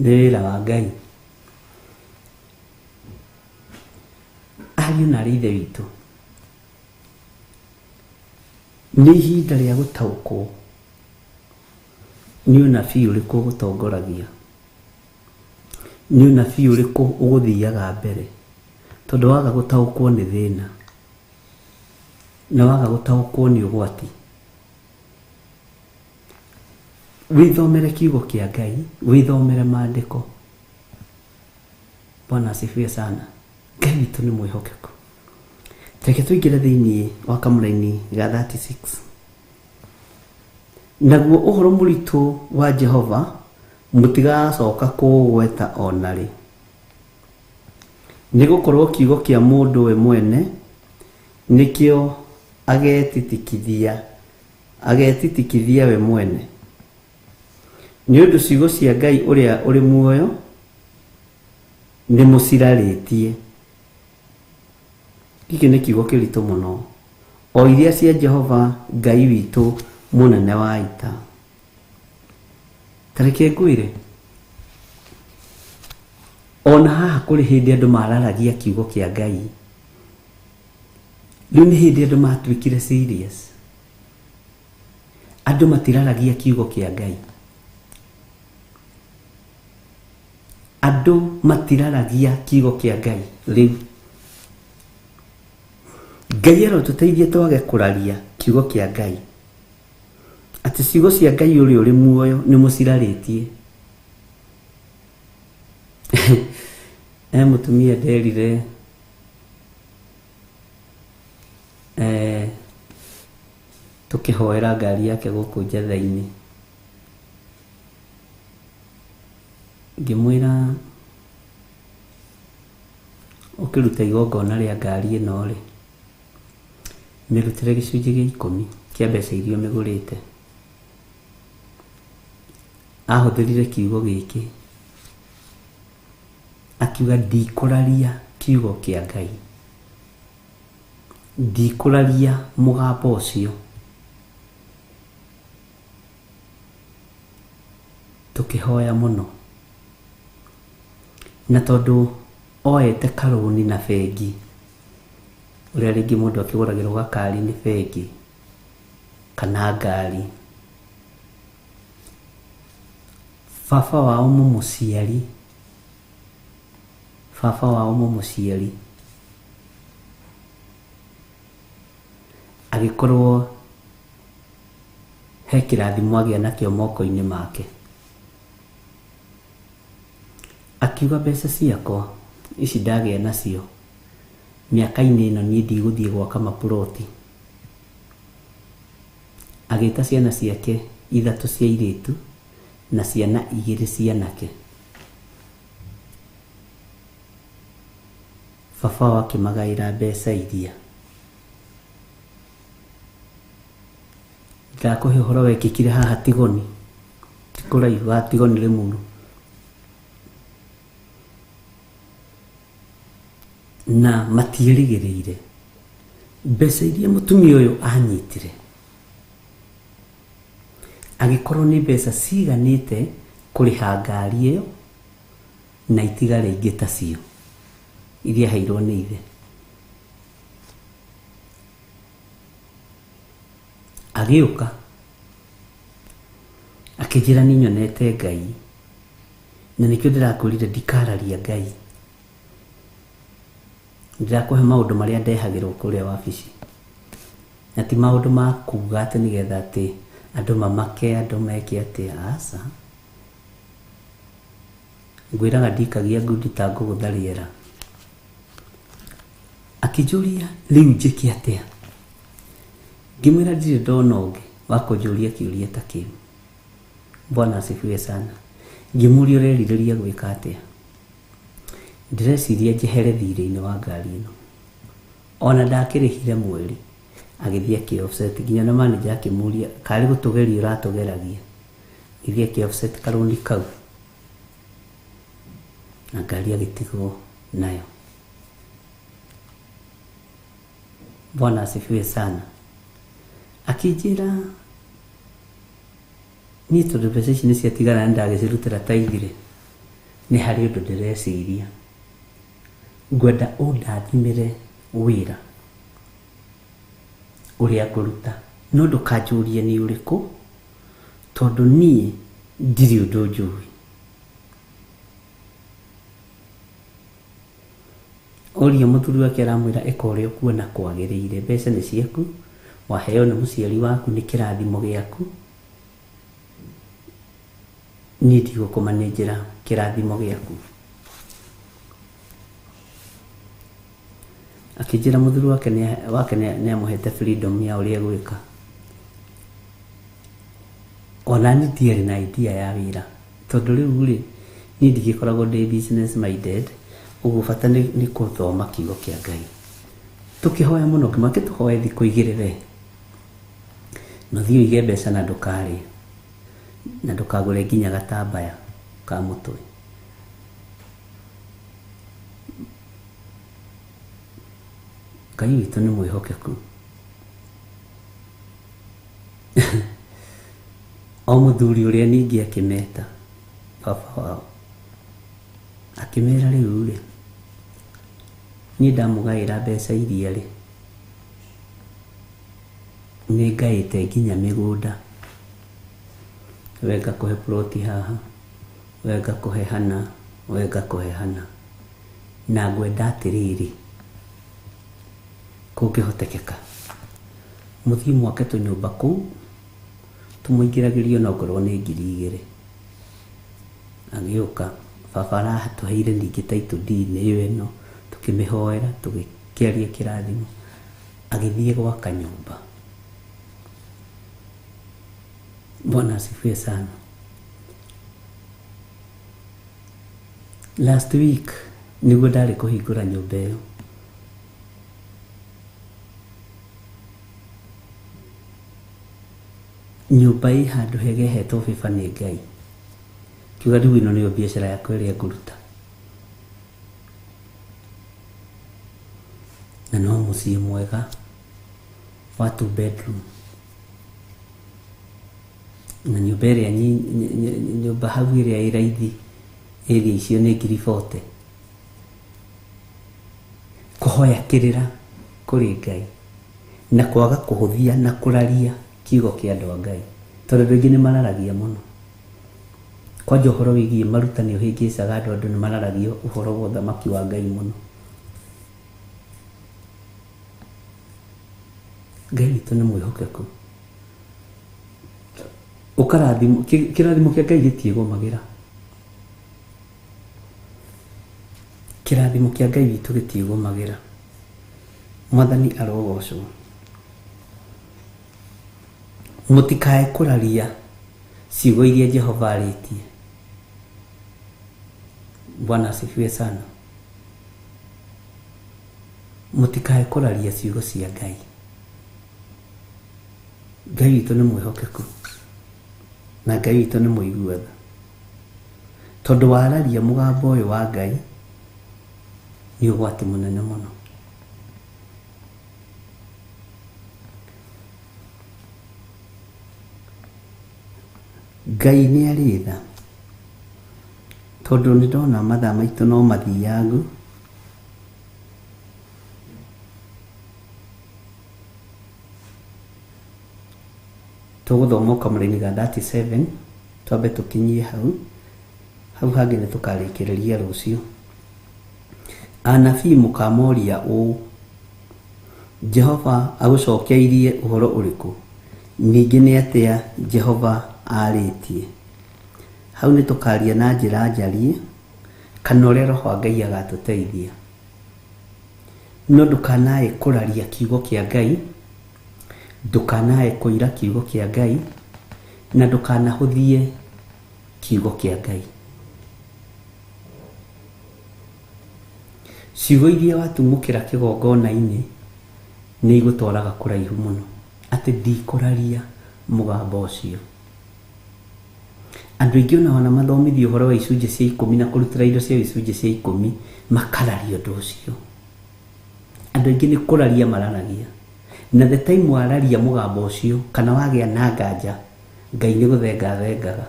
B: Nĩ wĩra wa Ngai. Ariũ na aarĩ a Ithe witũ, nĩ ihinda rĩa gũtaũkwo nĩ ũnabii ũrĩkũ ũgũtongoragia, nĩ ũnabii ũrĩkũ ũgũthiaga mbere. Tondũ waga gũtaũkwo nĩ thĩna, na waga gũtaũkwo nĩ ũgwati. Wĩthomere kiugo kĩa Ngai, wĩthomere maandĩko. Bwana asifiwe sana. Ngai witũ nĩ mwĩhokeku. Reke tũingĩre thĩinĩ wa kamũra-inĩ ga 36. Naguo ũhoro mũritũ wa Jehova mũtigacoka kũũgweta ona rĩ, nĩ gũkorwo kiugo kĩa mũndũ we mwene nĩkĩo agetitikithia we mwene. Nĩ ũndũ ciugo cia Ngai ũrĩa ũrĩ muoyo nĩ mũcirarĩtie. Gĩkĩ nĩ kiugo kĩritũ mũno. O iria cia Jehova Ngai witũ mũnene wa ita. Tareke ngwĩre, ona haha kũrĩ hĩndĩ andũ mararagia kiugo kĩa Ngai. Rĩu nĩ hĩndĩ andũ matuĩkire serious. Andũ matiraragia kiugo kĩa Ngai. Andũ matiraragia kiugo kĩa Ngai. Rĩu Ngai arotũteithie twage kũraria kiugo kĩa Ngai. ati ciugo cia Ngai uri uri muoyo ni muciraritie. Mutumia nderire tukihoera ngari yake guku njatha-ini, ngimwira ukiruta igongona ria ngari ino ri mirutire gicunji gia 10 kia mbeca iria migurite. Ahuthirire kiugo giki akiuga ndikuraria kiugo kia Ngai, ndikuraria mugambo ucio. Tukihoya muno na tondu oete karuni na bengi, uria ringi mundu akiguragirwo gakari ni bengi kana ngari, baba wao mumuciari agikorwo he kirathimo agia nakio moko-ini make, akiuga mbeca ciakwa ici ndagia nacio miaka-ini ino nie ndigũthie gwaka mapuroti. Agĩta ciana ciake 3 cia airĩtu na ciana 2 cia anake. Baba wake magaĩra mbeca iria. Ndakũhe ũhoro wekĩkire haha Tigoni, tikũraihu ga Tigoni Limuru, na matiĩrĩgĩrĩire mbeca iria mutumia ũyũ anyitire, agĩkorwo nĩ mbeca ciganĩte kũrĩha ngari ĩyo na itigare ingĩ tacio iria heirwo nĩ ithe. Agĩũka akĩnjĩra nĩ nyonete Ngai na nĩkĩo ndĩrakwĩrire ndikararia Ngai, ndĩrakũhe maũndũ marĩa ndehagĩrwo kũrĩa wabici, na ti maũndũ ma kuga atĩ nĩgetha atĩ andũ mamake, andũ meke atĩ. Aca, ngwĩraga ndikagia ngundi ta ngũgũtha rĩera. Akĩnjũria rĩu njĩke atĩa, ngĩmwĩra ndirĩ ndona ũngĩ wa kũnjũria kĩũria ta kĩu. Bwana asifiwe sana. Ngĩmũria ũrerirĩria gwĩka atĩa, ndĩreciria njehere thirĩ-inĩ wa ngari ĩno. Ona ndakĩrĩhire mweri agĩthiĩ akĩ-offset, nginya na manager akĩmũria karĩ gũtũgeria ũratũgeragia, gĩthiĩ akĩ-offset karũni kau na ngari agĩtigwo nayo. Bwana asifiwe sana. Akĩnjĩra niĩ tondũ mbeca ici nĩ ciatigara nĩ ndagĩcirutĩra ta ithire, nĩ harĩ ũndũ ndĩreciria, ngwenda ũndathimĩre wĩra ũrĩa ngũruta, no ndũkanjũrie nĩ ũrĩkũ tondũ niĩ ndirĩ ũndũ njũĩ. Oria mũthuri wake aramwĩra ĩka ũrĩa ũkuona kwagĩrĩire, mbeca nĩ ciaku, waheo nĩ mũciari waku, nĩ kĩrathimo gĩaku, niĩ ndigũkũmanĩnjĩra kĩrathimo gĩaku. Akĩnjĩra mũthuri wake nĩ amũhete freedom ya ũrĩa gwĩka. Ona niĩ ndiarĩ na idea ya wĩra tondũ rĩu rĩ niĩ ndigĩkoragwo ndĩ business minded, ũguo bata nĩ gũthoma kiugo kĩa Ngai. Tũkĩhoya mũno kĩmake tũhoe thikũ 2 na thiĩ ũige mbeca na ndũkarĩe na ndũkagũre nginya gatambaya ka mũtwe. Ngai witũ nĩ mwĩhokeku. O mũthuri ũrĩa ningĩ akĩmeta baba wao, akĩmera rĩu rĩ niĩ ndamũgaĩra mbeca iria rĩ nĩ ngaĩte nginya mĩgũnda, we ngakũhe ploti haha, we ngakũhe hana, we ngakũhe hana, na ngwenda atĩrĩrĩ kũngĩhotekeka mũthiĩ mwake tũnyũmba kũu tumuingiragirio na ngorwo ni 2,000 agioka baba aratuheire ningi title deed niyo ino tukimihoera tugikiaria kirathimo agithie gwaka nyumba. Bwana asifiwe sana. Last week niguo ndari kuhingura nyumba iyo. Nyumba ĩ handũ hegehetwo biba nĩ Ngai. Kiuga rĩu ĩno nĩyo biacara yakwa ĩrĩa ngũruta. Na no mũciĩ mwega wa 2 bedroom. Na nyumba ĩrĩa nyumba hau ĩrĩa ĩ raithi area icio nĩ 40,000. Kũhoya kĩrĩra kũrĩ Ngai na kwaga kũhũthia na kũraria kiugo kĩa andũ a Ngai, tondũ andũ aingĩ nĩ mararagia mũno. Kwanja ũhoro wĩgiĩ marutani ũhĩngĩcaga andũ nĩ mararagia ũhoro wa ũthamaki wa Ngai mũno. Ngai witũ nĩ mwĩhokeku. Ũkarathimo kĩrathimo kĩa Ngai gĩtiĩgũmagĩra. Kĩrathimo kĩa Ngai witũ gĩtiĩgũmagĩra. Mwathani arogocwo. Mũtikae kũraria ciugo iria Jehova arĩtie. Bwana asifiwe sana. Mũtikae kũraria ciugo cia Ngai. Ngai witũ nĩ mwĩhokeku na Ngai witũ nĩ mũiguatha. Tondũ wararia mũgambo ũyũ wa Ngai nĩ ũgwati mũnene mũno. Ngai nĩ arĩ tha, tondũ nĩ ndona mathaa maitũ no mathiangu. Tũgũthoma kamũra-inĩ ga 37 twambe tũkinyie hau hangĩ nĩ tũkarĩkĩrĩria rũciũ. Anabii mũkamoria ũũ, Jehova agũcokeirie ũhoro ũrĩkũ? Ningĩ nĩ atĩa Jehova arĩtie? Hau nĩ tũkaria na njĩra njarie kana ũrĩa Roho wa Ngai agatũteithia. No ndũkanae kũraria kiugo kĩa Ngai, ndũkanae kũira kiugo kĩa Ngai, na ndũkanahũthie kiugo kĩa Ngai. Ciugo iria watumũkĩra kĩgongona-inĩ nĩ igũtwaraga kũraihu mũno. Atĩ ndikũraria mũgambo ũcio. Andũ aingĩ ona mathomithio ũhoro wa icunjĩ cia 10 na kũrutĩra indo cia icunjĩ cia 10 makararia ũndũ ũcio. Andũ aingĩ nĩ kũraria mararagia. Na the time wararia mũgambo ũcio kana wagĩa na nganja, Ngai nĩ gũthengathengaga.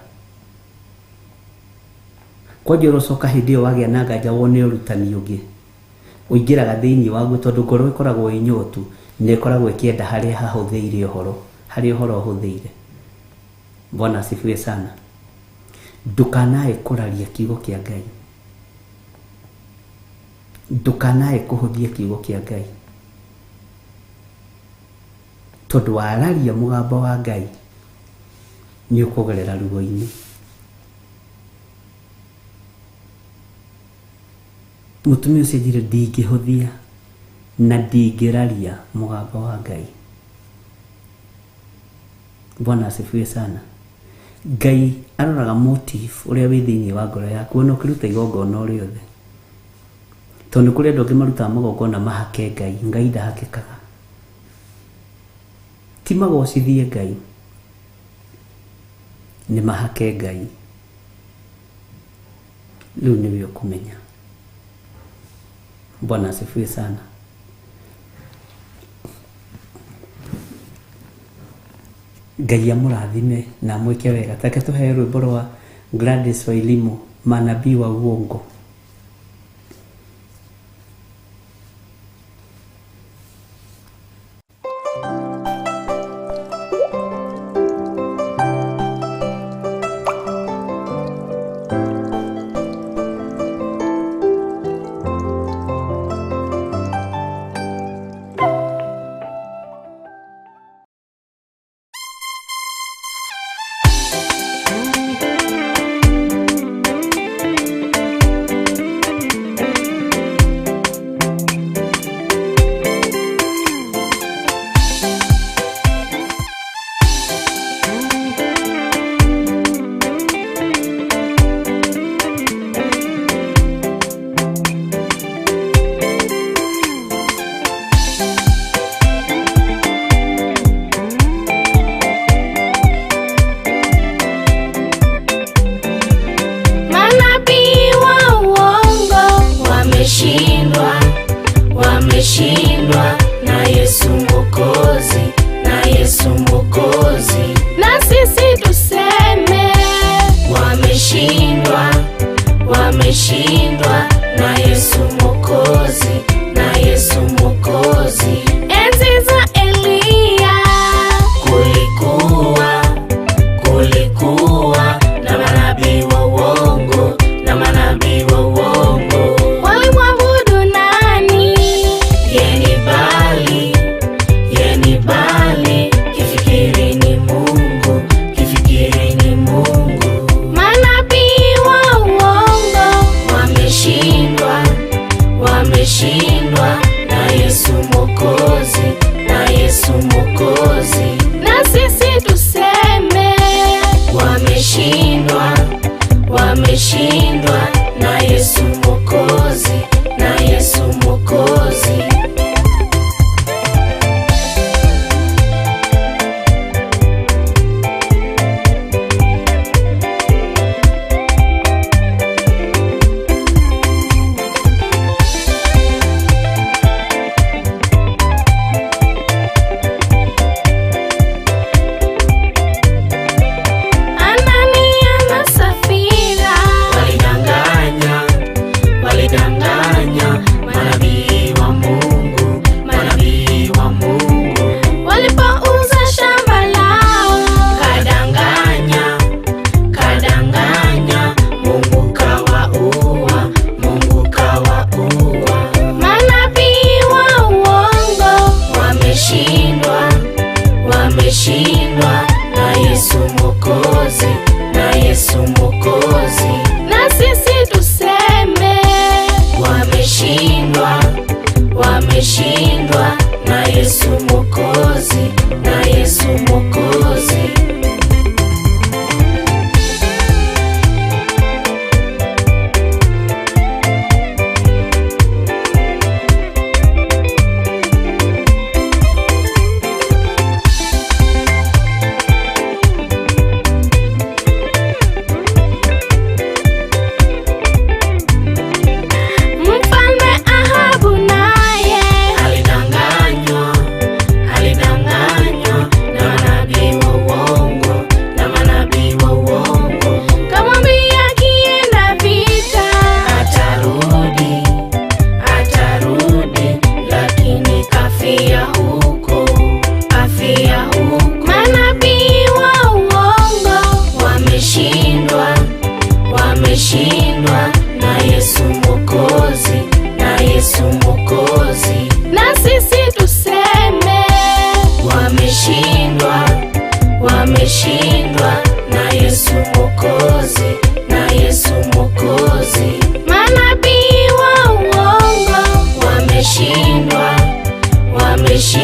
B: Kwanja ũrocoka hĩndĩ ĩyo wagĩa na nganja wone ũrutani ũngĩ, ũingĩraga thĩinĩ waguo, tondũ ngoro ĩkoragwo ĩ nyotu na ĩkoragwo ĩkĩenda harĩa hahũthĩire ũhoro, harĩa ũhoro ũhũthĩire. Bwana asifiwe sana. Ndũkanae kũraria kiugo kĩa Ngai, ndũkanae kũhũthia kiugo kĩa Ngai, tondũ wararia mũgambo wa Ngai nĩ ũkũgerera ruo-inĩ. Mũtumia ũcio njire ndingĩhũthia na ndingĩraria mũgambo wa Ngai. Bwana asifiwe sana. Ngai aroraga motive ũrĩa wĩ thĩinĩ wa ngoro yaku ona ũkĩruta igongona o rĩothe. Tondũ kũrĩ andũ angĩ marutaga magongona mahake Ngai, Ngai ndahakĩkaga. Ti magocithie Ngai, nĩ mahake Ngai. Rĩu nĩwe ũkũmenya. Bwana asifiwe sana. Ngai amũrathime na mwĩke wega. Take tũheo rwĩmbo rwa Gladys Wairimu, manabii wa uongo.
A: wameshindwa na Yesu Mwokozi, na Yesu Mwokozi.
C: Na sisi tuseme
A: Wameshindwa, wameshindwa na Yesu Mwokozi, na Yesu Mwokozi.
C: enzi za Eliya
A: Kulikuwa na manabii wa uongo, na manabii wa uongo.
C: walimwabudu nani?
A: Yeni Bali, kifikiri ni Mungu, kifikiri ni Mungu.
C: Manabii wa uongo
A: Wameshindwa, wameshindwa na Yesu Mwokozi, na Yesu Mwokozi.
C: na sisi tuseme
A: Wameshindwa, wameshindwa na Yesu Mwokozi, na Yesu Mwokozi.
C: Anania na Safira
A: Walidanganya manabii wa Mungu, manabii wa Mungu.
C: walipouza shamba lao,
A: Kadanganya, Mungu kawaua, Mungu kawaua.
C: manabii wa uongo
A: Wameshindwa, wameshindwa na Yesu Mwokozi, na Yesu Mwokozi.
C: na sisi tuseme
A: Wameshindwa, wameshindwa na Yesu Mwokozi, na Yesu Mwokozi.
C: Mfalme Ahabu naye
A: Alidanganywa na manabii wa uongo, na manabii wa uongo.
C: kamwambia akienda vita
A: Atarudi, lakini kafia huko.
C: manabii wa uongo
A: Wameshindwa, wameshindwa na Yesu Mwokozi, na Yesu Mwokozi.
C: na sisi tuseme
A: Wameshindwa, wameshindwa na Yesu Mwokozi, na Yesu Mwokozi.
C: manabii wa uongo
A: Wameshindwa, wameshindwa